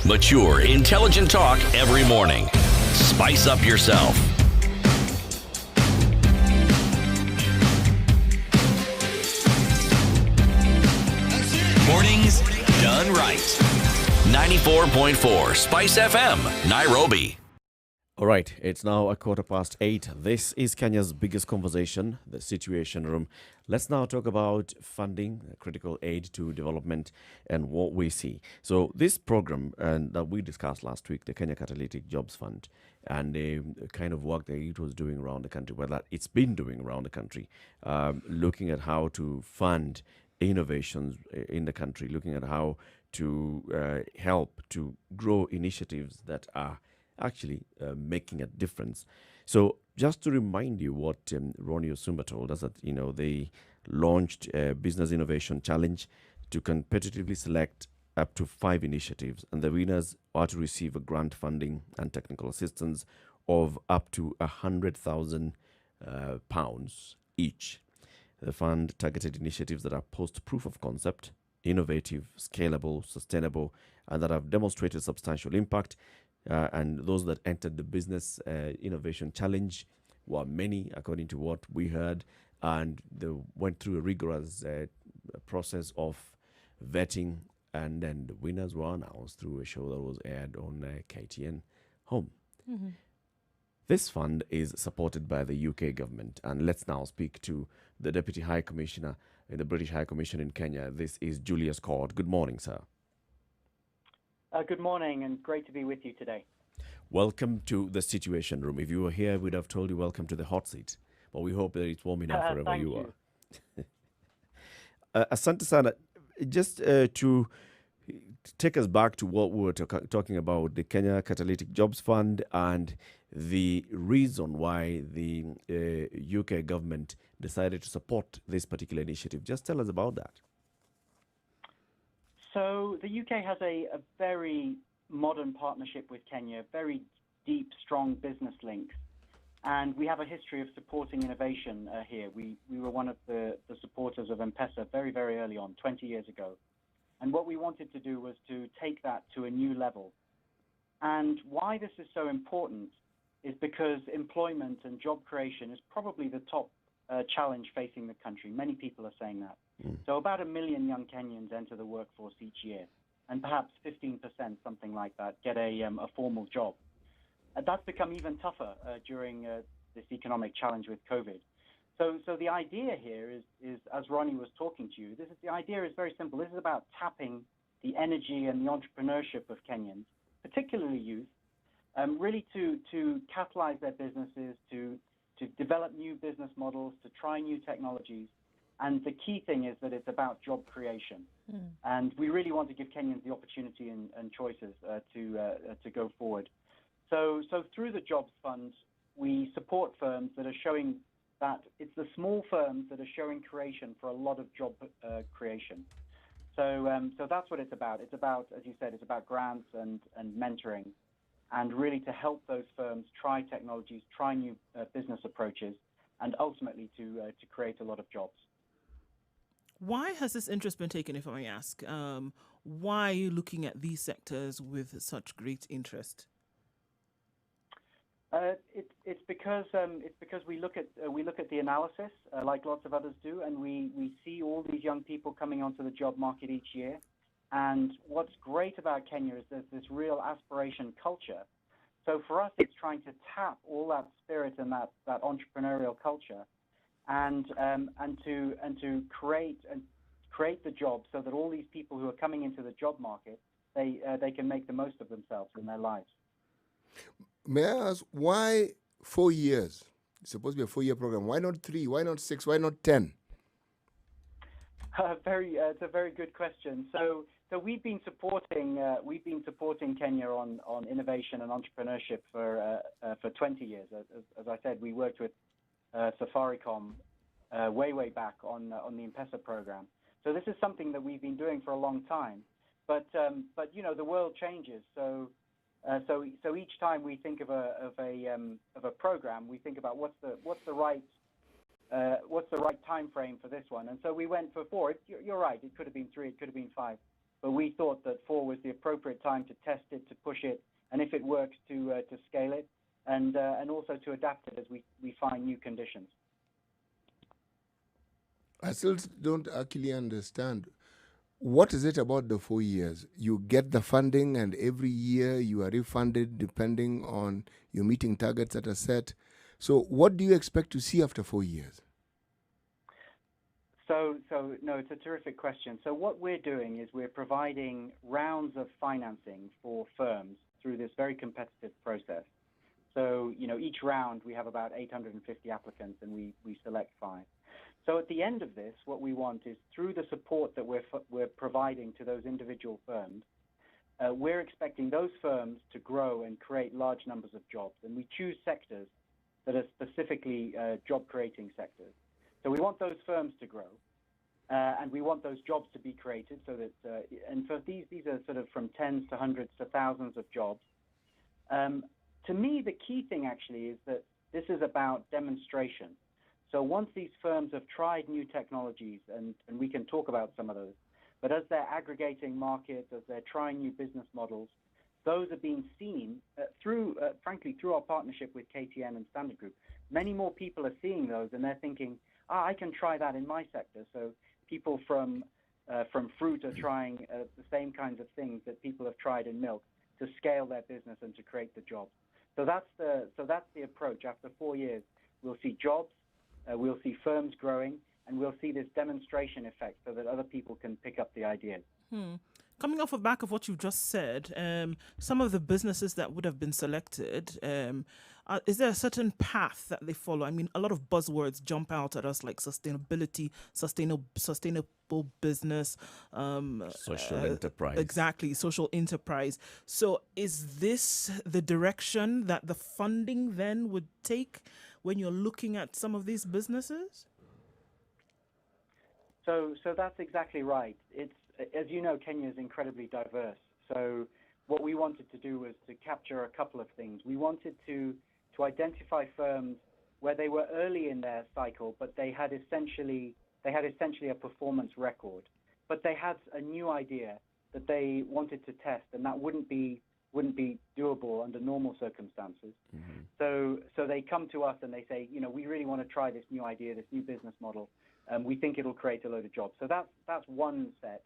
Mature, intelligent talk every morning. Spice up yourself. Mornings done right. 94.4 Spice FM, Nairobi. All right, it's now 8:15. This is Kenya's biggest conversation, the Situation Room. Let's now talk about funding, critical aid to development, and what we see. So this program that we discussed last week, the Kenya Catalytic Jobs Fund, and the kind of work that it was doing around the country, well, that it's been doing around the country, looking at how to fund innovations in the country, looking at how to help to grow initiatives that are actually making a difference. So just to remind you what Ronnie Osumba told us, that they launched a business innovation challenge to competitively select up to 5 initiatives, and the winners are to receive a grant funding and technical assistance of up to £100,000 each. The fund targeted initiatives that are post proof of concept, innovative, scalable, sustainable, and that have demonstrated substantial impact. And those that entered the business innovation challenge were many, according to what we heard, and they went through a rigorous process of vetting, and then the winners were announced through a show that was aired on KTN Home. Mm-hmm. This fund is supported by the UK government, and let's now speak to the Deputy High Commissioner in the British High Commission in Kenya. This is Julius Court. Good morning, sir. Good morning, and great to be with you today. Welcome to the Situation Room. If you were here, we'd have told you welcome to the hot seat, but we hope that it's warm enough wherever thank you you. are. Asante sana, just to take us back to what we were talking about, the Kenya Catalytic Jobs Fund and the reason why the UK government decided to support this particular initiative. Just tell us about that. So the UK has a very modern partnership with Kenya, very deep, strong business links. And we have a history of supporting innovation here. We were one of the supporters of M-Pesa very, very early on, 20 years ago. And what we wanted to do was to take that to a new level. And why this is so important is because employment and job creation is probably the top challenge facing the country. Many people are saying that. So about 1 million young Kenyans enter the workforce each year, and perhaps 15%, something like that, get a formal job. That's become even tougher during this economic challenge with COVID. So the idea here is, as Ronnie was talking to you, the idea is very simple. This is about tapping the energy and the entrepreneurship of Kenyans, particularly youth, really to catalyze their businesses, to develop new business models, to try new technologies. And the key thing is that it's about job creation. And we really want to give Kenyans the opportunity and choices to go forward. So through the Jobs Fund, we support firms that are showing that it's the small firms that are showing creation for a lot of job creation. So that's what it's about. It's about, as you said, it's about grants and mentoring, and really to help those firms try technologies, try new business approaches, and ultimately to create a lot of jobs. Why has this interest been taken, if I may ask? Why are you looking at these sectors with such great interest? It's because we look at the analysis like lots of others do, and we see all these young people coming onto the job market each year. And what's great about Kenya is there's this real aspiration culture. So for us, it's trying to tap all that spirit and that entrepreneurial culture, and to create the jobs so that all these people who are coming into the job market, they can make the most of themselves in their lives. May I ask, why 4 years? It's supposed to be a 4-year program. Why not 3? Why not 6? Why not 10? It's a very good question. So we've been supporting Kenya on innovation and entrepreneurship for 20 years. As I said, we worked with Safaricom way back on the M-Pesa program. So this is something that we've been doing for a long time. But you know, the world changes. So each time we think of a program, we think about what's the right time frame for this one. And so we went for 4. You're right. It could have been 3. It could have been 5. But we thought that 4 was the appropriate time to test it, to push it, and if it works, to scale it, and also to adapt it as we find new conditions. I still don't actually understand What is it about the 4 years? You get the funding, and every year you are refunded depending on your meeting targets that are set. So, what do you expect to see after 4 years? So no, it's a terrific question. So what we're doing is we're providing rounds of financing for firms through this very competitive process. So, each round we have about 850 applicants, and we select 5. So at the end of this, what we want is, through the support that we're providing to those individual firms, we're expecting those firms to grow and create large numbers of jobs. And we choose sectors that are specifically job-creating sectors. So we want those firms to grow, and we want those jobs to be created. So that, and for these are sort of from tens to hundreds to thousands of jobs. To me, the key thing actually is that this is about demonstration. So once these firms have tried new technologies, and we can talk about some of those, but as they're aggregating markets, as they're trying new business models, those are being seen frankly, through our partnership with KTN and Standard Group. Many more people are seeing those, and they're thinking, I can try that in my sector. So people from fruit are trying the same kinds of things that people have tried in milk to scale their business and to create the jobs. So that's the approach. After 4 years, we'll see jobs, we'll see firms growing, and we'll see this demonstration effect so that other people can pick up the ideas. Coming off the back of what you've just said, some of the businesses that would have been selected, is there a certain path that they follow? I mean, a lot of buzzwords jump out at us, like sustainability, sustainable business, social enterprise. Exactly, social enterprise. So is this the direction that the funding then would take when you're looking at some of these businesses? So that's exactly right. It's, as you know, Kenya is incredibly diverse. So what we wanted to do was to capture a couple of things. We wanted to identify firms where they were early in their cycle, but they had essentially a performance record. But they had a new idea that they wanted to test, and that wouldn't be doable under normal circumstances. So they come to us and they say, we really want to try this new idea, this new business model. We think it'll create a load of jobs. So that's one set.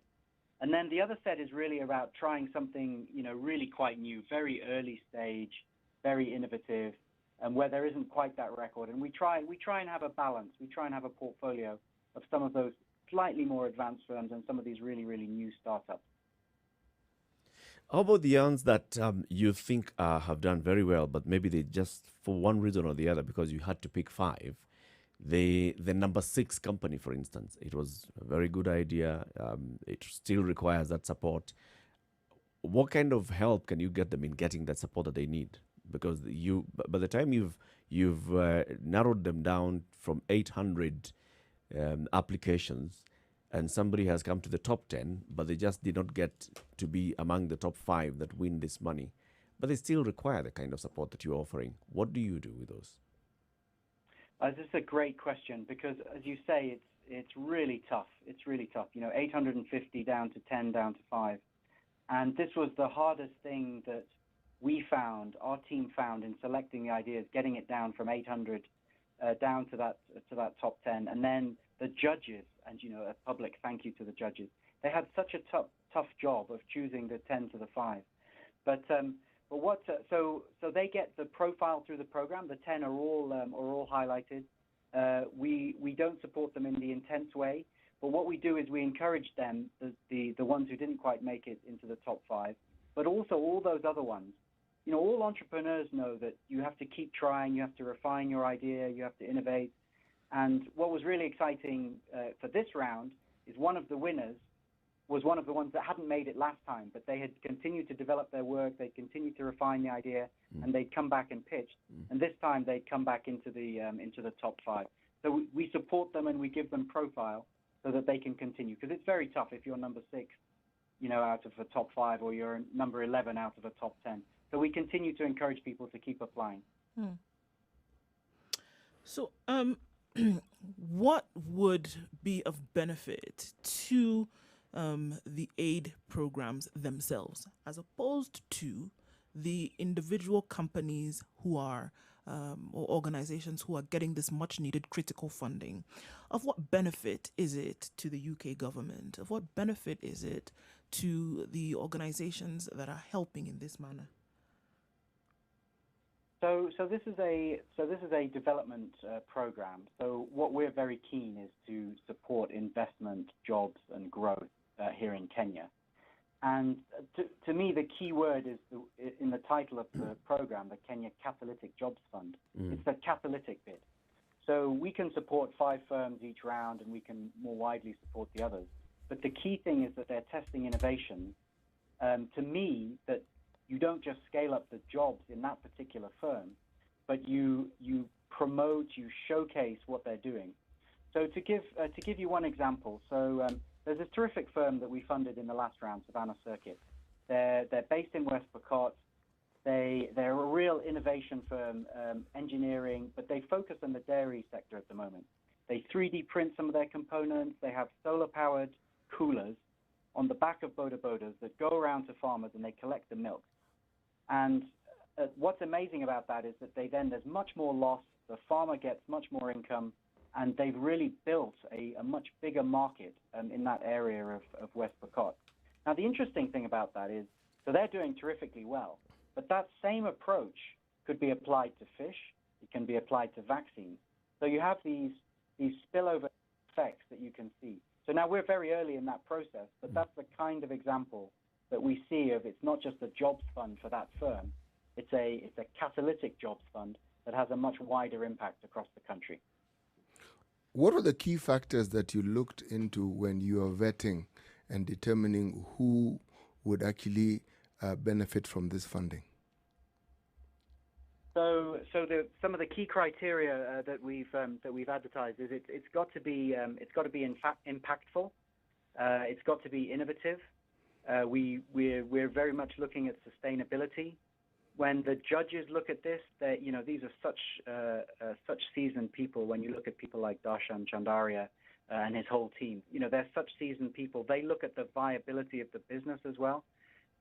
And then the other set is really about trying something, really quite new, very early stage, very innovative, and where there isn't quite that record. And we try and have a balance. We try and have a portfolio of some of those slightly more advanced firms and some of these really, really new startups. How about the ones that you think have done very well, but maybe they just, for one reason or the other, because you had to pick 5, the number 6 company, for instance, it was a very good idea. It still requires that support. What kind of help can you get them in getting that support that they need? Because by the time you've narrowed them down from 800 applications, and somebody has come to the top 10, but they just did not get to be among the top 5 that win this money, but they still require the kind of support that you're offering. What do you do with those? This is a great question because, as you say, it's really tough. It's really tough. 850 down to 10, down to 5. And this was the hardest thing that we found, our team found, in selecting the ideas, getting it down from 800 down to that top 10. And then the judges, and a public thank you to the judges. They had such a tough job of choosing the 10 to the 5. So they get the profile through the program. The 10 are all highlighted. We don't support them in the intense way, but what we do is we encourage them, the ones who didn't quite make it into the top 5, but also all those other ones. All entrepreneurs know that you have to keep trying, you have to refine your idea, you have to innovate. And what was really exciting for this round is one of the winners was one of the ones that hadn't made it last time, but they had continued to develop their work, they continued to refine the idea, and they'd come back and pitched. And this time they'd come back into the top 5. So we support them and we give them profile so that they can continue, because it's very tough if you're number 6, out of a top 5, or you're number 11 out of a top 10. So we continue to encourage people to keep applying. So, what would be of benefit to the aid programs themselves, as opposed to the individual companies who are or organizations who are getting this much needed critical funding, of what benefit is it to the UK government? Of what benefit is it to the organizations that are helping in this manner? So this is a development program. So what we're very keen is to support investment, jobs, and growth here in Kenya. And to me, the key word is in the title of the program, the Kenya Catalytic Jobs Fund. It's the catalytic bit. So we can support 5 firms each round, and we can more widely support the others. But the key thing is that they're testing innovation. To me, that you don't just scale up the jobs in that particular firm, but you promote, you showcase what they're doing. So to give you one example, there's this terrific firm that we funded in the last round, Savannah Circuit. They're based in West Pokot. They're a real innovation firm, engineering, but they focus on the dairy sector at the moment. They 3D print some of their components. They have solar-powered coolers on the back of bodas that go around to farmers and they collect the milk. And what's amazing about that is that there's much more loss. The farmer gets much more income, and they've really built a much bigger market in that area of West Pokot. Now, the interesting thing about that is, so they're doing terrifically well, but that same approach could be applied to fish. It can be applied to vaccines. So you have these spillover effects that you can see. So now we're very early in that process, but that's the kind of example that we see of. It's not just a jobs fund for that firm. It's a catalytic jobs fund that has a much wider impact across the country. What are the key factors that you looked into when you are vetting and determining who would actually benefit from this funding? So some of the key criteria that we've advertised is it's got to be impactful. It's got to be innovative. We're very much looking at sustainability. When the judges look at this, these are such seasoned people. When you look at people like Darshan Chandaria and his whole team, they're such seasoned people. They look at the viability of the business as well.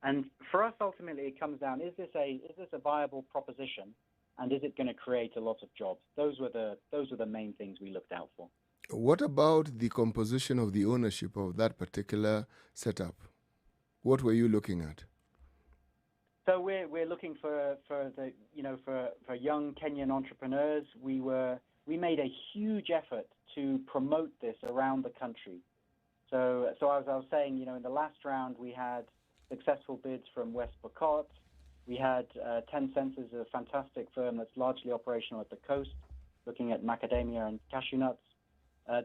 And for us, ultimately, it comes down: is this a viable proposition, and is it going to create a lot of jobs? Those were the main things we looked out for. What about the composition of the ownership of that particular setup? What were you looking at? So we're looking for young Kenyan entrepreneurs. We made a huge effort to promote this around the country. So as I was saying, in the last round we had successful bids from West Pokot. We had 10 Senses, a fantastic firm that's largely operational at the coast, looking at macadamia and cashew nuts.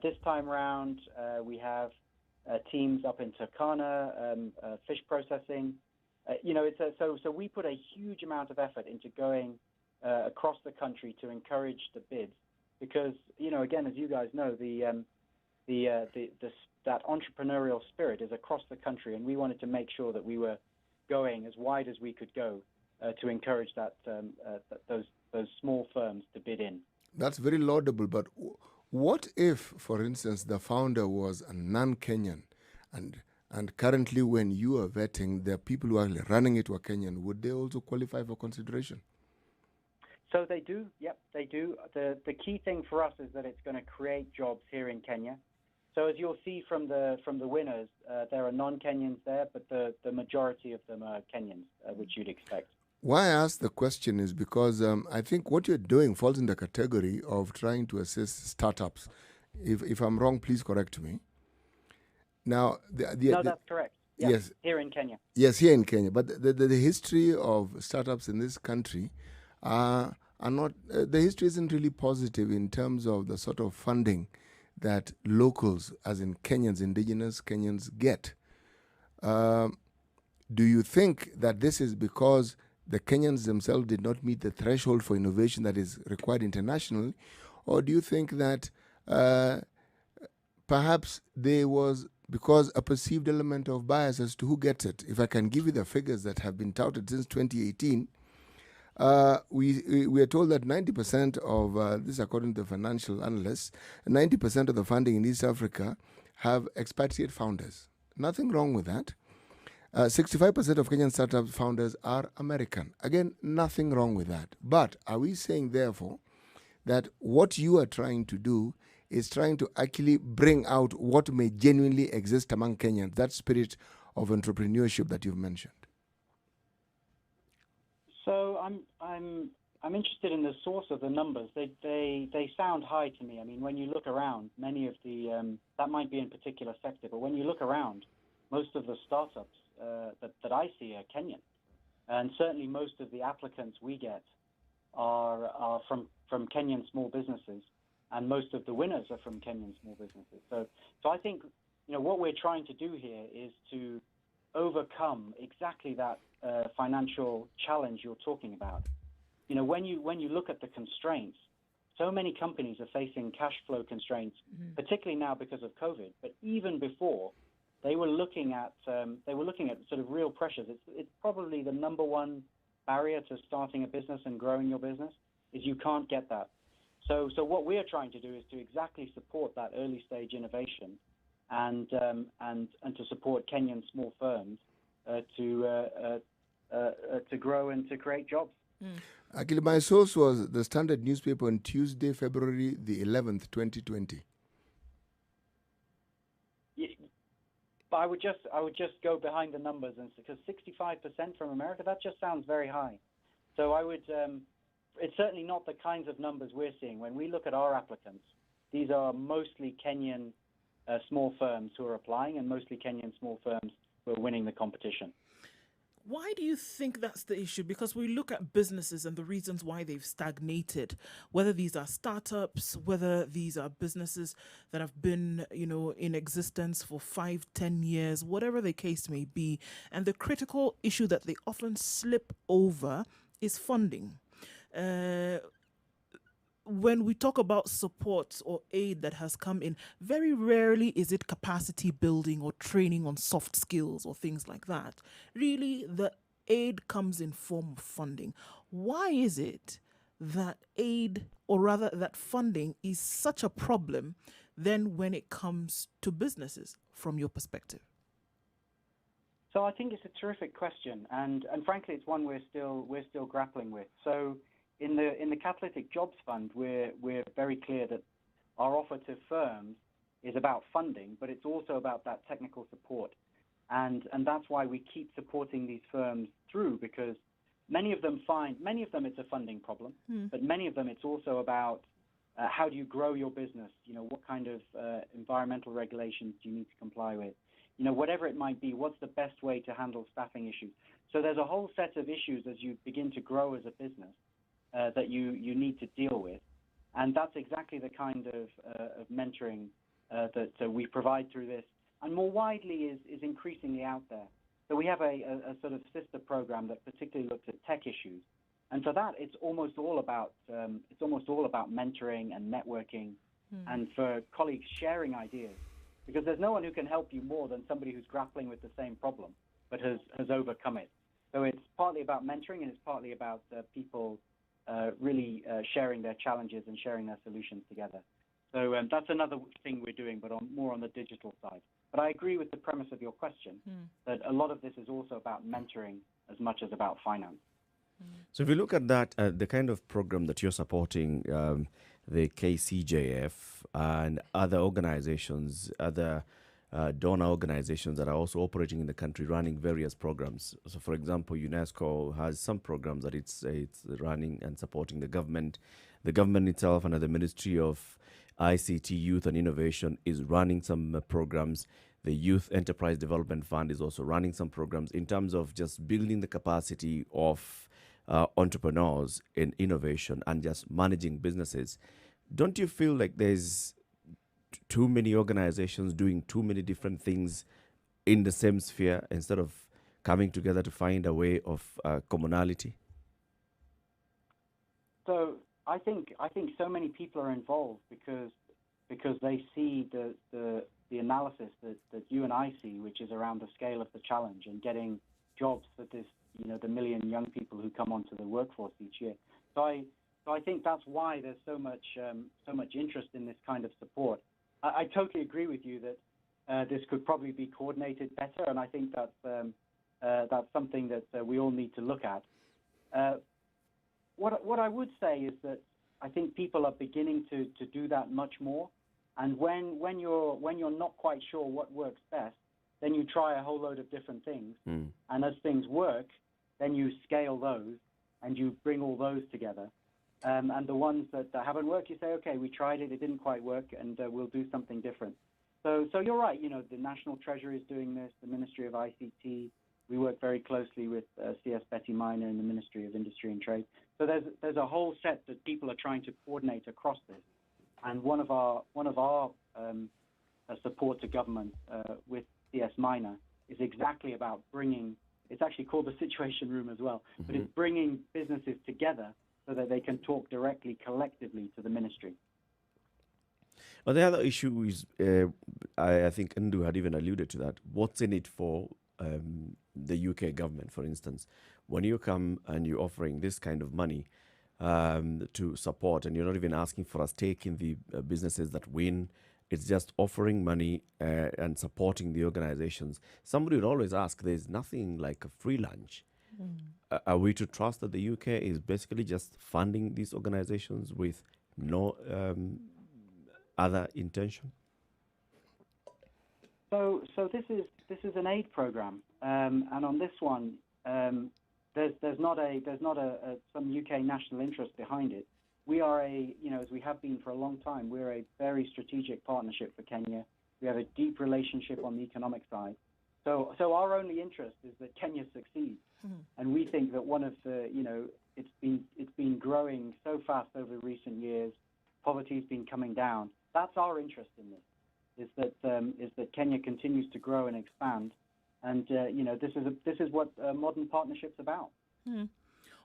This time round, we have teams up in Turkana, fish processing. So we put a huge amount of effort into going across the country to encourage the bids, because again, as you guys know, that entrepreneurial spirit is across the country, and we wanted to make sure that we were going as wide as we could go to encourage those small firms to bid in. That's very laudable, but what if, for instance, the founder was a non-Kenyan, and currently when you are vetting, the people who are running it were Kenyan, would they also qualify for consideration? So they do, yep, they do. The key thing for us is that it's going to create jobs here in Kenya. So as you'll see from the winners, there are non-Kenyans there, but the majority of them are Kenyans, which you'd expect. Why I ask the question is because I think what you're doing falls in the category of trying to assist startups. If I'm wrong, please correct me. Now, no, that's correct. Yeah, yes, here in Kenya. Yes, here in Kenya. But the history of startups in this country are not. The history isn't really positive in terms of the sort of funding that locals, as in Kenyans, indigenous Kenyans, get. Do you think that this is because the Kenyans themselves did not meet the threshold for innovation that is required internationally, or do you think that perhaps there was because a perceived element of bias as to who gets it? If I can give you the figures that have been touted since 2018, we are told that 90% of, this according to the financial analysts, 90% of the funding in East Africa have expatriate founders. Nothing wrong with that. 65% of Kenyan startup founders are American. Again, nothing wrong with that. But are we saying, therefore, that what you are trying to do is trying to actually bring out what may genuinely exist among Kenyans, that spirit of entrepreneurship that you've mentioned? So I'm interested in the source of the numbers. They sound high to me. I mean, when you look around, many of the that might be in a particular sector, but when you look around, most of the startups that I see are Kenyan, and certainly most of the applicants we get are from Kenyan small businesses, and most of the winners are from Kenyan small businesses. So I think what we're trying to do here is to overcome exactly that financial challenge you're talking about. When you look at the constraints, so many companies are facing cash flow constraints, particularly now because of COVID. But even before, they were looking at sort of real pressures. It's probably the number one barrier to starting a business and growing your business is you can't get that. So what we are trying to do is to exactly support that early stage innovation, and to support Kenyan small firms to grow and to create jobs. Actually, my source was the Standard newspaper on Tuesday, February the 11th, 2020. But I would just go behind the numbers, and because 65% from America, that just sounds very high. So I would. It's certainly not the kinds of numbers we're seeing. When we look at our applicants, these are mostly Kenyan small firms who are applying, and mostly Kenyan small firms who are winning the competition. Why do you think that's the issue? Because we look at businesses and the reasons why they've stagnated, whether these are startups, whether these are businesses that have been, in existence for 5-10 years, whatever the case may be. And the critical issue that they often slip over is funding. When we talk about support or aid that has come in, very rarely is it capacity building or training on soft skills or things like that. Really, the aid comes in form of funding. Why is it that aid, or rather that funding, is such a problem then when it comes to businesses from your perspective? So I think it's a terrific question, and frankly, it's one we're still grappling with. So in the Catalytic Jobs Fund, we're very clear that our offer to firms is about funding, but it's also about that technical support, and that's why we keep supporting these firms through, because many of them it's a funding problem, but many of them it's also about how do you grow your business? What kind of environmental regulations do you need to comply with? Whatever it might be, what's the best way to handle staffing issues? So there's a whole set of issues as you begin to grow as a business that you need to deal with, and that's exactly the kind of mentoring that we provide through this, and more widely is increasingly out there. So we have a sort of sister program that particularly looks at tech issues, and for that it's almost all about mentoring and networking, and for colleagues sharing ideas, because there's no one who can help you more than somebody who's grappling with the same problem but has overcome it. So it's partly about mentoring, and it's partly about people really sharing their challenges and sharing their solutions together. So that's another thing we're doing, but more on the digital side. But I agree with the premise of your question, that a lot of this is also about mentoring as much as about finance. So if you look at that, the kind of program that you're supporting, the KCJF and other organizations, other donor organizations that are also operating in the country, running various programs. So, for example, UNESCO has some programs that it's running and supporting the government. The government itself, under the Ministry of ICT, Youth and Innovation, is running some programs. The Youth Enterprise Development Fund is also running some programs in terms of just building the capacity of entrepreneurs in innovation and just managing businesses. Don't you feel like there's too many organizations doing too many different things in the same sphere instead of coming together to find a way of commonality? So I think so many people are involved because they see the analysis that you and I see, which is around the scale of the challenge and getting jobs for this, the million young people who come onto the workforce each year. So I think that's why there's so much interest in this kind of support. I totally agree with you that this could probably be coordinated better, and I think that's that's something that we all need to look at. What I would say is that I think people are beginning to do that much more. And when you're not quite sure what works best, then you try a whole load of different things. And as things work, then you scale those and you bring all those together. And the ones that haven't worked, you say, okay, we tried it, it didn't quite work, and we'll do something different. So you're right. You know, the National Treasury is doing this, the Ministry of ICT. We work very closely with CS Betty Minor in the Ministry of Industry and Trade. So there's a whole set that people are trying to coordinate across this. And one of our support to government with CS Minor is exactly about bringing. It's actually called the Situation Room as well, but it's bringing businesses together so that they can talk directly, collectively to the ministry. But the other issue is, I think Ndu had even alluded to that. What's in it for the UK government, for instance? When you come and you're offering this kind of money to support, and you're not even asking for a stake in the businesses that win, it's just offering money and supporting the organizations. Somebody would always ask, there's nothing like a free lunch. Are we to trust that the UK is basically just funding these organizations with no other intention? So this is an aid program, and on this one, there's not some UK national interest behind it. We are as we have been for a long time, we're a very strategic partnership for Kenya. We have a deep relationship on the economic side. So our only interest is that Kenya succeeds, and we think that one of the it's been growing so fast over recent years. Poverty's been coming down. That's our interest in this. Is that Kenya continues to grow and expand, and this is what modern partnership's about.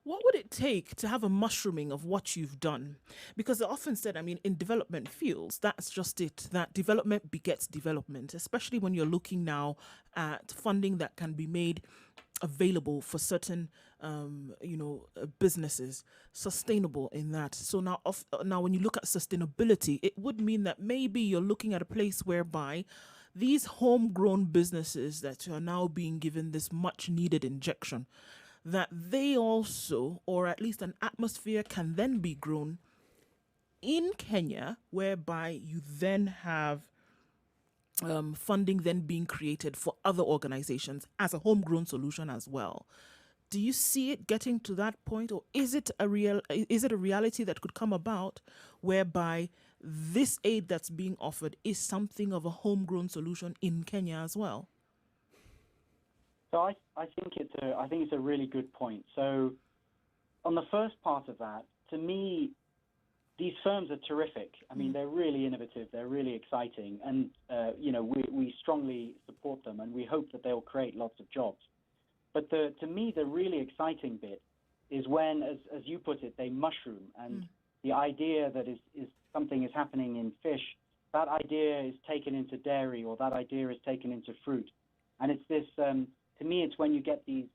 What would it take to have a mushrooming of what you've done? Because they're often said, I mean, in development fields, that's just it, that development begets development, especially when you're looking now at funding that can be made available for certain, businesses, sustainable in that. So now when you look at sustainability, it would mean that maybe you're looking at a place whereby these homegrown businesses that are now being given this much needed injection, that they also, or at least an atmosphere can then be grown in Kenya, whereby you then have funding then being created for other organizations as a homegrown solution as well. Do you see it getting to that point, or is it a reality that could come about whereby this aid that's being offered is something of a homegrown solution in Kenya as well? So I think it's a really good point. So on the first part of that, to me, these firms are terrific. I mean, they're really innovative. They're really exciting, and we strongly support them, and we hope that they'll create lots of jobs. But to me, the really exciting bit is when, as you put it, they mushroom, and the idea that is something is happening in fish, that idea is taken into dairy, or that idea is taken into fruit, and it's this. To me, it's when you get these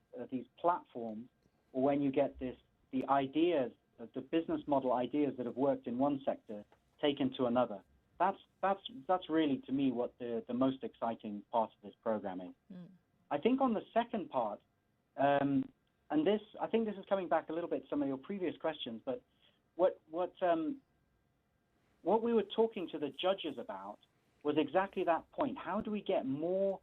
platforms, or when you get the ideas, the business model ideas that have worked in one sector taken to another. That's really, to me, what the most exciting part of this program is. I think on the second part, and this, I think this is coming back a little bit to some of your previous questions, but what we were talking to the judges about was exactly that point. How do we get more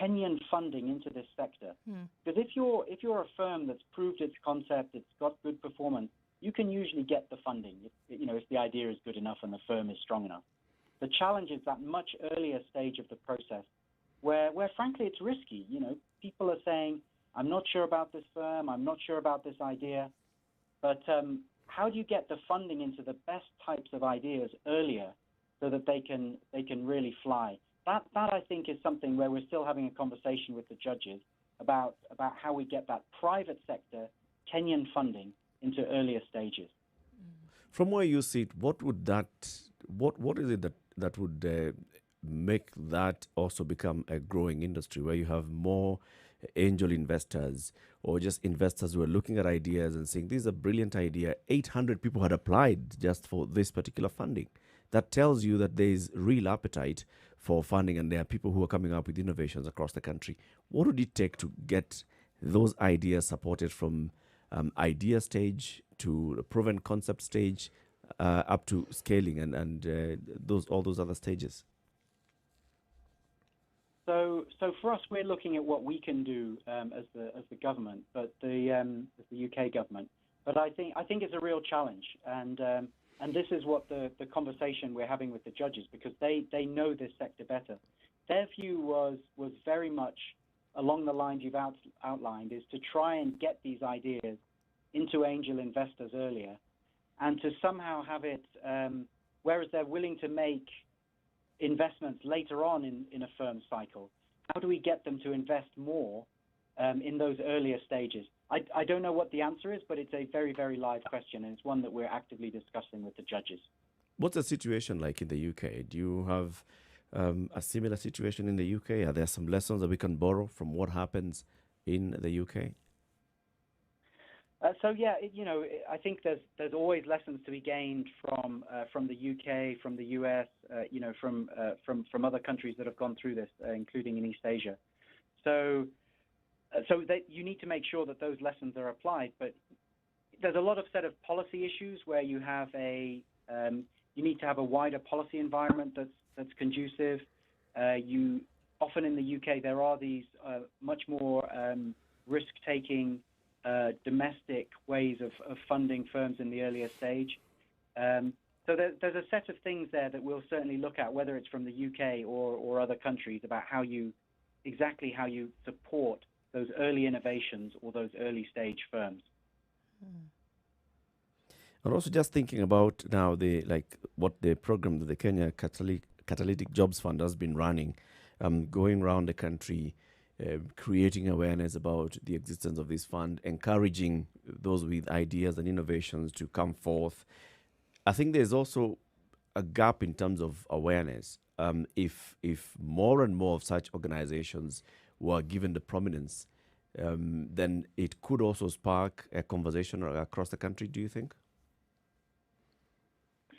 Kenyan funding into this sector? Because if you're a firm that's proved its concept, it's got good performance, you can usually get the funding if the idea is good enough and the firm is strong enough. The challenge is that much earlier stage of the process where frankly it's risky. People are saying, I'm not sure about this firm, I'm not sure about this idea, but how do you get the funding into the best types of ideas earlier so that they can really fly? That I think is something where we're still having a conversation with the judges about how we get that private sector Kenyan funding into earlier stages. From where you sit, what is it that would make that also become a growing industry where you have more angel investors or just investors who are looking at ideas and saying, this is a brilliant idea. 800 people had applied just for this particular funding. That tells you that there is real appetite for funding, and there are people who are coming up with innovations across the country. What would it take to get those ideas supported from idea stage to the proven concept stage up to scaling and all those other stages? So for us, we're looking at what we can do as the government, but as the UK government. But I think it's a real challenge, and this is what the conversation we're having with the judges, because they know this sector better. Their view was very much along the lines you've outlined, is to try and get these ideas into angel investors earlier, and to somehow have it, whereas they're willing to make investments later on in a firm cycle, how do we get them to invest more in those earlier stages? I don't know what the answer is, but it's a very, very live question, and it's one that we're actively discussing with the judges. What's the situation like in the UK? Do you have a similar situation in the UK? Are there some lessons that we can borrow from what happens in the UK? I think there's always lessons to be gained from the UK, from the US, from other countries that have gone through this, including in East Asia. So that you need to make sure that those lessons are applied. But there's a lot of set of policy issues where you have you need to have a wider policy environment that's conducive. You often in the UK there are these much more risk-taking domestic ways of funding firms in the earlier stage. So there's a set of things there that we'll certainly look at, whether it's from the UK or other countries, about how you support those early innovations or those early stage firms. And also just thinking about now what the program that the Kenya Catalytic Jobs Fund has been running, going around the country, creating awareness about the existence of this fund, encouraging those with ideas and innovations to come forth. I think there's also a gap in terms of awareness. If more and more of such organizations were given the prominence, then it could also spark a conversation across the country, do you think?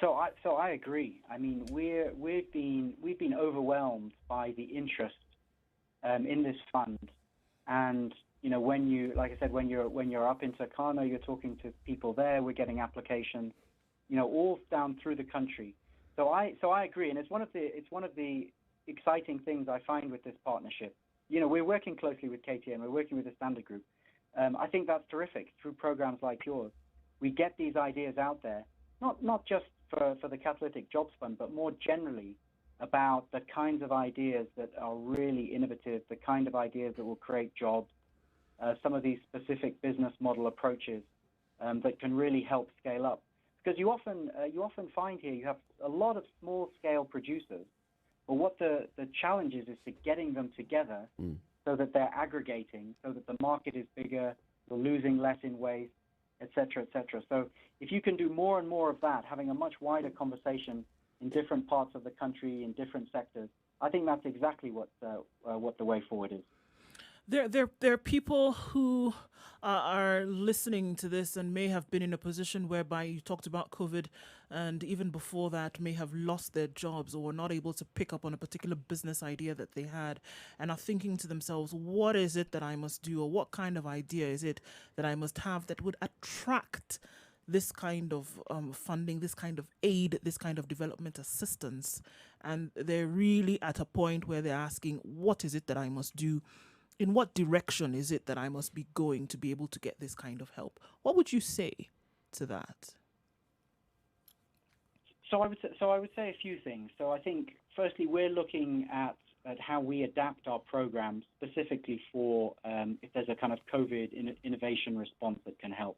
So I agree. I mean, we've been overwhelmed by the interest in this fund, and when you're up in Turkana, you're talking to people there. We're getting applications, all down through the country. So I agree, and it's one of the exciting things I find with this partnership. We're working closely with KTN. We're working with the Standard Group. I think that's terrific. Through programs like yours, we get these ideas out there, not just for the Catalytic Jobs Fund, but more generally about the kinds of ideas that are really innovative, the kind of ideas that will create jobs, some of these specific business model approaches that can really help scale up. Because you often find here you have a lot of small-scale producers, but what the challenge is to getting them together so that they're aggregating, so that the market is bigger, they're losing less in waste, et cetera, et cetera. So if you can do more and more of that, having a much wider conversation in different parts of the country, in different sectors, I think that's exactly what the way forward is. There are people who are listening to this and may have been in a position whereby you talked about COVID, and even before that may have lost their jobs or were not able to pick up on a particular business idea that they had, and are thinking to themselves, what is it that I must do, or what kind of idea is it that I must have that would attract this kind of funding, this kind of aid, this kind of development assistance. And they're really at a point where they're asking, what is it that I must do? In what direction is it that I must be going to be able to get this kind of help? What would you say to that? So I would say a few things. So I think, firstly, we're looking at how we adapt our programs specifically for if there's a kind of COVID innovation response that can help.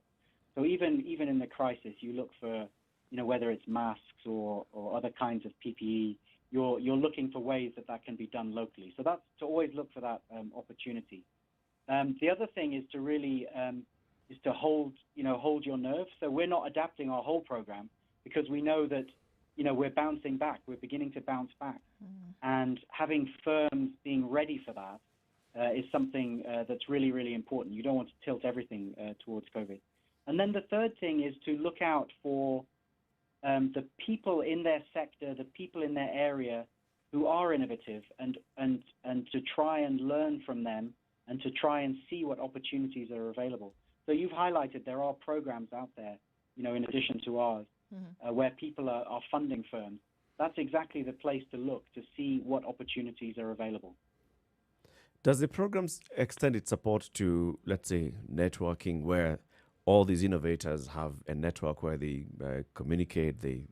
So even in the crisis, you look for, whether it's masks or other kinds of PPE, you're looking for ways that can be done locally. So that's to always look for that opportunity. The other thing is to really is to hold your nerve. So we're not adapting our whole program because we know that we're bouncing back. We're beginning to bounce back, and having firms being ready for that is something that's really, really important. You don't want to tilt everything towards COVID. And then the third thing is to look out for the people in their sector, the people in their area who are innovative, and to try and learn from them and to try and see what opportunities are available. So you've highlighted there are programs out there, in addition to ours, where people are funding firms. That's exactly the place to look to see what opportunities are available. Does the programs extend its support to, let's say, networking, where all these innovators have a network where they communicate, they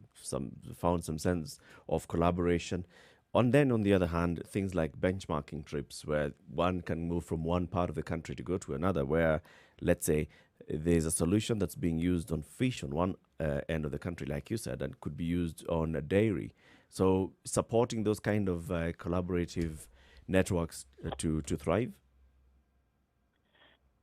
found some sense of collaboration? And then, on the other hand, things like benchmarking trips, where one can move from one part of the country to go to another, where, let's say, there's a solution that's being used on fish on one end of the country, like you said, and could be used on a dairy. So supporting those kind of collaborative networks to thrive?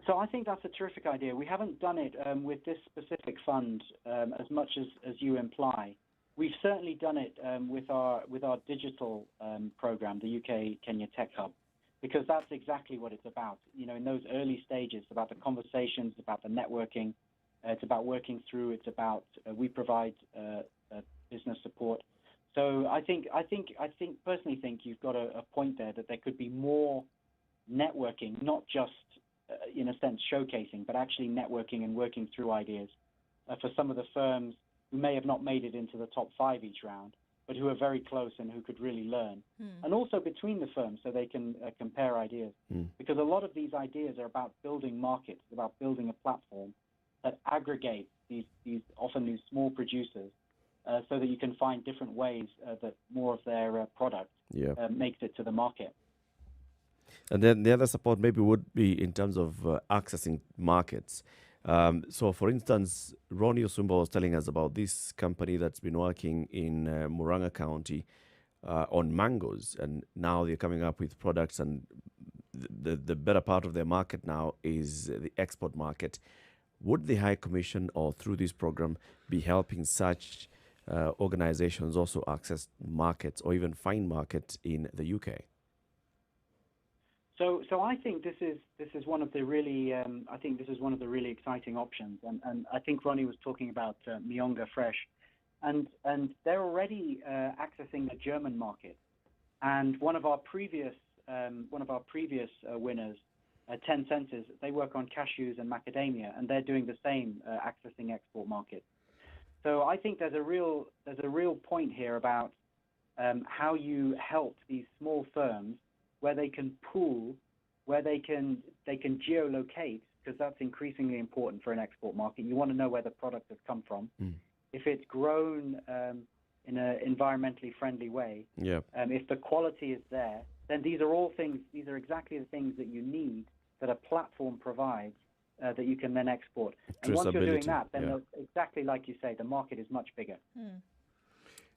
So I think that's a terrific idea. We haven't done it with this specific fund as much as you imply. We've certainly done it with our digital program, the UK Kenya Tech Hub, because that's exactly what it's about. In those early stages, it's about the conversations, about the networking, it's about working through, it's about we provide business support. So I personally think you've got a point there that there could be more networking, not just in a sense showcasing, but actually networking and working through ideas for some of the firms who may have not made it into the top 5 each round, but who are very close and who could really learn. And also between the firms so they can compare ideas. Because a lot of these ideas are about building markets, about building a platform that aggregates these small producers so that you can find different ways that more of their product makes it to the market. And then the other support maybe would be in terms of accessing markets. So, for instance, Ronnie Osumba was telling us about this company that's been working in Murang'a County on mangoes, and now they're coming up with products, and the better part of their market now is the export market. Would the High Commission, or through this program, be helping such organizations also access markets or even find markets in the UK? So I think this is one of the really exciting options, and I think Ronnie was talking about Mionga Fresh, and they're already accessing the German market, and one of our previous winners, 10 Centers, they work on cashews and macadamia, and they're doing the same, accessing export markets. So I think there's a real point here about how you help these small firms where they can pool, where they can geolocate, because that's increasingly important for an export market. You want to know where the product has come from. If it's grown in an environmentally friendly way, if the quality is there, then these are exactly the things that you need, that a platform provides, that you can then export. And once you're doing that, then exactly like you say, the market is much bigger.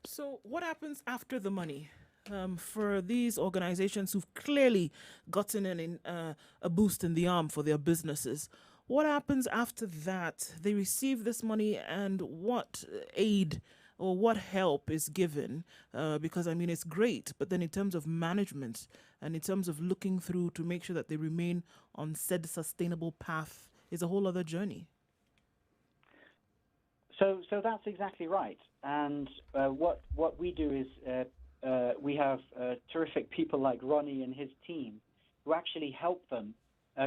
So what happens after the money? For these organizations who've clearly gotten a boost in the arm for their businesses, what happens after that? They receive this money, and what aid or what help is given? Because, I mean, it's great, but then in terms of management and in terms of looking through to make sure that they remain on said sustainable path is a whole other journey. So that's exactly right. And what we do is we have terrific people like Ronnie and his team who actually help them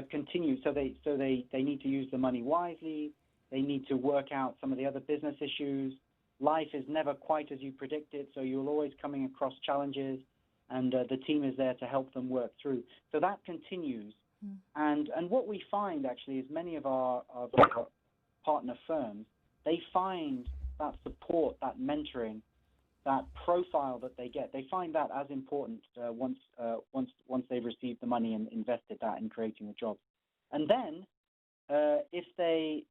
continue. So they need to use the money wisely. They need to work out some of the other business issues. Life is never quite as you predict it, so you're always coming across challenges, and the team is there to help them work through. So that continues. And what we find actually is many of our partner firms, they find that support, that mentoring, that profile that they get, they find that as important once they've received the money and invested that in creating the jobs. And then if they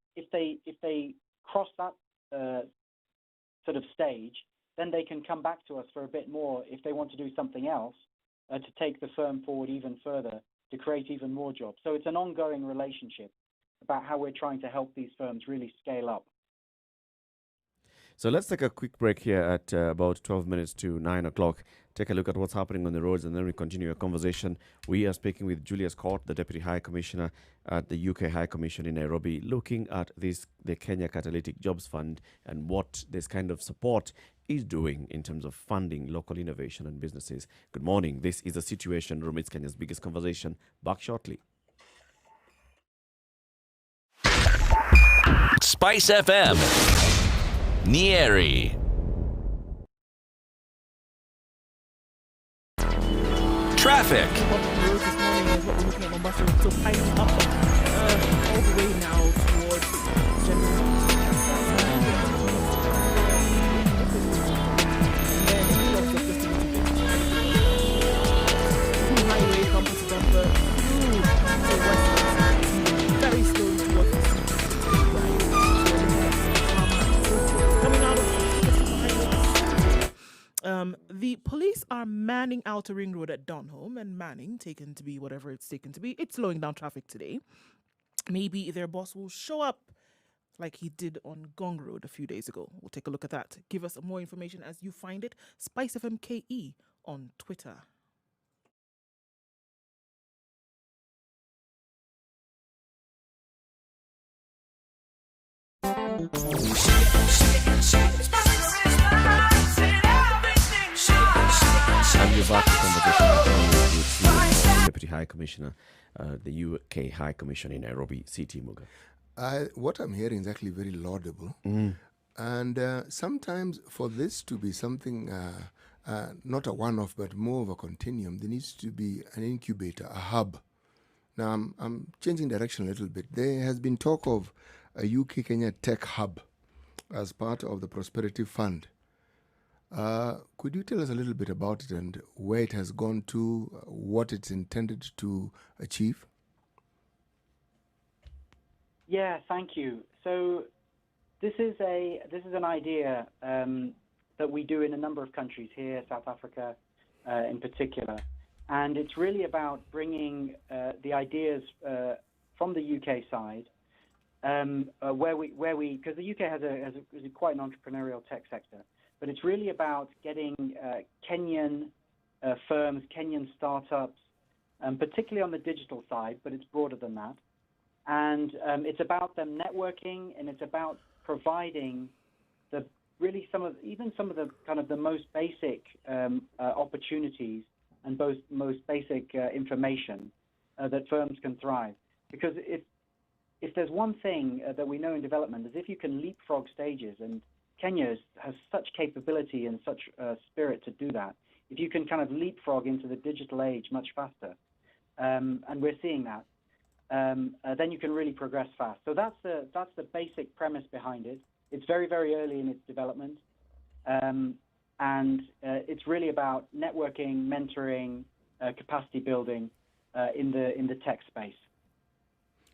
cross that sort of stage, then they can come back to us for a bit more if they want to do something else to take the firm forward even further, to create even more jobs. So it's an ongoing relationship about how we're trying to help these firms really scale up. So let's take a quick break here at about 12 minutes to 9 o'clock. Take a look at what's happening on the roads, and then we continue our conversation. We are speaking with Julius Court, the Deputy High Commissioner at the UK High Commission in Nairobi, looking at the Kenya Catalytic Jobs Fund and what this kind of support is doing in terms of funding local innovation and businesses. Good morning. This is The Situation Room. It's Kenya's biggest conversation. Back shortly. Spice FM, Nyeri. Traffic. What the roads this morning is what we're looking at Mombasa. It's still piling up all the way now towards General. Highway bumper to bumper through the west, very slowly towards the sea. Coming out of the police are manning Outer Ring Road at Donholm, and manning taken to be whatever it's taken to be. It's slowing down traffic today. Maybe their boss will show up like he did on Gong Road a few days ago. We'll take a look at that. Give us more information as you find it. Spice FM KE on Twitter. And we're back to conversation with Deputy High Commissioner, the UK High Commissioner in Nairobi, CT Muga. What I'm hearing is actually very laudable. And sometimes for this to be something, not a one-off, but more of a continuum, there needs to be an incubator, a hub. Now, I'm changing direction a little bit. There has been talk of a UK-Kenya tech hub as part of the Prosperity Fund. Could you tell us a little bit about it and where it has gone to, what it's intended to achieve? Yeah, thank you. So this is an idea that we do in a number of countries here, South Africa in particular, and it's really about bringing the ideas from the UK side, where we because the UK has quite an entrepreneurial tech sector, but it's really about getting Kenyan firms, Kenyan startups, particularly on the digital side, but it's broader than that. And it's about them networking, and it's about providing some of the kind of the most basic opportunities and most basic information that firms can thrive. Because if there's one thing that we know in development is if you can leapfrog stages, and Kenya has such capability and such spirit to do that. If you can kind of leapfrog into the digital age much faster, and we're seeing that, then you can really progress fast. So that's the basic premise behind it. It's very, very early in its development, and it's really about networking, mentoring, capacity building in the tech space.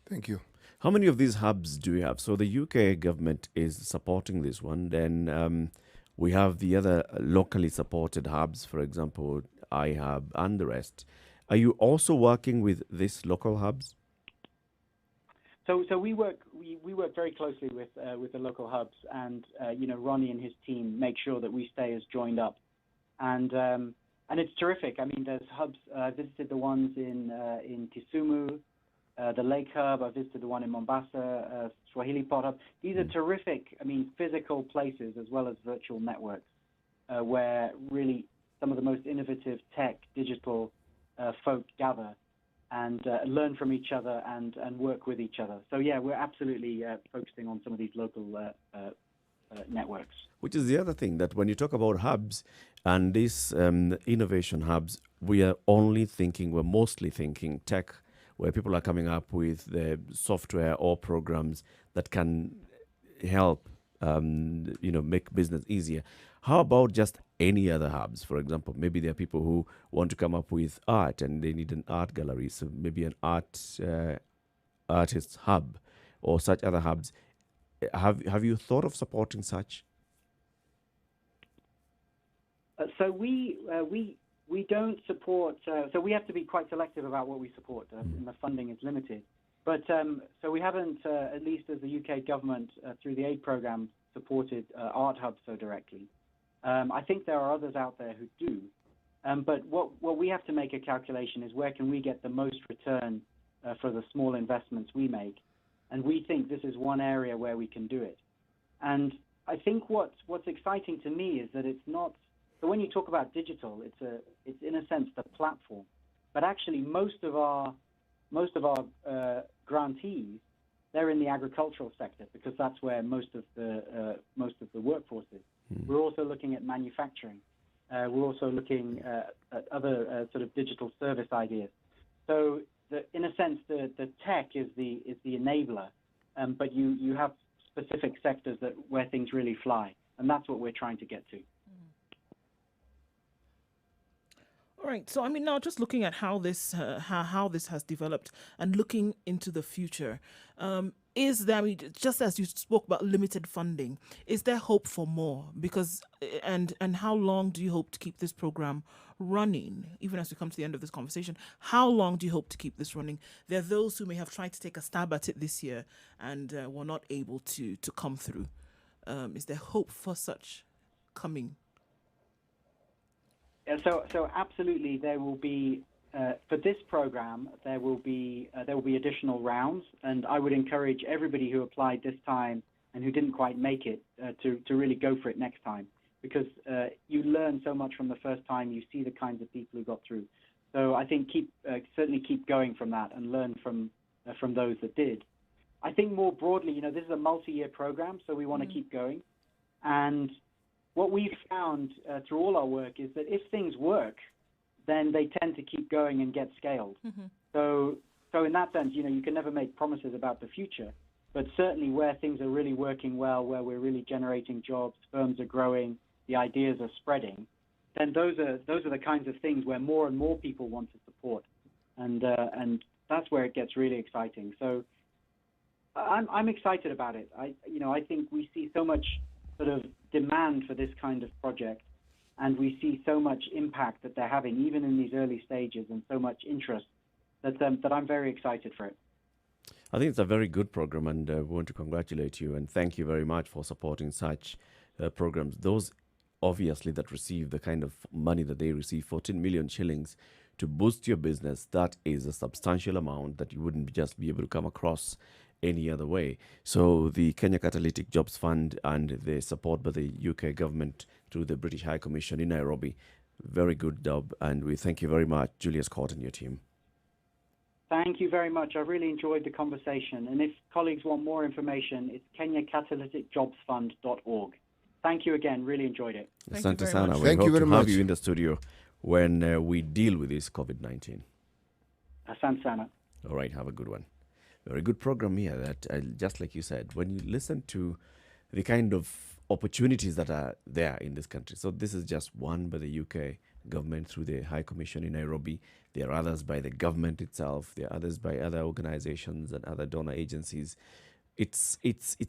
Thank you. How many of these hubs do you have? So the UK government is supporting this one. Then we have the other locally supported hubs, for example, iHub and the rest. Are you also working with these local hubs? So we work very closely with the local hubs, and Ronnie and his team make sure that we stay as joined up, and it's terrific. I mean, there's hubs. I visited the ones in Kisumu, the Lake Hub. I visited the one in Mombasa, Swahili Pot Hub. These are terrific. I mean, physical places as well as virtual networks, where really some of the most innovative tech, digital folk gather and learn from each other and work with each other. So, yeah, we're absolutely focusing on some of these local networks. Which is the other thing, that when you talk about hubs and these innovation hubs, we're mostly thinking tech, where people are coming up with the software or programs that can help, make business easier. How about just any other hubs? For example, maybe there are people who want to come up with art and they need an art gallery, so maybe an artist hub or such other hubs. Have you thought of supporting such? So we don't support. So we have to be quite selective about what we support, and the funding is limited. But so we haven't, at least as the UK government through the aid program, supported art hubs so directly. I think there are others out there who do. But what we have to make a calculation is where can we get the most return for the small investments we make, and we think this is one area where we can do it. And I think what's exciting to me is that it's not. So when you talk about digital, it's in a sense the platform, but actually most of our grantees they're in the agricultural sector because that's where most of the workforce is. We're also looking at manufacturing. We're also looking at other sort of digital service ideas. So, in a sense, the tech is the enabler, but you have specific sectors where things really fly, and that's what we're trying to get to. All right. So, I mean, now just looking at how this has developed and looking into the future, is there, I mean, just as you spoke about limited funding, is there hope for more? Because and how long do you hope to keep this program running? Even as we come to the end of this conversation, how long do you hope to keep this running? There are those who may have tried to take a stab at it this year and were not able to come through. Is there hope for such coming? So absolutely, there will be for this program there will be additional rounds, and I would encourage everybody who applied this time and who didn't quite make it to really go for it next time, because you learn so much from the first time. You see the kinds of people who got through. So I think certainly keep going from that and learn from those that did. I think more broadly, this is a multi-year program, so we want to keep going. And what we've found through all our work is that if things work, then they tend to keep going and get scaled. So in that sense, you can never make promises about the future, but certainly where things are really working well, where we're really generating jobs, firms are growing, the ideas are spreading, then those are the kinds of things where more and more people want to support, and that's where it gets really exciting. So I'm excited about it. I think we see so much sort of demand for this kind of project, and we see so much impact that they're having even in these early stages, and so much interest that I'm very excited for it. I think it's a very good program, and we want to congratulate you and thank you very much for supporting such programs. Those obviously that receive the kind of money that they receive, 14 million shillings to boost your business, that is a substantial amount that you wouldn't just be able to come across any other way. So the Kenya Catalytic Jobs Fund and the support by the UK government through the British High Commission in Nairobi, very good job, and we thank you very much, Julius Court and your team. Thank you very much. I really enjoyed the conversation, and if colleagues want more information, it's kenyacatalyticjobsfund.org. Thank you again. Really enjoyed it. Asante sana. We Thank hope you very to have much. you in the studio when we deal with this COVID-19. Asante sana. All right, have a good one. Very good program here that, just like you said, when you listen to the kind of opportunities that are there in this country. So this is just one by the UK government through the High Commission in Nairobi. There are others by the government itself. There are others by other organizations and other donor agencies. It's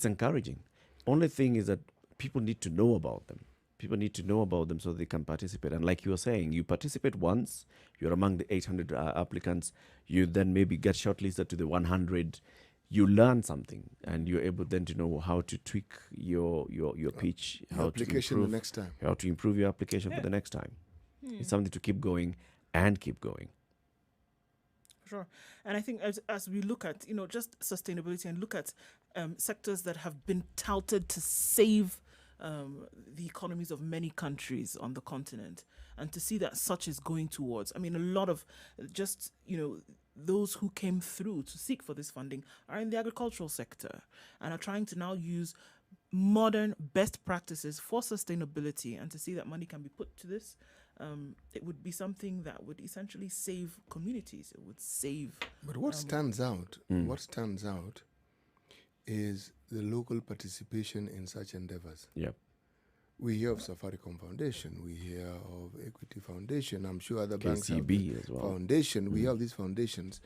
encouraging. Only thing is that people need to know about them. People need to know about them so they can participate. And like you were saying, you participate once, you're among the 800 applicants, you then maybe get shortlisted to the 100, you learn something, and you're able then to know how to tweak your pitch, how to improve the next time. How to improve your application for the next time. It's something to keep going and keep going. Sure. And I think as we look at, just sustainability and look at sectors that have been touted to save the economies of many countries on the continent, and to see that such is going towards, I mean, a lot of just, those who came through to seek for this funding are in the agricultural sector and are trying to now use modern best practices for sustainability, and to see that money can be put to this, it would be something that would essentially save communities. It would save. But what stands out is the local participation in such endeavors. Yep. We hear of Safaricom Foundation, we hear of Equity Foundation, I'm sure other banks have KCB as well. Foundation. We have these foundations,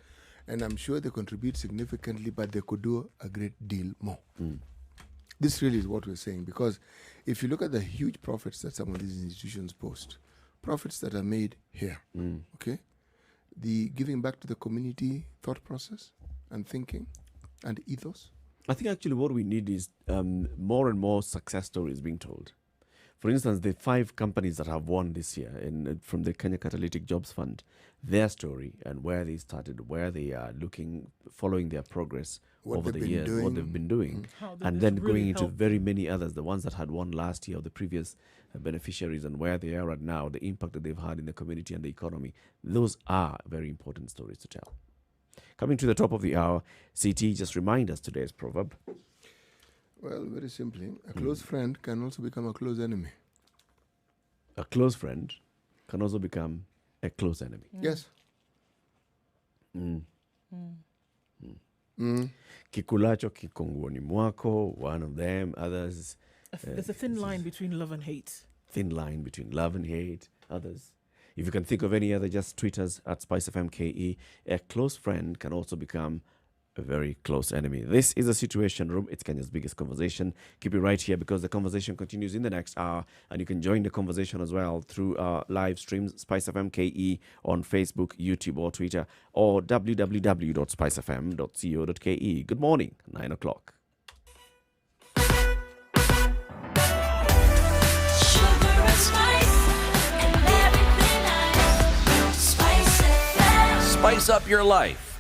and I'm sure they contribute significantly, but they could do a great deal more. This really is what we're saying, because if you look at the huge profits that some of these institutions post, profits that are made here, okay, the giving back to the community thought process and thinking and ethos. I think actually what we need is more and more success stories being told. For instance, the 5 companies that have won this year from the Kenya Catalytic Jobs Fund, their story and where they started, where they are looking, following their progress over the years, what they've been doing, and then going into very many others, the ones that had won last year, the previous beneficiaries, and where they are at now, the impact that they've had in the community and the economy. Those are very important stories to tell. Coming to the top of the hour, CT, just remind us today's proverb. Well, very simply, a close friend can also become a close enemy. A close friend can also become a close enemy. Yes. Kikulacho kikongoni mwako, one of them, others. There's a thin line between love and hate. Thin line between love and hate, others. If you can think of any other, just tweet us at SpiceFMKE. A close friend can also become a very close enemy. This is a Situation Room. It's Kenya's biggest conversation. Keep it right here because the conversation continues in the next hour, and you can join the conversation as well through our live streams, SpiceFMKE on Facebook, YouTube, or Twitter, or www.spicefm.co.ke. Good morning, 9 o'clock. Sugar and spice and everything nice. Spice FM. Spice up your life.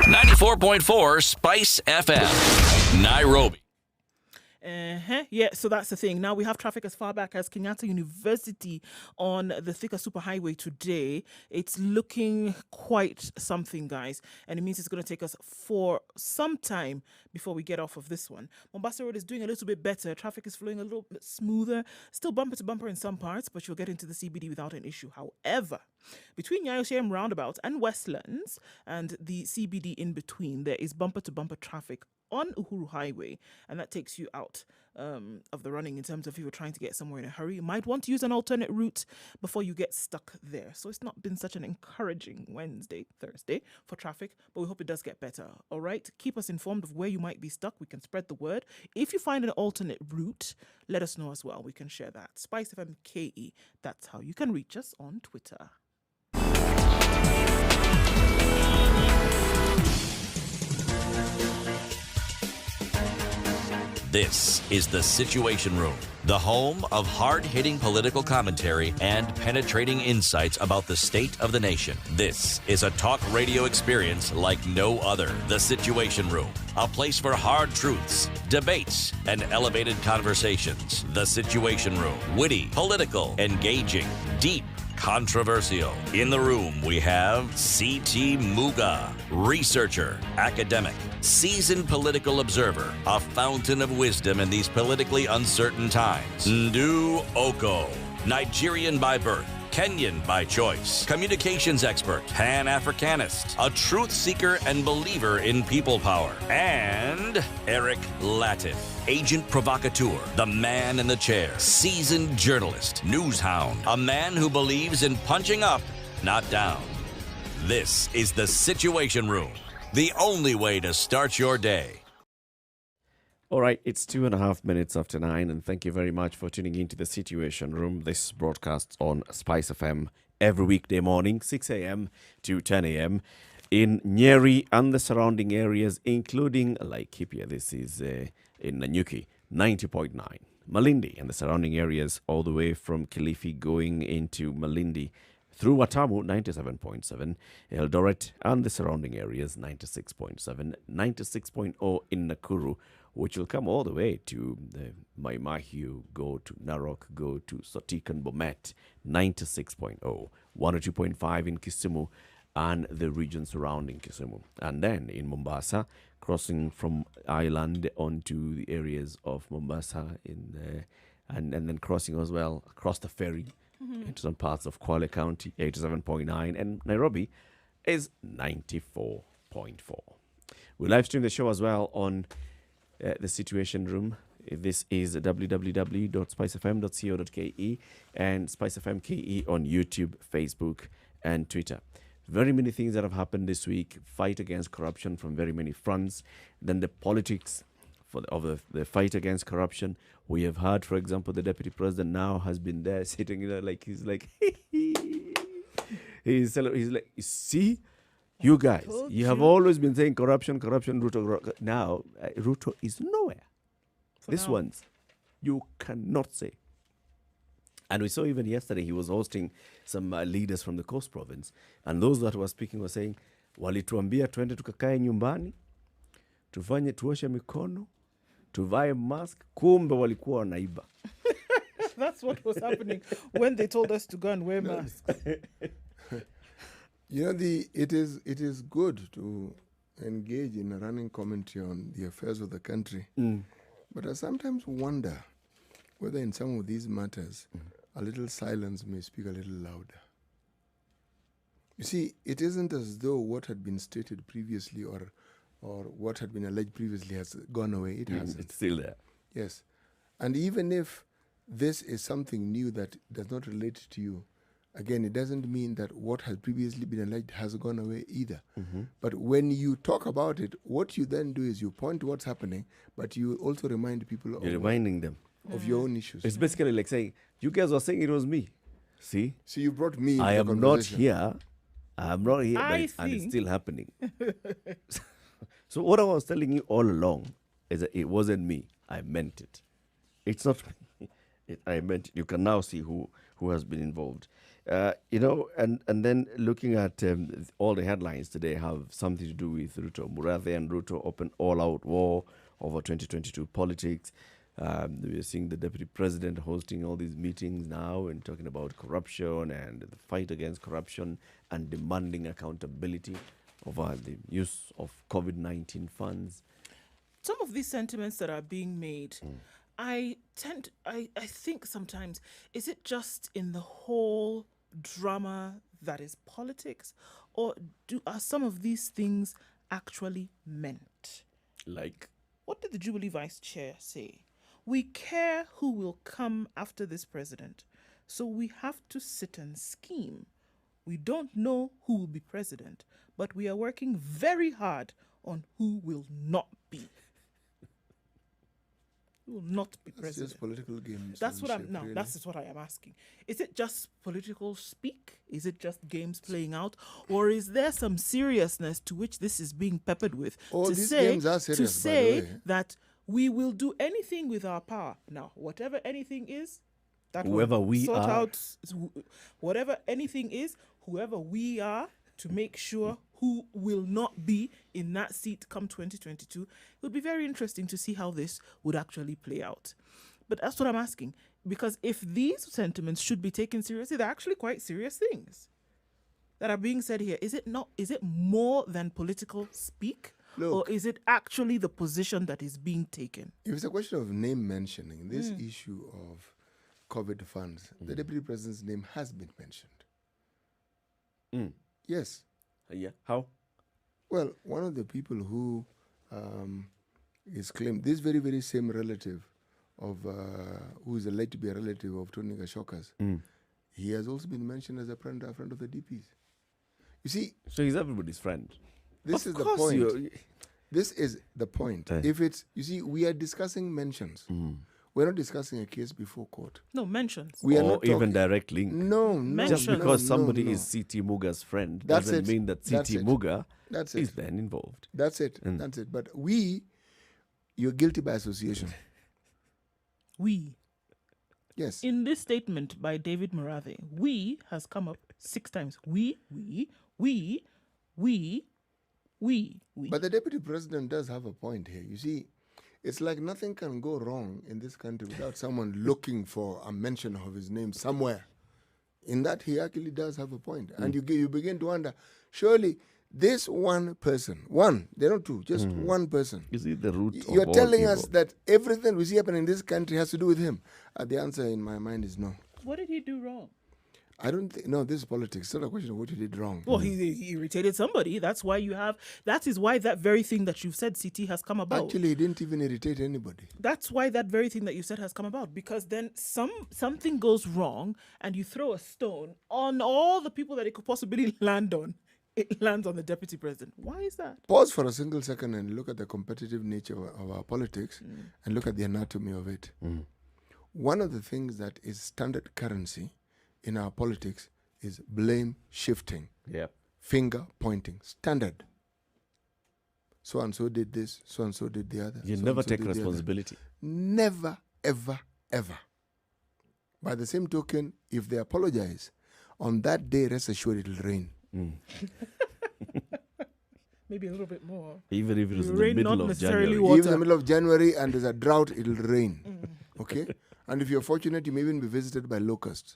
94.4 Spice FM, Nairobi. Yeah, so that's the thing. Now we have traffic as far back as Kenyatta University on the Thika Superhighway today. It's looking quite something, guys. And it means it's going to take us for some time before we get off of this one. Mombasa Road is doing a little bit better. Traffic is flowing a little bit smoother. Still bumper to bumper in some parts, but you'll get into the CBD without an issue. However, between Nyeri roundabout and Westlands and the CBD in between, there is bumper to bumper traffic on Uhuru Highway, and that takes you out of the running in terms of if you're trying to get somewhere in a hurry. You might want to use an alternate route before you get stuck there. So it's not been such an encouraging Thursday for traffic, but we hope it does get better. All right, keep us informed of where you might be stuck. We can spread the word. If you find an alternate route, let us know as well. We can share that. Spice FM KE, that's how you can reach us on Twitter. This is the Situation Room, the home of hard-hitting political commentary and penetrating insights about the state of the nation. This is a talk radio experience like no other. The Situation Room, a place for hard truths, debates, and elevated conversations. The Situation Room, witty, political, engaging, deep, controversial. In the room, we have C.T. Muga, researcher, academic, seasoned political observer, a fountain of wisdom in these politically uncertain times. Ndu Oko, Nigerian by birth, Kenyan by choice, communications expert, Pan-Africanist, a truth seeker and believer in people power, and Eric Latif, agent provocateur, the man in the chair, seasoned journalist, news hound, a man who believes in punching up, not down. This is the Situation Room, the only way to start your day. All right, it's 2.5 minutes after 9, and thank you very much for tuning into the Situation Room. This broadcasts on Spice FM every weekday morning, 6 a.m. to 10 a.m. in Nyeri and the surrounding areas, including Laikipia. This is in Nanyuki, 90.9. Malindi and the surrounding areas, all the way from Kilifi going into Malindi, through Watamu, 97.7, Eldoret and the surrounding areas, 96.7, 96.0 in Nakuru, which will come all the way to Mai Mahiu, go to Narok, go to Sotik and Bomet, 96.0, 102.5 in Kisumu and the region surrounding Kisumu. And then in Mombasa, crossing from Island onto the areas of Mombasa, and then crossing as well across the ferry into some parts of Kwale County, 87.9, and Nairobi is 94.4. We live stream the show as well on the Situation Room. This is www.spicefm.co.ke and SpiceFMKE on YouTube, Facebook, and Twitter. Very many things that have happened this week. Fight against corruption from very many fronts. Then the politics of the fight against corruption. We have heard, for example, the deputy president now has been there sitting, he's like, he's like, see, you guys, you have always been saying corruption, Ruto. Now, Ruto is nowhere. This one's, you cannot say. And we saw even yesterday, he was hosting some leaders from the Coast Province. And those that were speaking were saying, walituambia twende tukakae nyumbani, tuoshe mikono, tuvae mask, kumbe walikuwa wanaiba. That's what was happening when they told us to go and wear masks. You know, it is good to engage in a running commentary on the affairs of the country, but I sometimes wonder whether in some of these matters a little silence may speak a little louder. You see, it isn't as though what had been stated previously or what had been alleged previously has gone away. It hasn't. It's still there. Yes. And even if this is something new that does not relate to you, again, it doesn't mean that what has previously been alleged has gone away either. But when you talk about it, what you then do is you point to what's happening, but you also remind people You're reminding them of your own issues. It's basically like saying, you guys were saying it was me. See? So you brought me I into the am not conversation. here. I'm not here, I and it's think- still happening. So what I was telling you all along is that it wasn't me. I meant it. It's not me. I meant it. You can now see who has been involved. You know, and then looking at all the headlines today have something to do with Ruto. Murathe and Ruto open all-out war over 2022 politics. We're seeing the deputy president hosting all these meetings now and talking about corruption and the fight against corruption and demanding accountability over the use of COVID-19 funds. Some of these sentiments that are being made, I think sometimes, is it just in the whole drama that is politics, or are some of these things actually meant? Like? What did the Jubilee Vice Chair say? We care who will come after this president, so we have to sit and scheme. We don't know who will be president, but we are working very hard on who will not be. Who will not be It's president. just political games. That's and what I'm shit, now. really. That's just what I am asking. Is it just political speak? Is it just games playing out, or is there some seriousness to which this is being peppered with? Oh, to these say games are serious, by the way. that we will do anything with our power. Now, whatever anything is, that Whoever will we sort are. out. Whatever anything is, whoever we are, to make sure who will not be in that seat come 2022. It would be very interesting to see how this would actually play out. But that's what I'm asking. Because if these sentiments should be taken seriously, they're actually quite serious things that are being said here. Is it not? Is it more than political speak? Look. Or is it actually the position that is being taken? If it's a question of name mentioning, this issue of COVID funds, the deputy president's name has been mentioned. Yes. Yeah. How? Well, one of the people who is claimed, this very, very same relative of, who is alleged to be a relative of Tony Gashoka's, he has also been mentioned as a friend of the DPs. You see, So he's everybody's friend. this Of is the course point. you- This is the point. If it's, you see, we are discussing mentions. We're not discussing a case before court. No, mentions. We are Or not even talking- direct link. No, no. Just Mention. because no, somebody no. is CT Muga's friend That's doesn't it. mean that That's CT it. Muga That's is it. then involved. That's it. That's it. But you're guilty by association. We. Yes. In this statement by David Murathe, we has come up 6 times. We. But the deputy president does have a point here. You see, it's like nothing can go wrong in this country without someone looking for a mention of his name somewhere. In that, he actually does have a point. And you begin to wonder, surely this one person, they're not two, just one person. Is it the root of You're all telling us evil? that everything we see happening in this country has to do with him. The answer in my mind is no. What did he do wrong? I don't think, no, this is politics. It's not a question of what you did wrong. Well, he irritated somebody. That's why that very thing that you've said, CT, has come about. Actually, he didn't even irritate anybody. That's why that very thing that you said has come about, because then something goes wrong and you throw a stone on all the people that it could possibly land on. It lands on the deputy president. Why is that? Pause for a single second and look at the competitive nature of our politics and look at the anatomy of it. One of the things that is standard currency in our politics is blame shifting, finger pointing, standard. So and so did this, so and so did the other. You so never and so take did the other. responsibility. Never, ever, ever. By the same token, if they apologize, on that day, rest assured it'll rain. Maybe a little bit more. Even if it was in the Rain, not middle of necessarily January. water. If in the middle of January and there's a drought, it'll rain. Okay? And if you're fortunate, you may even be visited by locusts.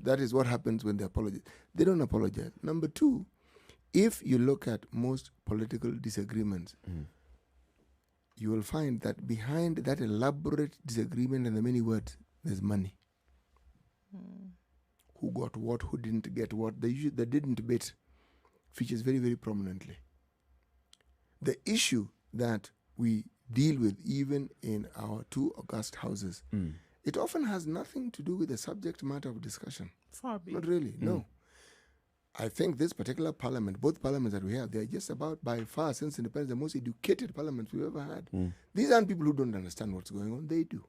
That is what happens when they apologize. They don't apologize. Number two, if you look at most political disagreements, you will find that behind that elaborate disagreement and the many words, there's money. Who got what, who didn't get what. The issue that didn't debate features very, very prominently. The issue that we deal with even in our two august houses, it often has nothing to do with the subject matter of discussion. Far be. Not really, no. I think this particular parliament, both parliaments that we have, they're just about, by far, since independence, the most educated parliaments we've ever had. These aren't people who don't understand what's going on. They do.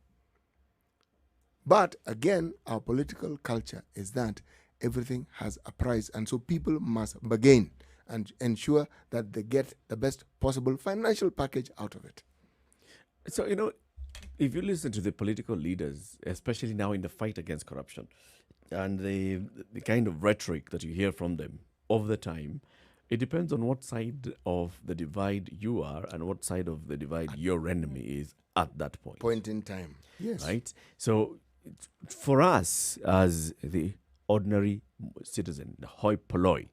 But again, our political culture is that everything has a price, and so people must bargain and ensure that they get the best possible financial package out of it. So, if you listen to the political leaders, especially now in the fight against corruption, and the kind of rhetoric that you hear from them all the time, it depends on what side of the divide you are and what side of the divide your enemy is at that point. Point in time. Yes. Right? So, for us as the ordinary citizen, the hoi polloi,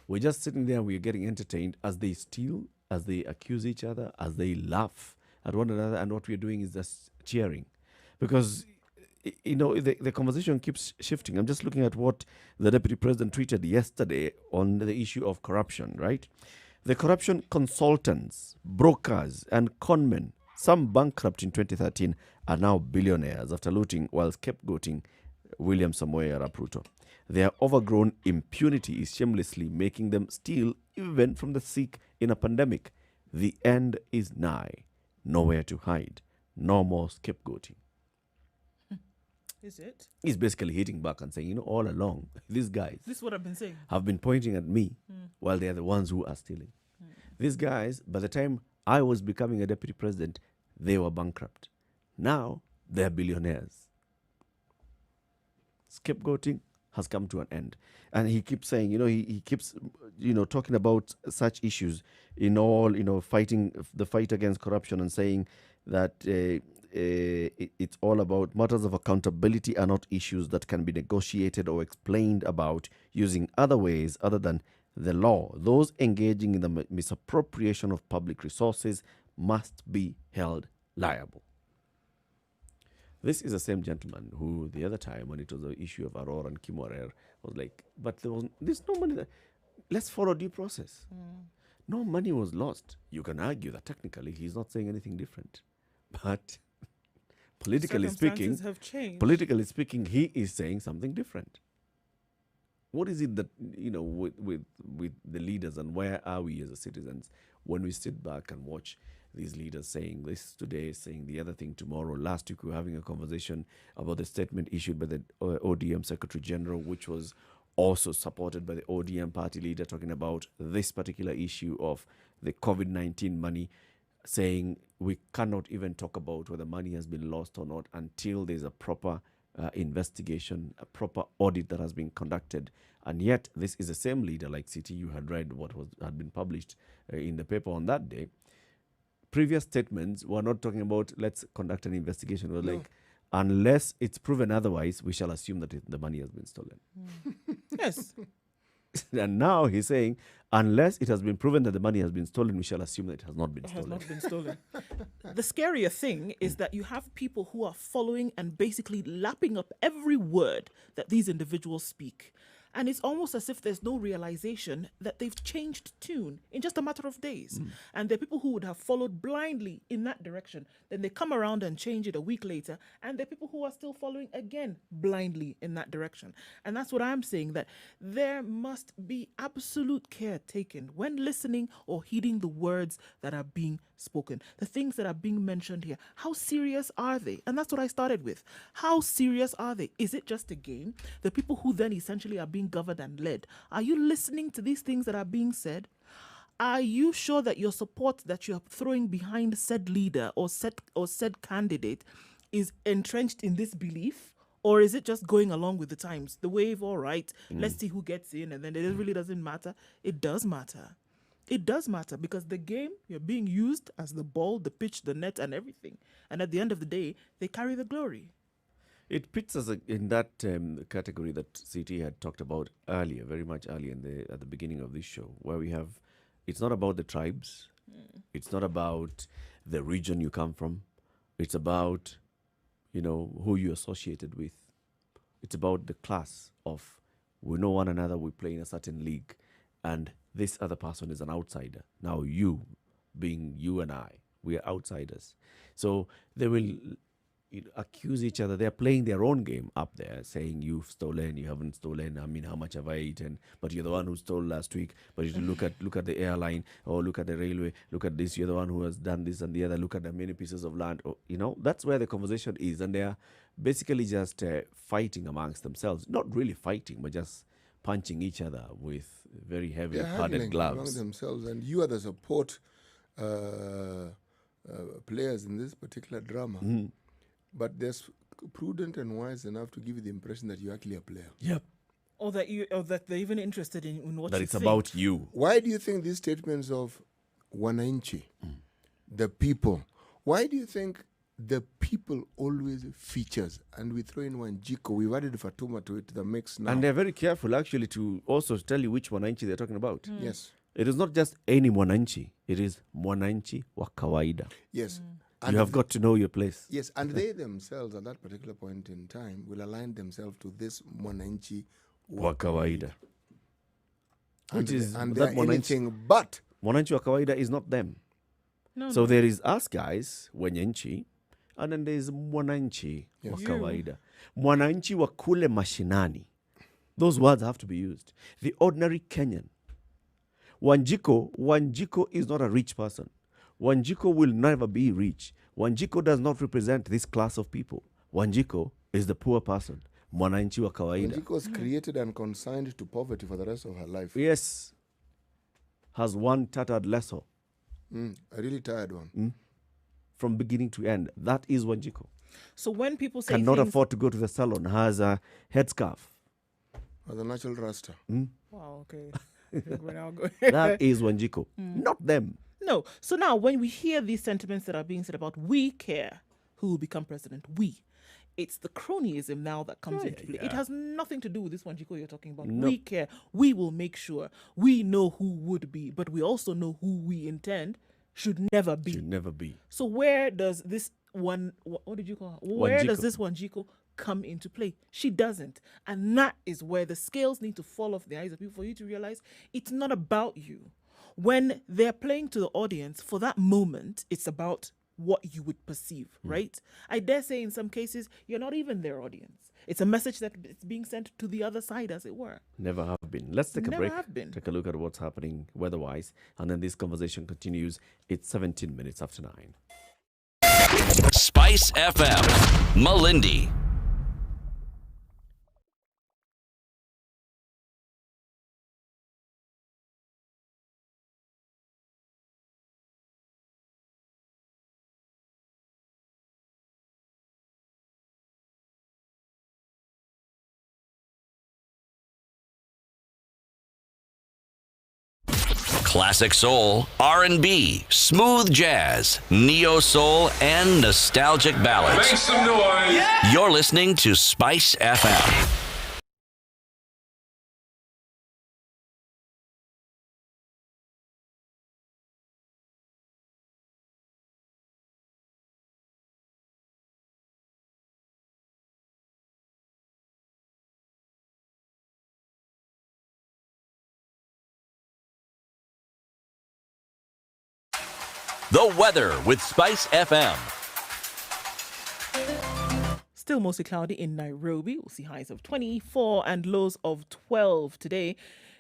we're just sitting there, we're getting entertained as they steal, as they accuse each other, as they laugh at one another, and what we're doing is just cheering. Because, the conversation keeps shifting. I'm just looking at what the Deputy President tweeted yesterday on the issue of corruption, right? The corruption consultants, brokers, and conmen, some bankrupt in 2013, are now billionaires after looting while scapegoating William Samoei Arap Ruto. Their overgrown impunity is shamelessly making them steal even from the sick in a pandemic. The end is nigh. Nowhere to hide. No more scapegoating. Is it? He's basically hitting back and saying, all along, these guys This is what I've been saying. have been pointing at me while they're the ones who are stealing. These guys, by the time I was becoming a deputy president, they were bankrupt. Now, they're billionaires. Scapegoating has come to an end. And he keeps saying, he keeps, talking about such issues in all, fighting the fight against corruption and saying that it's all about matters of accountability are not issues that can be negotiated or explained about using other ways other than the law. Those engaging in the misappropriation of public resources must be held liable. This is the same gentleman who the other time when it was the issue of Aurora and Kimorer was like, but there's no money there. Let's follow due process. No money was lost. You can argue that technically he's not saying anything different. But politically speaking, have changed. Politically speaking, he is saying something different. What is it that, with the leaders, and where are we as citizens when we sit back and watch these leaders saying this today, saying the other thing tomorrow? Last week we were having a conversation about the statement issued by the ODM Secretary General, which was also supported by the ODM party leader, talking about this particular issue of the COVID-19 money, saying we cannot even talk about whether money has been lost or not until there's a proper investigation, a proper audit that has been conducted. And yet this is the same leader, like CT, you had read what had been published in the paper on that day. Previous statements were not talking about let's conduct an investigation. It was like, unless it's proven otherwise, we shall assume that the money has been stolen. Yes. And now he's saying, unless it has been proven that the money has been stolen, we shall assume that it has not been stolen. Has not been stolen. The scarier thing is that you have people who are following and basically lapping up every word that these individuals speak. And it's almost as if there's no realization that they've changed tune in just a matter of days. And there are people who would have followed blindly in that direction. Then they come around and change it a week later. And there are people who are still following again blindly in that direction. And that's what I'm saying, that there must be absolute care taken when listening or heeding the words that are being spoken. The things that are being mentioned here. How serious are they? And that's what I started with. How serious are they? Is it just a game? The people who then essentially are being governed and led, are you listening to these things that are being said? Are you sure that your support that you're throwing behind said leader or said candidate is entrenched in this belief? Or is it just going along with the times? The wave, all right, let's see who gets in, and then it really doesn't matter. It does matter. It does matter, because the game, you're being used as the ball, the pitch, the net, and everything. And at the end of the day, they carry the glory. It puts us in that category that CT had talked about earlier, very much earlier at the beginning of this show, where we have, it's not about the tribes, it's not about the region you come from, it's about, who you're associated with. It's about the class of, we know one another, we play in a certain league, and this other person is an outsider. Now you, being you and I, we are outsiders. So they will accuse each other. They're playing their own game up there, saying you've stolen, you haven't stolen. I mean, how much have I eaten? But you're the one who stole last week. But you look at the airline, or look at the railway, look at this. You're the one who has done this and the other. Look at the many pieces of land. Or, that's where the conversation is, and they're basically just fighting amongst themselves. Not really fighting, but just punching each other with very heavy padded gloves among themselves. And you are the support players in this particular drama. But they're prudent and wise enough to give you the impression that you're actually a player. Yep. Or that they're even interested in what that you it's think. about you. Why do you think these statements of wananchi, the people, why do you think the people always features? And we throw in Wanjiko, we've added Fatuma to it, the mix now. And they're very careful actually to also tell you which Mwananchi they're talking about. Yes. It is not just any Mwananchi. It is Mwananchi wa kawaida. Yes. And you have got to know your place. Yes, and they themselves at that particular point in time will align themselves to this Mwananchi wa kawaida. Which is and that they're anything but. Mwananchi wa kawaida is not them. No. There is us guys, Wenyenchi, and then there's Mwananchi wa kawaida. Mwananchi wa kule mashinani. Those words have to be used. The ordinary Kenyan. Wanjiko is not a rich person. Wanjiko will never be rich. Wanjiko does not represent this class of people. Wanjiko is the poor person. Mwananchi wa kawaida. Wanjiko was created and consigned to poverty for the rest of her life. Yes. Has one tattered lasso. A really tired one. From beginning to end. That is Wanjiko. So when people say cannot afford to go to the salon, has a headscarf. As a natural rasta. Wow, okay. We're now going. That is Wanjiko. Not them. No. So now when we hear these sentiments that are being said about we care who will become president, it's the cronyism now that comes into play. It has nothing to do with this Wanjiko you're talking about. No. We care. We will make sure. We know who would be, but we also know who we intend should never be. Should never be. So where does this what did you call her? Where does this Wanjiko come into play? She doesn't. And that is where the scales need to fall off the eyes of people for you to realize it's not about you. When they're playing to the audience, for that moment, it's about what you would perceive, right? I dare say in some cases, you're not even their audience. It's a message that is being sent to the other side, as it were. Never have been. Let's take a Never break. have been. Take a look at what's happening weather-wise. And then this conversation continues. It's 17 minutes after 9. Spice FM, Malindi. Classic soul, R&B, smooth jazz, neo soul, and nostalgic ballads. Make some noise. Yeah! You're listening to Spice FM. The weather with Spice FM. Still mostly cloudy in Nairobi. We'll see highs of 24 and lows of 12 today.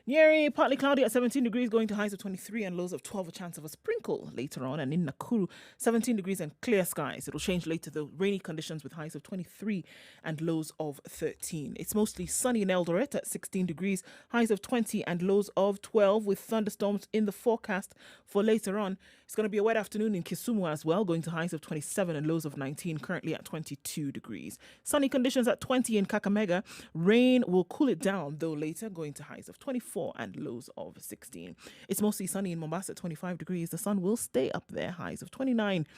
Nyeri, partly cloudy at 17 degrees, going to highs of 23 and lows of 12, a chance of a sprinkle later on. And in Nakuru, 17 degrees and clear skies. It'll change later, though, rainy conditions with highs of 23 and lows of 13. It's mostly sunny in Eldoret at 16 degrees, highs of 20 and lows of 12, with thunderstorms in the forecast for later on. It's going to be a wet afternoon in Kisumu as well, going to highs of 27 and lows of 19, currently at 22 degrees. Sunny conditions at 20 in Kakamega. Rain will cool it down, though, later, going to highs of 24 and lows of 16. It's mostly sunny in Mombasa at 25 degrees. The sun will stay up there, highs of 29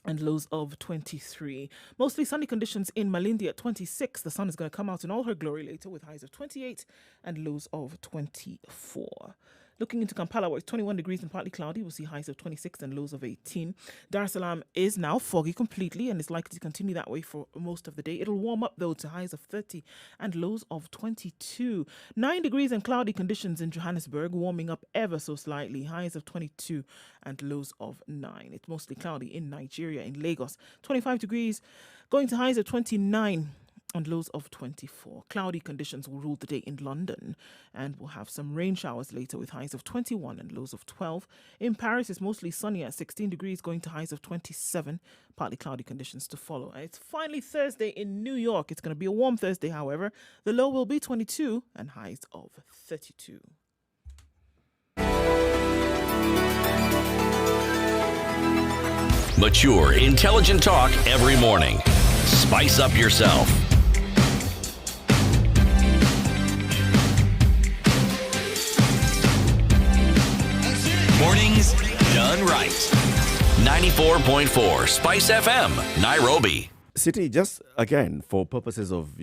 and lows of 23. Mostly sunny conditions in Malindi at 26. The sun is going to come out in all her glory later with highs of 28 and lows of 24. Looking into Kampala, where it's 21 degrees and partly cloudy, we'll see highs of 26 and lows of 18. Dar es Salaam is now foggy completely and is likely to continue that way for most of the day. It'll warm up, though, to highs of 30 and lows of 22. 9 degrees and cloudy conditions in Johannesburg, warming up ever so slightly. Highs of 22 and lows of 9. It's mostly cloudy in Nigeria, in Lagos. 25 degrees, going to highs of 29. And lows of 24. Cloudy conditions will rule the day in London, and we'll have some rain showers later with highs of 21 and lows of 12. In Paris, it's mostly sunny at 16 degrees, going to highs of 27. Partly cloudy conditions to follow. And it's finally Thursday in New York. It's going to be a warm Thursday, however. The low will be 22 and highs of 32. Mature, intelligent talk every morning. Spice up yourself. Mornings done right. 94.4 Spice FM, Nairobi. City, just again, for purposes of,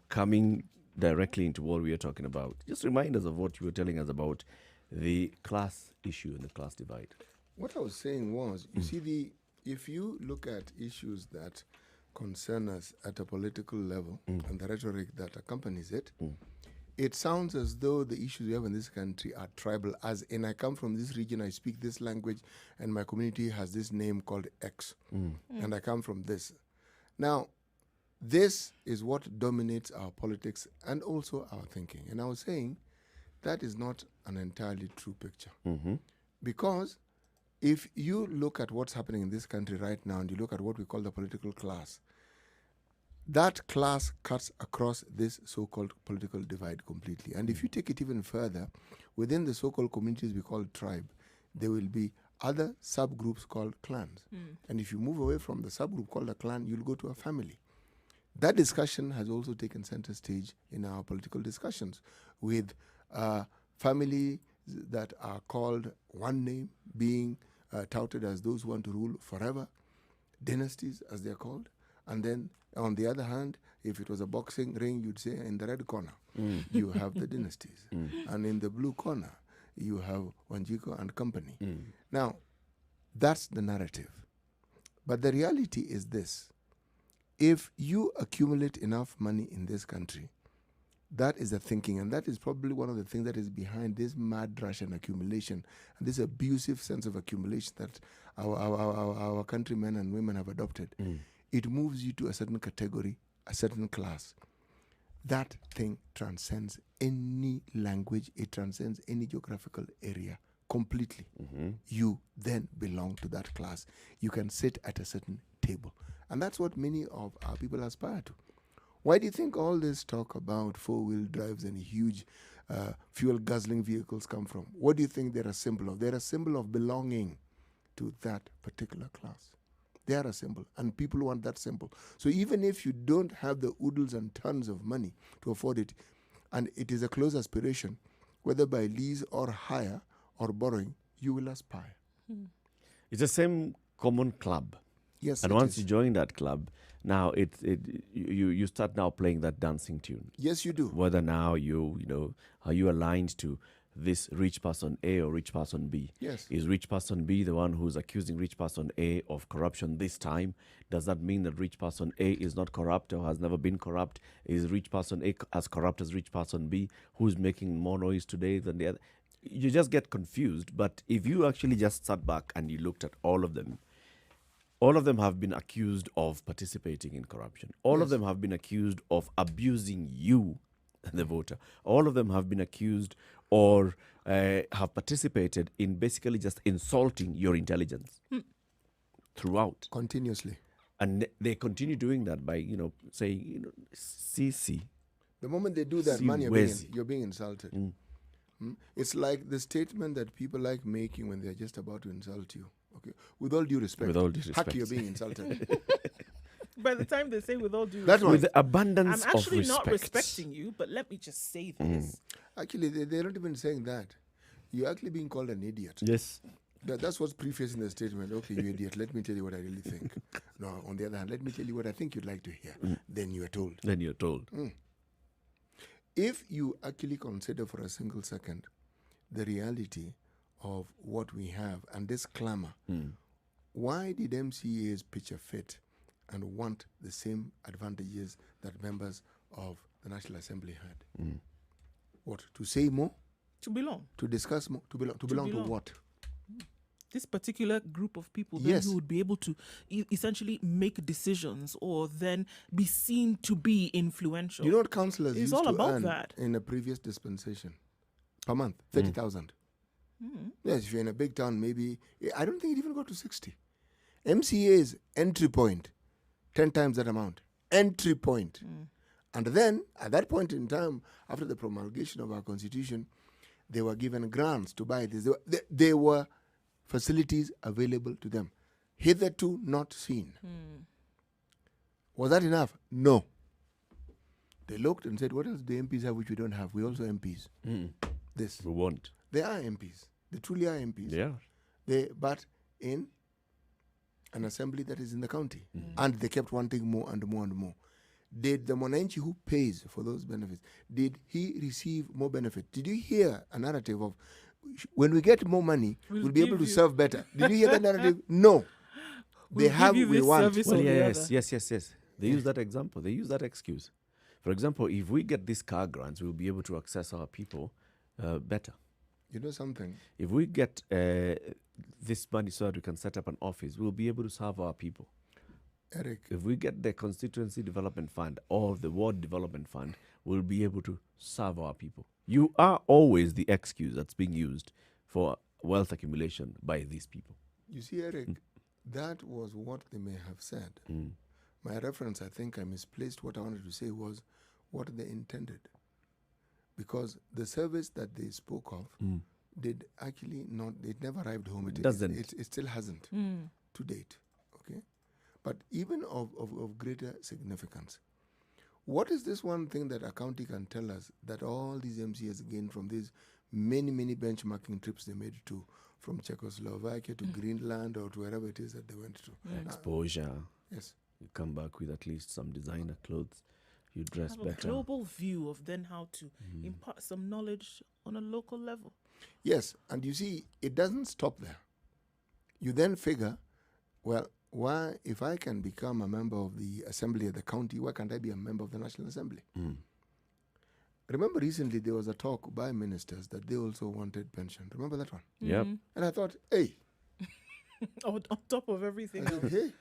coming directly into what we are talking about, just remind us of what you were telling us about the class issue and the class divide. What I was saying was, you see, if you look at issues that concern us at a political level and the rhetoric that accompanies it, it sounds as though the issues we have in this country are tribal, as in I come from this region, I speak this language, and my community has this name called X, and I come from this. Now, this is what dominates our politics and also our thinking. And I was saying that is not an entirely true picture. Because if you look at what's happening in this country right now and you look at what we call the political class, that class cuts across this so-called political divide completely. And if you take it even further, within the so-called communities we call tribe, there will be other subgroups called clans. And if you move away from the subgroup called a clan, you'll go to a family. That discussion has also taken center stage in our political discussions, with families that are called one name being touted as those who want to rule forever, dynasties as they're called, and then on the other hand, if it was a boxing ring, you'd say in the red corner, you have the dynasties. And in the blue corner, you have Wanjiko and company. Now, that's the narrative. But the reality is this. If you accumulate enough money in this country, that is the thinking, and that is probably one of the things that is behind this mad rush and accumulation, and this abusive sense of accumulation that our countrymen and women have adopted. It moves you to a certain category, a certain class. That thing transcends any language, it transcends any geographical area completely. You then belong to that class. You can sit at a certain table. And that's what many of our people aspire to. Why do you think all this talk about four-wheel drives and huge fuel-guzzling vehicles come from? What do you think they're a symbol of? They're a symbol of belonging to that particular class. They are a symbol, and people want that symbol. So even if you don't have the oodles and tons of money to afford it, and it is a close aspiration, whether by lease or hire or borrowing, you will aspire. It's the same common club. Yes, and once you join that club, now you start now playing that dancing tune. Yes, you do. Whether now are you aligned to this rich person A or rich person B? Yes. Is rich person B the one who's accusing rich person A of corruption this time? Does that mean that rich person A is not corrupt or has never been corrupt? Is rich person A as corrupt as rich person B? Who's making more noise today than the other? You just get confused. But if you actually just sat back and you looked at all of them have been accused of participating in corruption. All of them have been accused of abusing you, the voter. All of them have been accused or have participated in basically just insulting your intelligence throughout. Continuously. And they continue doing that by, saying, see. The moment they do that, man, you're being insulted. It's like the statement that people like making when they're just about to insult you. Okay, with all due respect. Haki, you're being insulted. By the time they say with all due respect, with the abundance I'm of actually respect. not respecting you, but let me just say this. Actually, they're not even saying that. You're actually being called an idiot. Yes. That's what's prefacing the statement. Okay, you idiot, let me tell you what I really think. No, on the other hand, let me tell you what I think you'd like to hear. Then you are told. Then you're told. If you actually consider for a single second the reality of what we have and this clamor, why did MCAs pitch a fit and want the same advantages that members of the National Assembly had? What? To say more? To belong. To discuss more? To belong to what? This particular group of people Yes. then who would be able to essentially make decisions or then be seen to be influential. You know what councillors It's used all to about earn that. in a previous dispensation? Per month, 30,000. Yes, if you're in a big town, maybe, I don't think it even got to 60. MCA's entry point, 10 times that amount. Entry point. And then, at that point in time, after the promulgation of our constitution, they were given grants to buy this. They were facilities available to them. Hitherto not seen. Was that enough? No. They looked and said, what else do MPs have which we don't have? We also MPs. This. We want. They are MPs. They truly are MPs. Yeah. But in an assembly that is in the county. And they kept wanting more and more and more. Did the Mwananchi who pays for those benefits, did he receive more benefit? Did you hear a narrative of, when we get more money, we'll be able to serve better? Did you hear that narrative? No. They have, we want. Well, yes. They use that example. They use that excuse. For example, if we get these car grants, we'll be able to access our people better. You know something? If we get this money so that we can set up an office, we'll be able to serve our people. Eric. If we get the Constituency Development Fund or the Ward Development Fund, we'll be able to serve our people. You are always the excuse that's being used for wealth accumulation by these people. You see, Eric, that was what they may have said. My reference, I think I misplaced what I wanted to say was what they intended. Because the service that they spoke of did actually not, it never arrived home. It still hasn't to date. Okay? But even of greater significance, what is this one thing that a county can tell us that all these MCAs gained from these many benchmarking trips they made to, from Czechoslovakia to Greenland or to wherever it is that they went to? Exposure. Yes. You come back with at least some designer clothes. You dress Have better. a global view of then how to impart some knowledge on a local level. Yes, and you see, it doesn't stop there. You then figure, well, why, if I can become a member of the assembly of the county, why can't I be a member of the National Assembly? Remember recently there was a talk by ministers that they also wanted pension. Remember that one? Yep. And I thought, hey. on top of everything I said, else. hey,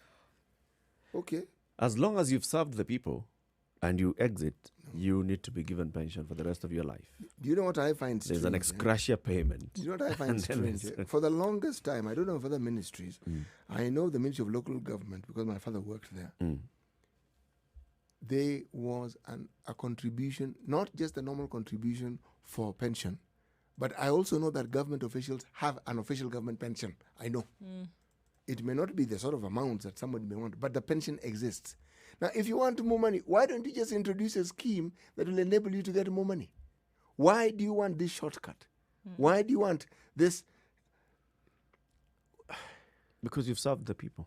okay. As long as you've served the people and you exit, you need to be given pension for the rest of your life. Do you know what I find strange? There's an ex gratia payment. Do you know what I find strange? For the longest time, I don't know of other ministries. I know the Ministry of Local Government because my father worked there. There was a contribution, not just a normal contribution for pension, but I also know that government officials have an official government pension. I know. It may not be the sort of amounts that somebody may want, but the pension exists. Now, if you want more money, why don't you just introduce a scheme that will enable you to get more money? Why do you want this shortcut? Why do you want this? Because you've served the people.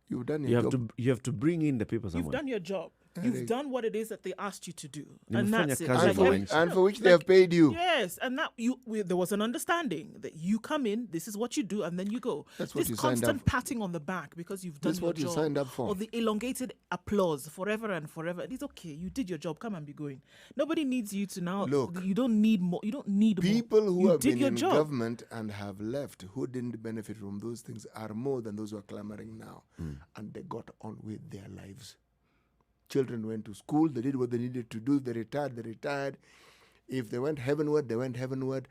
You've done your job. You have to bring in the people somewhere. You've done your job. You've done what it is that they asked you to do, You've and done that's it. your cousin And for which they have paid you. Yes, and that there was an understanding that you come in, this is what you do, and then you go. That's what this you signed constant up. patting on the back because you've done That's your what job, you signed up for. or the elongated applause forever and forever. It is okay. You did your job. Come and be going. Nobody needs you to now. Look, you don't need more. You don't need people more. who You have did been your in job. government and have left, who didn't benefit from those things, are more than those who are clamoring now. And they got on with their lives. Children went to school, they did what they needed to do, they retired. If they went heavenward, they went heavenward.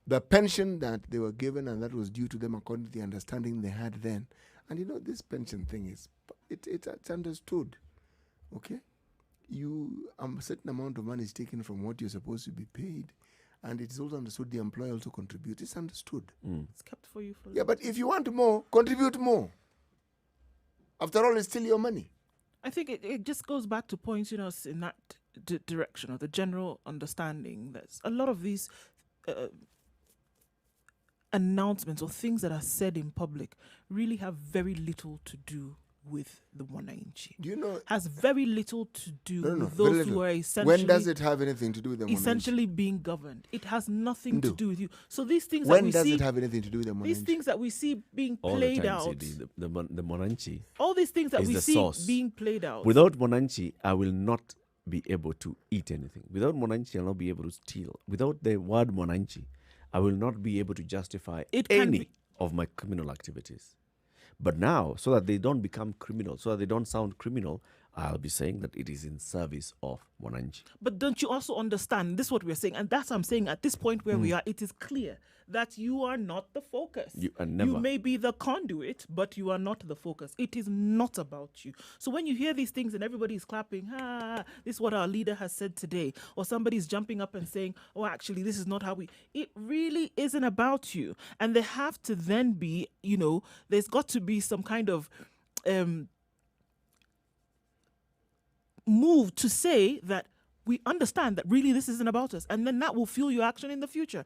The pension that they were given and that was due to them according to the understanding they had then. And you know, this pension thing is, it's understood. Okay? A certain amount of money is taken from what you're supposed to be paid. And it's also understood the employer also contributes. It's understood. It's kept for you. Yeah, but if you want more, contribute more. After all, it's still your money. I think it just goes back to pointing us in that direction, or the general understanding that a lot of these announcements or things that are said in public really have very little to do with the Wananchi. Do you know? Has very little to do No, with very those little. who are essentially. When does it have anything to do with the Mwananchi? Essentially being governed. It has nothing to Ndo. do with you. So these things that When we does see, it have anything to do with the these Mwananchi? things that we see being All played the time, out, CD, the Monanchi. all these things that is we the see source. being played out. Without Monanchi, I will not be able to eat anything. Without Monanchi, I'll not be able to steal. Without the word Monanchi, I will not be able to justify It can any be- of my criminal activities. But now, so that they don't become criminal, so that they don't sound criminal, I'll be saying that it is in service of Monanchi. But don't you also understand? This is what we're saying, and that's what I'm saying. At this point where we Hmm. are, it is clear that you are not the focus. You are never. You may be the conduit, but you are not the focus. It is not about you. So when you hear these things and everybody's clapping, this is what our leader has said today, or somebody's jumping up and saying, oh, actually, this is not how we. It really isn't about you, and there have to then be, there's got to be some kind of move to say that we understand that really this isn't about us, and then that will fuel your action in the future.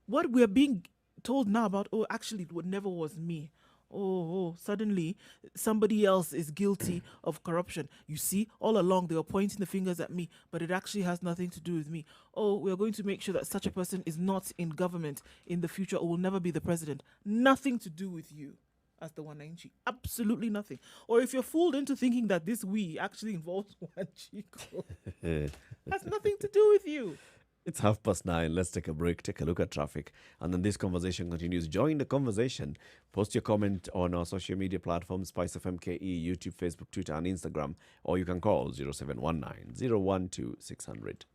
What we're being told now about, oh, actually, it never was me. Suddenly somebody else is guilty of corruption. You see, all along they were pointing the fingers at me, but it actually has nothing to do with me. Oh, we're going to make sure that such a person is not in government in the future or will never be the president. Nothing to do with you as the Wananchi. Absolutely nothing. Or if you're fooled into thinking that this we actually involves Wanchiko, has nothing to do with you. It's 9:30. Let's take a break, take a look at traffic, and then this conversation continues. Join the conversation. Post your comment on our social media platforms, Spice FM KE, YouTube, Facebook, Twitter, and Instagram, or you can call 0719 012 600.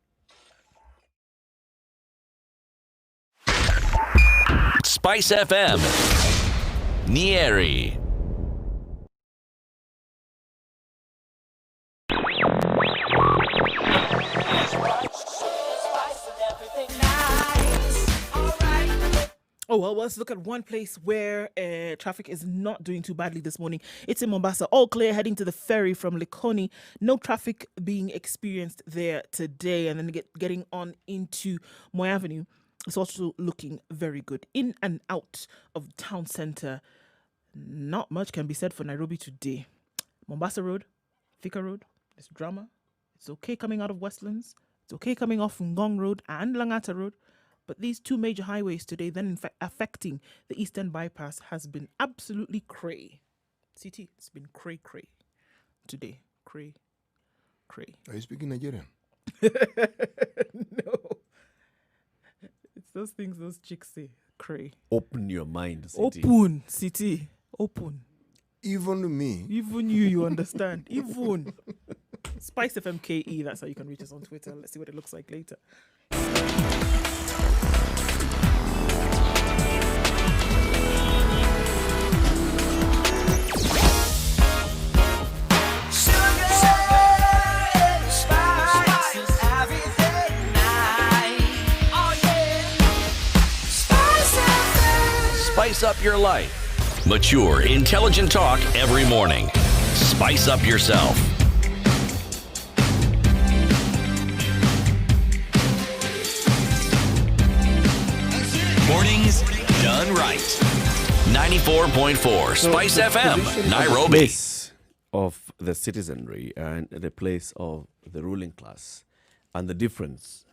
Spice FM, Nyeri. Oh, well, let's look at one place where traffic is not doing too badly this morning. It's in Mombasa. All clear heading to the ferry from Likoni. No traffic being experienced there today. And then getting on into Moy Avenue. It's also looking very good. In and out of town centre, not much can be said for Nairobi today. Mombasa Road, Thika Road, there's drama. It's okay coming out of Westlands. It's okay coming off Ngong Road and Langata Road. But these two major highways today, then in fact affecting the Eastern Bypass, has been absolutely cray. CT, it's been cray today. Cray. Are you speaking Nigerian? No. It's those things those chicks say. Cray. Open your mind, City. Open, CT. Open. Even me. Even you understand. Even. Spice FM KE, that's how you can reach us on Twitter. Let's see what it looks like later. Spice up your life. Mature, intelligent talk every morning. Spice up yourself. Mornings done right. 94.4 Spice FM, Nairobi. Place of the citizenry and the place of the ruling class, and the difference,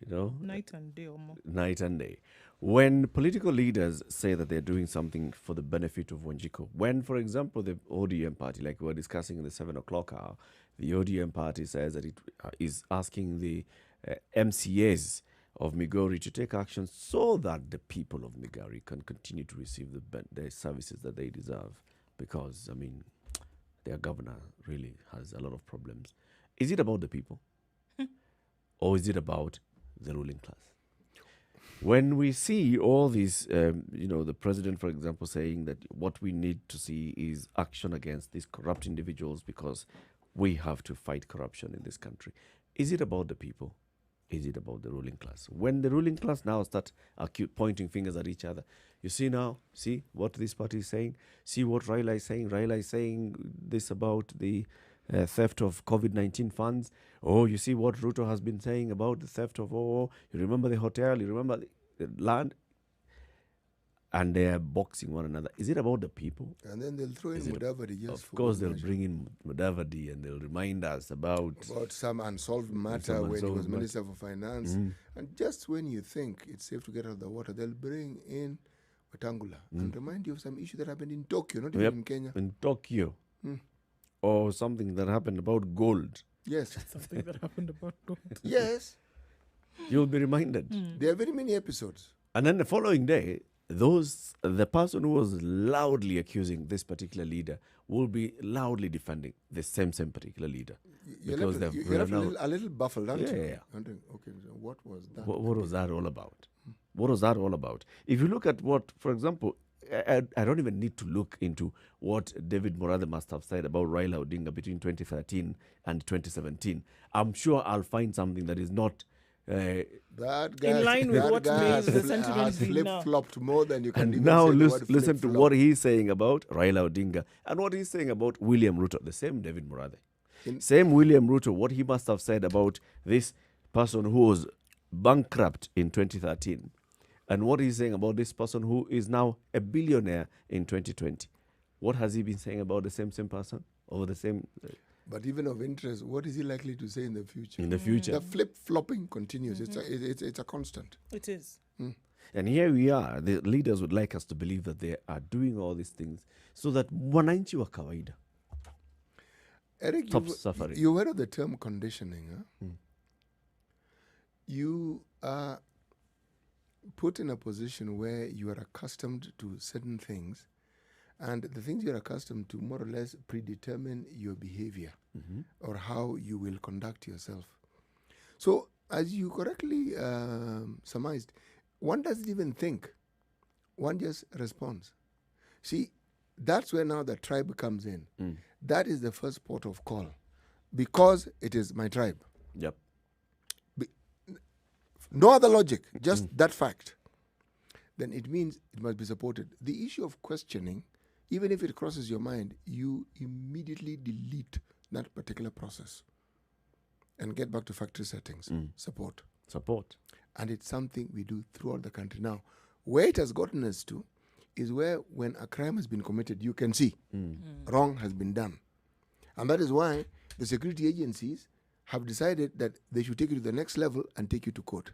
Night and day or more. night and day. When political leaders say that they're doing something for the benefit of Wanjiko, when, for example, the ODM party, like we were discussing in the 7 o'clock hour, the ODM party says that it is asking the MCAs of Migori to take action so that the people of Migori can continue to receive the services that they deserve. Because, their governor really has a lot of problems. Is it about the people? Or is it about the ruling class? When we see all these, the president, for example, saying that what we need to see is action against these corrupt individuals because we have to fight corruption in this country. Is it about the people? Is it about the ruling class? When the ruling class now start pointing fingers at each other, you see now, see what this party is saying? See what Raila is saying? Raila is saying this about the theft of COVID-19 funds. Oh, you see what Ruto has been saying about the theft of, you remember the hotel, you remember the land. and they are boxing one another. Is it about the people? And then they'll throw in Is it- Mudavadi just Of for course, good they'll measure. bring in Mudavadi and they'll remind us about some unsolved matter some when he unsolved was matter. Minister for Finance. And just when you think it's safe to get out of the water, they'll bring in Wetangula and remind you of some issue that happened in Tokyo, not even Yep. in Kenya. in Tokyo, Mm. or something that happened about gold. Yes. Something that happened about gold. Yes. You'll be reminded. There are very many episodes. And then the following day, the person who was loudly accusing this particular leader will be loudly defending the same particular leader. You're Because left, they've you're left now- a little baffled, aren't Yeah, you? yeah, yeah. Wondering, okay, so what was that? What was that all about? What was that all about? If you look at what, for example, I don't even need to look into what David Morathe must have said about Raila Odinga between 2013 and 2017. I'm sure I'll find something that is not. That guy, In line with that what guy made has the fli- sentiment has be now. flip-flopped more than you can And even now say the word listen to flip-flop. what he's saying about Raila Odinga and what he's saying about William Ruto, the same David Morathe. Same William Ruto, what he must have said about this person who was bankrupt in 2013 and what he's saying about this person who is now a billionaire in 2020. What has he been saying about the same person or the same But even of interest, what is he likely to say in the future? in the future? The flip-flopping continues. It's a constant. It is. And here we are. The leaders would like us to believe that they are doing all these things so that wananchi wa kawaida Eric, stop suffering. you heard of the term conditioning, huh? You are put in a position where you are accustomed to certain things, and the things you're accustomed to more or less predetermine your behavior or how you will conduct yourself. So, as you correctly surmised, one doesn't even think. One just responds. See, that's where now the tribe comes in. That is the first port of call because it is my tribe. Yep. No other logic, just that fact. Then it means it must be supported. The issue of questioning, even if it crosses your mind, you immediately delete that particular process and get back to factory settings. Support. And it's something we do throughout the country. Now, where it has gotten us to is where when a crime has been committed, you can see wrong has been done. And that is why the security agencies have decided that they should take you to the next level and take you to court.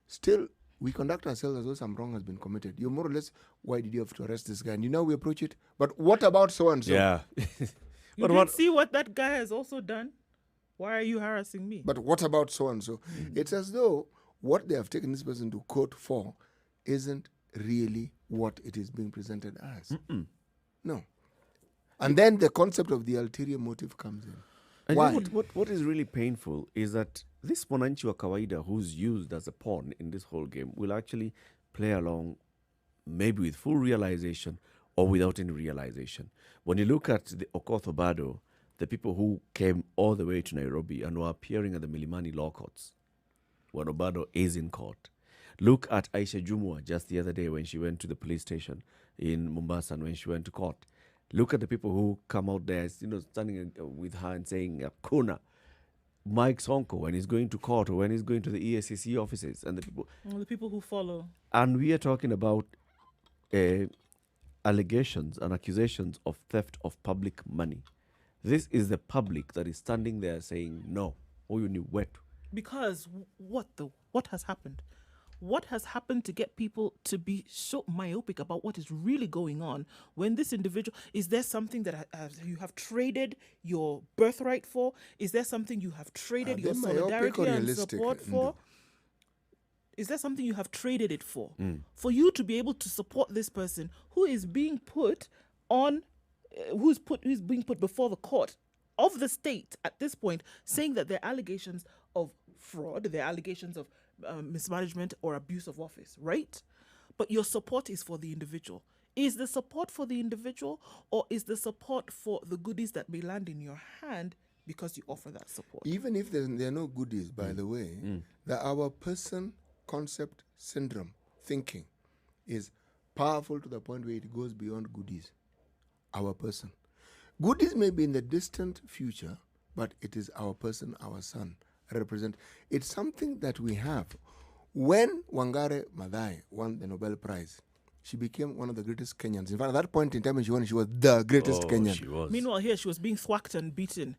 Still, we conduct ourselves as though some wrong has been committed. You're more or less, why did you have to arrest this guy? And you know we approach it, but what about so-and-so? Yeah. You didn't see what that guy has also done? Why are you harassing me? But what about so-and-so? It's as though what they have taken this person to court for isn't really what it is being presented as. No. And then the concept of the ulterior motive comes in. And Why? you know what is really painful is that this Mwananchi wa Kawaida who's used as a pawn in this whole game will actually play along maybe with full realization or without any realization. When you look at the Okoth Obado, the people who came all the way to Nairobi and were appearing at the Milimani law courts when Obado is in court. Look at Aisha Jumwa just the other day when she went to the police station in Mombasa and when she went to court. Look at the people who come out there, standing with her and saying, Kuna. Mike Sonko, when he's going to court or when he's going to the ESCC offices, and The people who follow. And we are talking about allegations and accusations of theft of public money. This is the public that is standing there saying, no, you need wet. Because what has happened? What has happened to get people to be so myopic about what is really going on when this individual, is there something that you have traded your birthright for? Is there something you have traded your solidarity and support for? Is there something you have traded it for? For you to be able to support this person who is being put on, who's being put before the court of the state at this point, saying that there are allegations of fraud, there are allegations of mismanagement or abuse of office, right? But your support is for the individual. Is the support for the individual, or is the support for the goodies that may land in your hand because you offer that support? Even if there are no goodies, by the way, the our person concept syndrome thinking is powerful to the point where it goes beyond goodies. Our person. Goodies may be in the distant future, but it is our person, our son. Represent. It's something that we have. When Wangare Maathai won the Nobel Prize she became one of the greatest Kenyans. In fact, at that point in time when she won, she was the greatest Kenyan. She was. Meanwhile, here she was being thwacked and beaten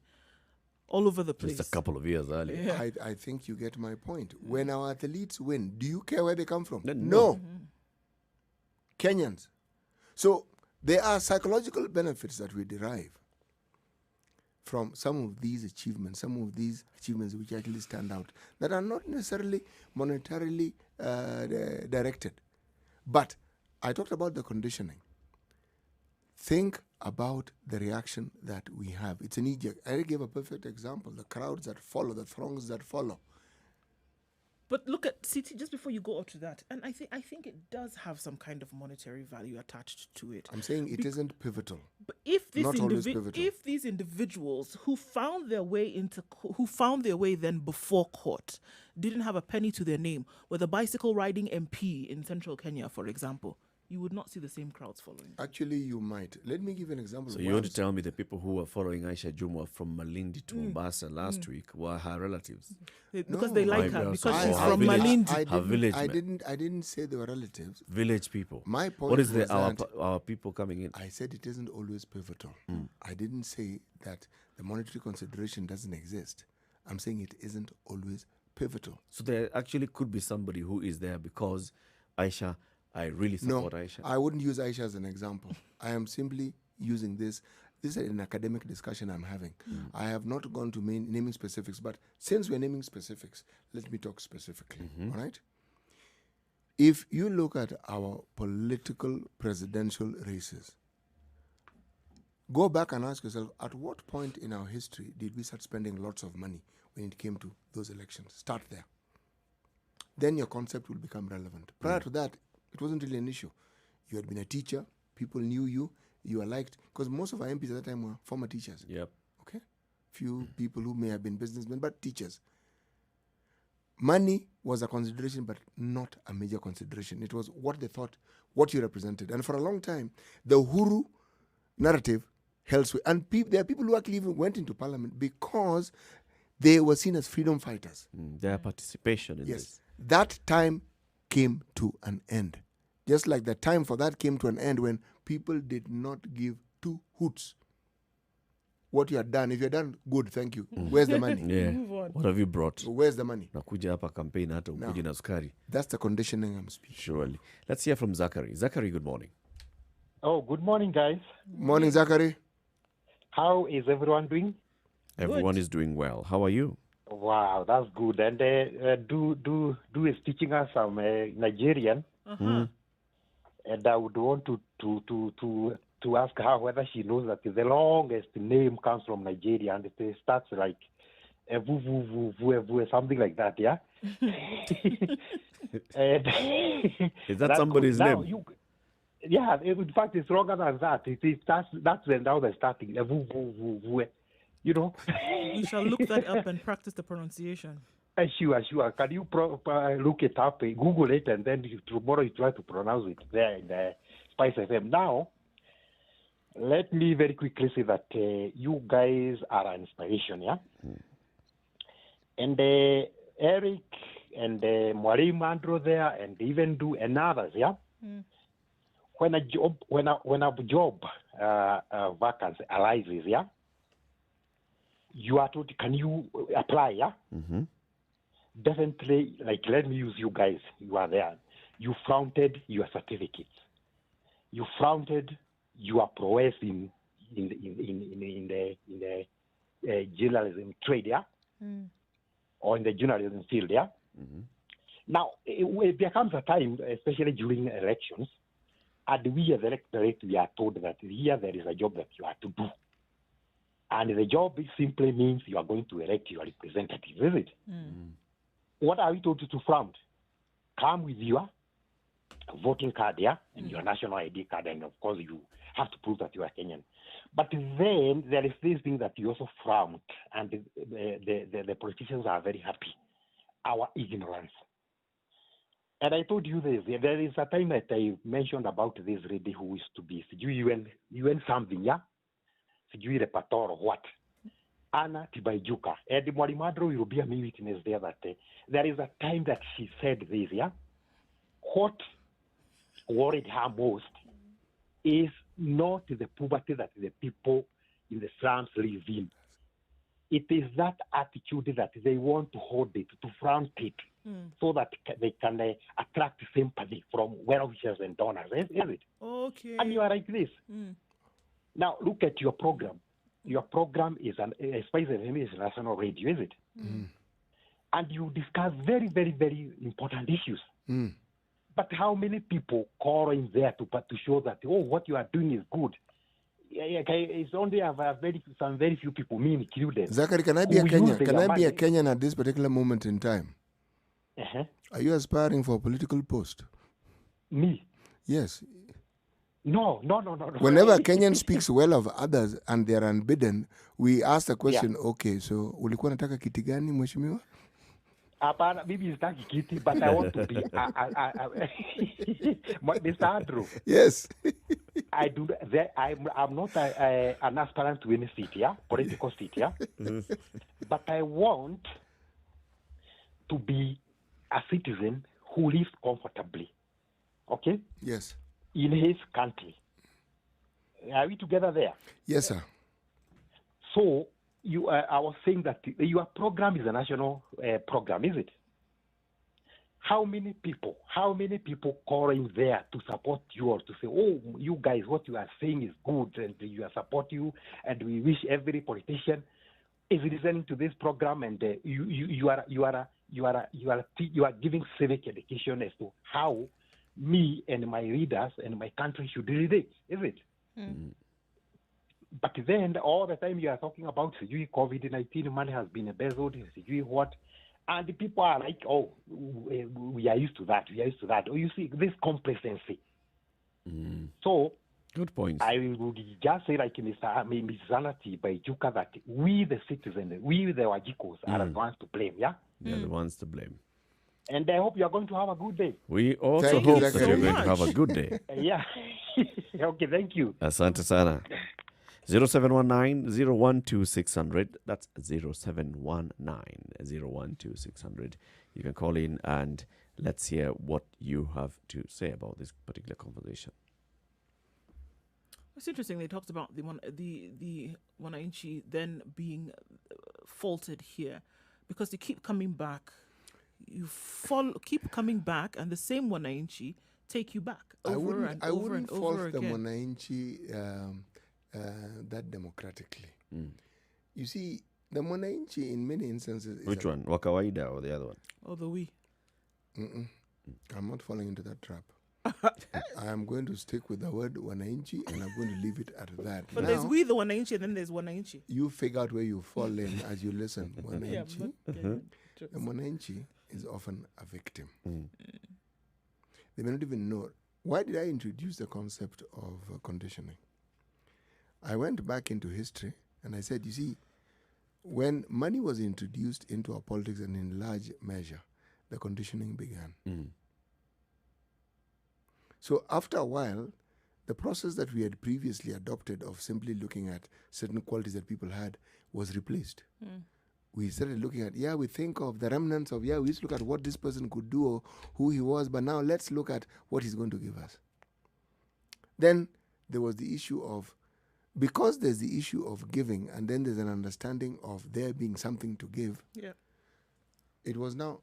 all over the place. Just a couple of years earlier. Yeah. I think you get my point. When our athletes win, do you care where they come from? No. Kenyans. So there are psychological benefits that we derive from some of these achievements which actually stand out, that are not necessarily monetarily directed. But I talked about the conditioning. Think about the reaction that we have. It's an knee-jerk. I gave a perfect example. The crowds that follow, the throngs that follow. But look at City just before you go up to that, and I think it does have some kind of monetary value attached to it. I'm saying it isn't pivotal. But if Not always pivotal. if these individuals who found their way then before court didn't have a penny to their name, were the bicycle riding MP in central Kenya, for example, you would not see the same crowds following. Actually, you might. Let me give you an example. So you want to tell me the people who were following Aisha Jumwa from Malindi to Mombasa last week were her relatives? Because they like her, because she's Her from village- Malindi. Her village, I didn't say they were relatives. village people. My point What is was our that our people coming in? I said it isn't always pivotal. I didn't say that the monetary consideration doesn't exist. I'm saying it isn't always pivotal. So there actually could be somebody who is there because Aisha, I really No, support Aisha. I wouldn't use Aisha as an example. I am simply using this. This is an academic discussion I'm having. I have not gone to naming specifics, but since we're naming specifics, let me talk specifically. All right? If you look at our political presidential races, go back and ask yourself, at what point in our history did we start spending lots of money when it came to those elections? Start there. Then your concept will become relevant. Prior to that, it wasn't really an issue. You had been a teacher, people knew you, you were liked, because most of our MPs at that time were former teachers. Yep. Okay? Few people who may have been businessmen, but teachers. Money was a consideration, but not a major consideration. It was what they thought, what you represented. And for a long time, the Uhuru narrative held sway. And there are people who actually even went into parliament because they were seen as freedom fighters. Their participation in this. That time came to an end. Just like the time for that came to an end when people did not give two hoots what you had done. If you had done, good, thank you. Where's the money? Yeah. What have you brought? Where's the money? Nakuja hapa campaign hata No. ukuje na sukari. That's the conditioning I'm speaking. Surely. Let's hear from Zachary. Zachary, good morning. Oh, good morning, guys. Morning, Zachary. How is everyone doing? Everyone is doing well. How are you? Wow, that's good. And do is teaching us some Nigerian, and I would want to ask her whether she knows that the longest name comes from Nigeria, and it starts like something like that. Yeah. And Is that somebody's now name? Yeah, in fact, it's longer than that. That's now the starting. You know. We shall look that up and practice the pronunciation. Sure. Can you look it up, Google it, and then tomorrow you try to pronounce it there in the Spice FM. Now, let me very quickly say that you guys are an inspiration, yeah? And Eric and Mwalimu Andrew there, and even and others, yeah? When a job vacancy arises, yeah? You are told, can you apply, yeah? Definitely, like, let me use you guys. You are there. You flaunted your certificates. You flaunted your prowess in the journalism trade, yeah? Or in the journalism field, yeah? Now, there comes a time, especially during elections, and we as electorate, we are told that here there is a job that you have to do. And the job simply means you are going to elect your representative, is it? What are we told to flaunt? Come with your voting card, yeah, and your national ID card, and of course you have to prove that you are Kenyan. But then there is this thing that you also flaunt, and the politicians are very happy. Our ignorance. And I told you this. There is a time that I mentioned about this lady who used to be UN something, yeah? Sijui repertoire or what. Anna Tibaijuka. And Mwalimu Andrew will be a witness there that there is a time that she said this, yeah? worried her most is not the poverty that the people in the slums live in. It is that attitude that they want to hold it, to front it, so that they can attract sympathy from well-wishers and donors, is it? Okay. And you are like this. Now, look at your program. Your program is Spice FM is national radio, is it? And you discuss very, very, very important issues. But how many people call in there to show that, what you are doing is good? It's only some very few people, me included. Zachary, can I be a Kenyan? Can I be a Kenyan at this particular moment in time? Are you aspiring for a political post? Me? Yes. No. Whenever a Kenyan speaks well of others and they are unbidden, we ask the question, okay, so ulikuwa nataka kiti gani mheshimiwa? Hapana, maybe sitaki kiti, but I want to be Mr. Andrew. Yes. I'm not an aspirant to any seat, political seat, but I want to be a citizen who lives comfortably, okay? Yes. In his country. Are we together there? Yes, sir. So, I was saying that your program is a national program, is it? How many people call in there to support you or to say, you guys, what you are saying is good and we support you and we wish every politician is listening to this program and you are giving civic education as to how me and my readers and my country should read it, is it? But then all the time you are talking about COVID-19, money has been embezzled, what? And the people are like, we are used to that. Oh, you see, this complacency. So, good point. I would just say, like Mr. Zanati by Juka, that we, the citizens, we, the Wajikos, are the ones to blame, yeah? They're the ones to blame. And I hope you are going to have a good day. We also hope that you're going to have a good day. Yeah. Okay, thank you. Asante sana. 0719-012-600. That's 0719-012-600. You can call in and let's hear what you have to say about this particular conversation. It's interesting. They talked about the Wananchi then being faulted here because they keep coming back. Keep coming back, and the same Wananchi take you back over and over and over again. I wouldn't fault the Wananchi that democratically. You see, the Wananchi in many instances... Which one? Wakawaida or the other one? Oh, the we. I'm not falling into that trap. I am going to stick with the word Wananchi and I'm going to leave it at that. But there's we the Wananchi and then there's Wananchi. You figure out where you fall in as you listen. Wananchi. The Wananchi is often a victim. They may not even know. Why did I introduce the concept of conditioning? I went back into history and I said, you see, when money was introduced into our politics and in large measure, the conditioning began. So after a while, the process that we had previously adopted of simply looking at certain qualities that people had was replaced. We started looking at, we think of the remnants of, we used to look at what this person could do or who he was, but now let's look at what he's going to give us. Then there was the issue of, because there's the issue of giving and then there's an understanding of there being something to give, it was now,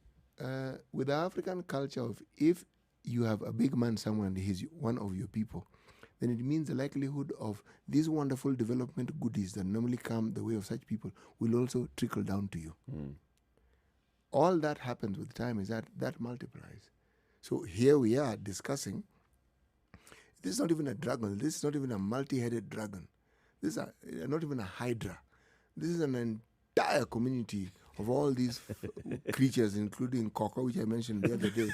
with the African culture of if you have a big man somewhere and he's one of your people, then it means the likelihood of these wonderful development goodies that normally come the way of such people will also trickle down to you. All that happens with time is that multiplies. So here we are discussing, this is not even a dragon, this is not even a multi-headed dragon. This is not even a hydra. This is an entire community of all these creatures, including Koko, which I mentioned the other day,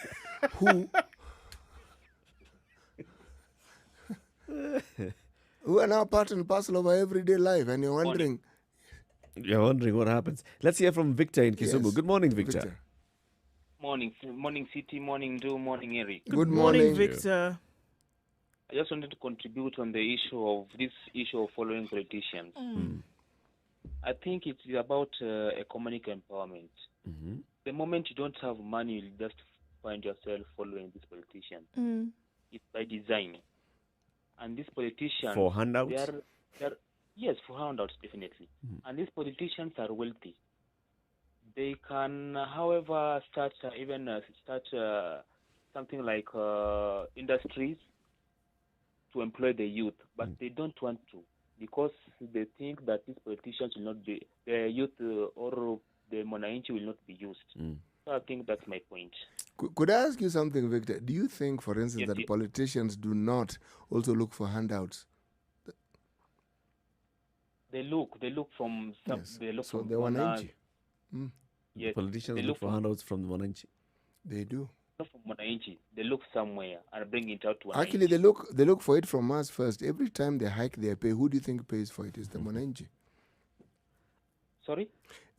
who are now part and parcel of our everyday life, and you're wondering... You're wondering what happens. Let's hear from Victor in Kisumu. Good morning, Victor. Morning, City, morning, Do, morning, Eric. Good morning, Victor. I just wanted to contribute on the issue of following politicians. I think it's about economic empowerment. The moment you don't have money, you just find yourself following this politician. It's by design. And these politicians... For handouts? Yes, for handouts, definitely. And these politicians are wealthy. They can, however, start something like industries to employ the youth, but they don't want to because they think that these politicians will not be, the youth or the Mwananchi will not be used. So I think that's my point. Could I ask you something, Victor? Do you think, for instance, that politicians do not also look for handouts? They look from some. Yes. They look So from they Mwananchi. Yes, Politicians they look for handouts from the Mwananchi. They do. Not from Mwananchi. They look somewhere and bring it out to Actually, they look for it from us first. Every time they hike their pay, who do you think pays for it? It's the Mwananchi. Sorry?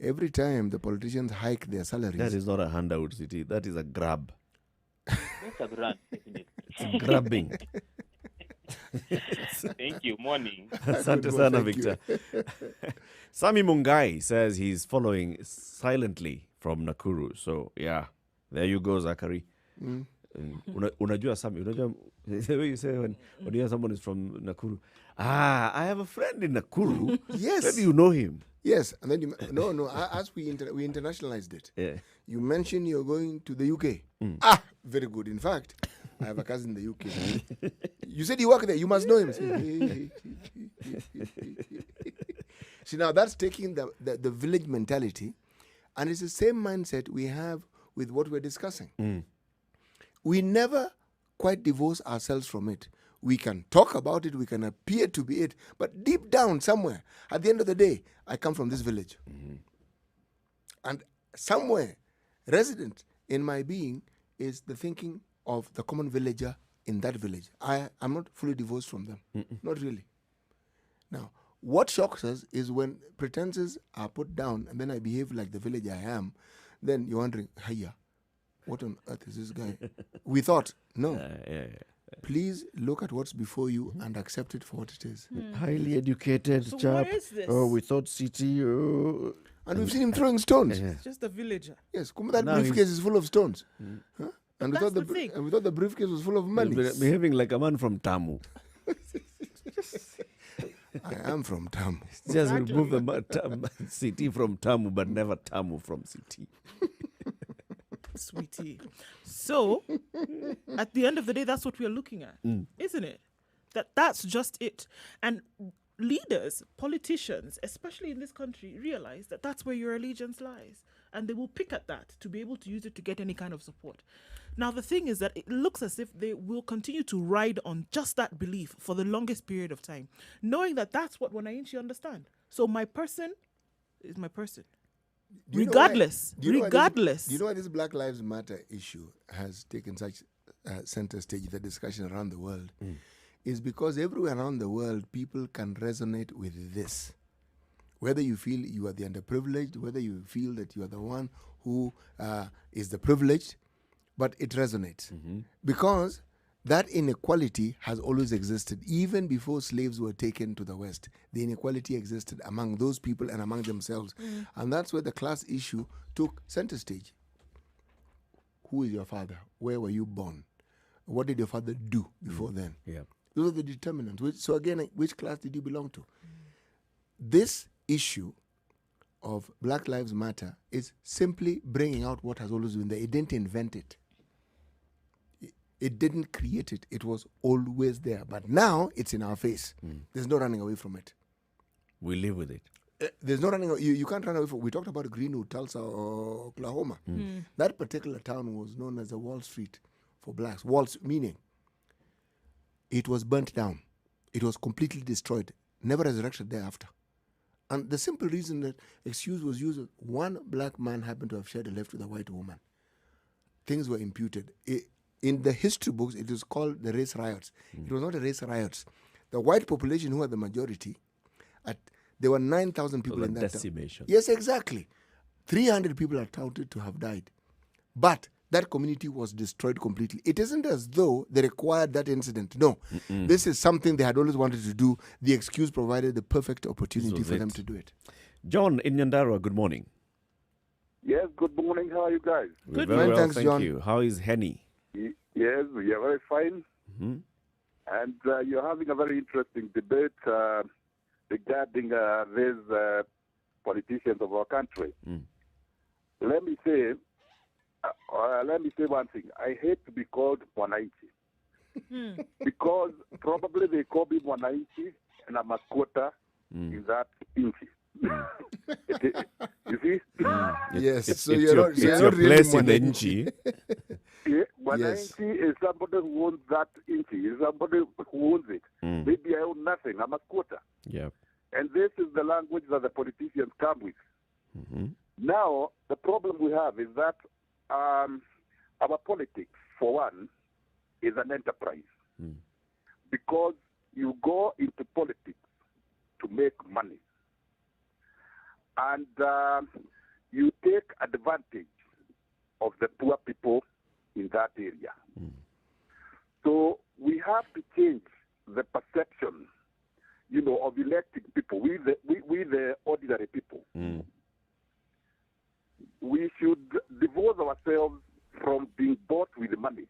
Every time the politicians hike their salaries. That is not a handout, City. That is a grab. That's a grant, isn't it? It's grabbing. Thank you. Morning. Asante sana, Victor. Sami Mungai says he's following silently from Nakuru. So, yeah, there you go, Zachary. Unajua Sami, unajua the way you say when you hear someone is from Nakuru. I have a friend in Nakuru. Yes. Maybe you know him. Yes, and then as we internationalized it. Yeah. You mentioned you're going to the UK. Very good. In fact, I have a cousin in the UK. You said you work there. You must know him. See, now that's taking the village mentality, and it's the same mindset we have with what we're discussing. We never quite divorce ourselves from it. We can talk about it, we can appear to be it, but deep down somewhere, at the end of the day, I come from this village. And somewhere, resident in my being is the thinking of the common villager in that village. I'm not fully divorced from them. Not really. Now, what shocks us is when pretenses are put down and then I behave like the village I am, then you're wondering, hiya, what on earth is this guy? We thought, no. Please look at what's before you and accept it for what it is. Highly educated So chap. what is this? Oh, we thought city. Oh. And we've seen him throwing stones. It's just a villager. Yes, that Now briefcase is full of stones. Huh? And we That's thought the thing. and we thought the briefcase was full of money. Behaving like a man from Tamu. I am from Tamu. Just remove the city from Tamu, but never Tamu from city. Sweetie. So, at the end of the day, that's what we're looking at, isn't it? That's just it. And leaders, politicians, especially in this country, realize that that's where your allegiance lies. And they will pick at that to be able to use it to get any kind of support. Now, the thing is that it looks as if they will continue to ride on just that belief for the longest period of time, knowing that that's what Wananchi understand. So my person is my person. Regardless. Do you know why this Black Lives Matter issue has taken such center stage, the discussion around the world? Is because everywhere around the world, people can resonate with this. Whether you feel you are the underprivileged, whether you feel that you are the one who is the privileged, but it resonates. Because that inequality has always existed. Even before slaves were taken to the West, the inequality existed among those people and among themselves. And that's where the class issue took center stage. Who is your father? Where were you born? What did your father do before then? Those are the determinants. So again, which class did you belong to? This issue of Black Lives Matter is simply bringing out what has always been there. It didn't invent it. It didn't create it. It was always there. But now it's in our face. There's no running away from it. We live with it. There's no running away. You can't run away from it. We talked about Greenwood, Tulsa, or Oklahoma. That particular town was known as a Wall Street for blacks. Walls meaning it was burnt down. It was completely destroyed. Never resurrected thereafter. And the simple reason that excuse was used, one black man happened to have shared a lift with a white woman. Things were imputed. In the history books, it is called the race riots. It was not a race riots. The white population, who are the majority, there were 9,000 people in that decimation. town. Yes, exactly. 300 people are touted to have died. But that community was destroyed completely. It isn't as though they required that incident. No. This is something they had always wanted to do. The excuse provided the perfect opportunity for them to do it. John in Nyandarua, good morning. Yes, good morning. How are you guys? Good morning. Thanks, thank John. You. How is Henny? Yes, we are very fine. Mhm. And you're having a very interesting debate regarding these politicians of our country. Let me say one thing. I hate to be called Mwananchi because probably they call me Mwananchi and I'm a quota in that inchi. You see? Yes, It's, so it's you're your, not- it's you're your not really place in the Mwananchi. inchi. Yeah, Yes. Mwananchi is somebody who owns that inchi. Is somebody who owns it. Maybe I own nothing. I'm a quota. Yeah. And this is the language that the politicians come with. Now, the problem we have is that our politics, for one, is an enterprise. Because you go into politics to make money. And you take advantage of the poor people in that area. So we have to change the perception, of electing people. We the ordinary people. We should divorce ourselves from being bought with money,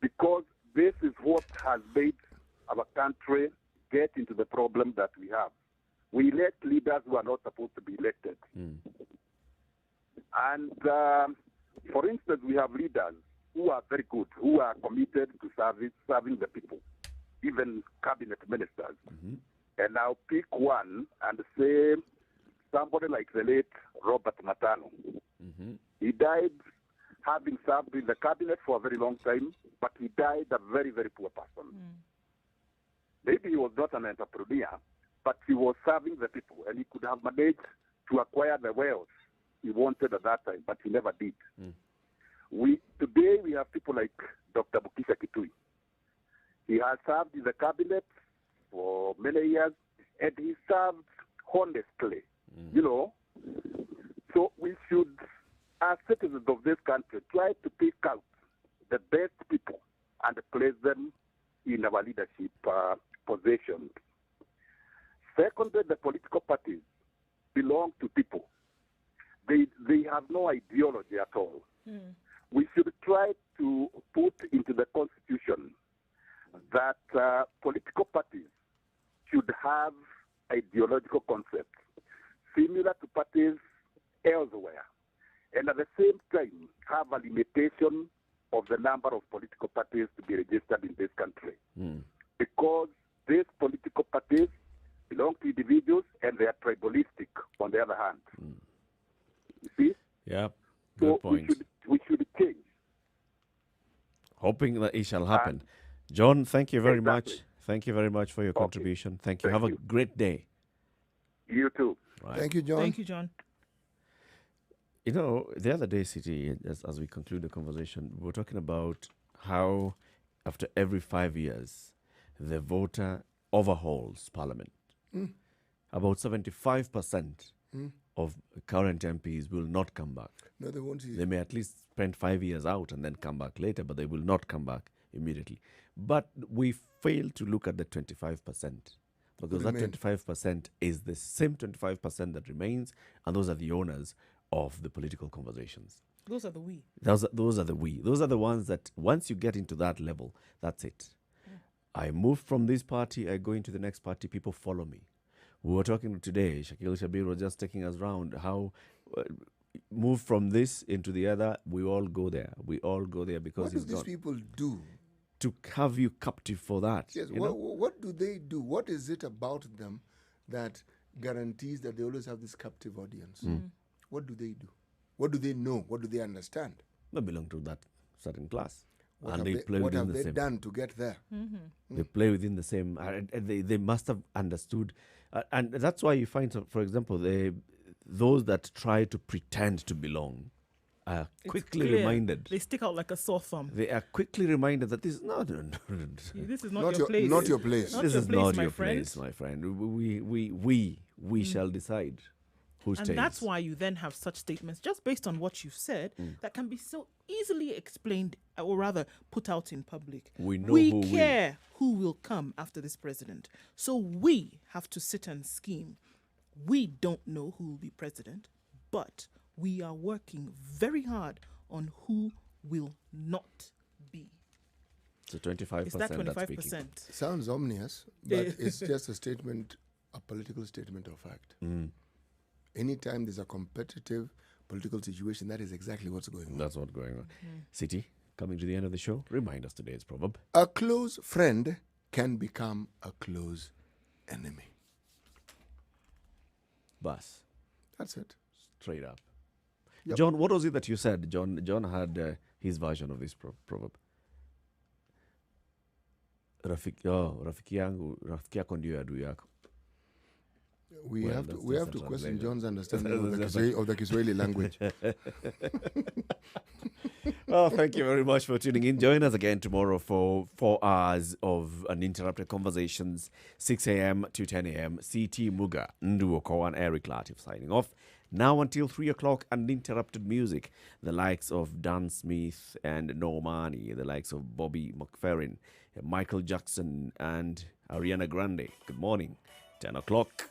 because this is what has made our country get into the problem that we have. We elect leaders who are not supposed to be elected. And for instance, we have leaders who are very good, who are committed to serving the people, even cabinet ministers. And I'll pick one and say somebody like the late Robert Matano. He died having served in the cabinet for a very long time, but he died a very, very poor person. Maybe he was not an entrepreneur, but he was serving the people, and he could have managed to acquire the wealth he wanted at that time, but he never did. Today we have people like Dr. Bukisha Kitui. He has served in the cabinet for many years, and he served honestly, So we should, as citizens of this country, try to pick out the best people and place them in our leadership positions. Secondly, the political parties belong to people. They have no ideology at all. We should try to put into the Constitution that political parties should have ideological concepts similar to parties elsewhere, and at the same time have a limitation of the number of political parties to be registered in this country. Because these political parties belong to individuals and they are tribalistic on the other hand. You see? Yeah, So good point. we should change. Hoping that it shall happen. John, thank you very Exactly. much. Thank you very much for your contribution. Thank you. Have a great day. You too. Right. Thank you, John. Thank you, John. The other day, City, as we conclude the conversation, we were talking about how after every 5 years, the voter overhauls Parliament. About 75% of current MPs will not come back. No, they won't. They may at least spend 5 years out and then come back later, but they will not come back immediately. But we fail to look at the 25%, because that Remain. 25% is the same 25% that remains, and those are the owners of the political conversations. Those are the we. Those are the we. Those are the ones that once you get into that level, that's it. I move from this party, I go into the next party, people follow me. We were talking today, Shakil Shabir was just taking us around how move from this into the other, we all go there. We all go there because What do it's these not people do? to have you captive for that. Yes. you know? What do they do? What is it about them that guarantees that they always have this captive audience? What do they do? What do they know? What do they understand? They belong to that certain class. What and have they play what within have the they same. done to get there? They play within the same. They must have understood, and that's why you find, for example, those that try to pretend to belong are It's quickly clear. reminded. They stick out like a sore thumb. They are quickly reminded that this is not. This is not your place. Not your place. This is not my your friend. place, my friend. We shall decide who stays. And that's why you then have such statements, just based on what you've said, that can be so easily explained, or rather put out in public. We know we who will. care who will come after this president. So we have to sit and scheme. We don't know who will be president, but we are working very hard on who will not be. So 25%. Is that that's speaking. 25%? Sounds ominous, but it's just a statement, a political statement of fact. Anytime there's a competitive political situation, that is exactly what's going on. That's what's going on. City, coming to the end of the show, remind us today's proverb. A close friend can become a close enemy. Bus. That's it. Straight up. Yep. John, what was it that you said? John had his version of this proverb. Rafiki yako ndio adui yako. We Well, have to that's we just have to a question translation. John's understanding of the Kiswahili language. Well, thank you very much for tuning in. Join us again tomorrow for 4 hours of uninterrupted conversations, 6 a.m. to 10 a.m. CT Muga, Nduoko, and Eric Latif signing off. Now until 3 o'clock, uninterrupted music. The likes of Dan Smith and Normani, the likes of Bobby McFerrin, Michael Jackson, and Ariana Grande. Good morning. 10 o'clock.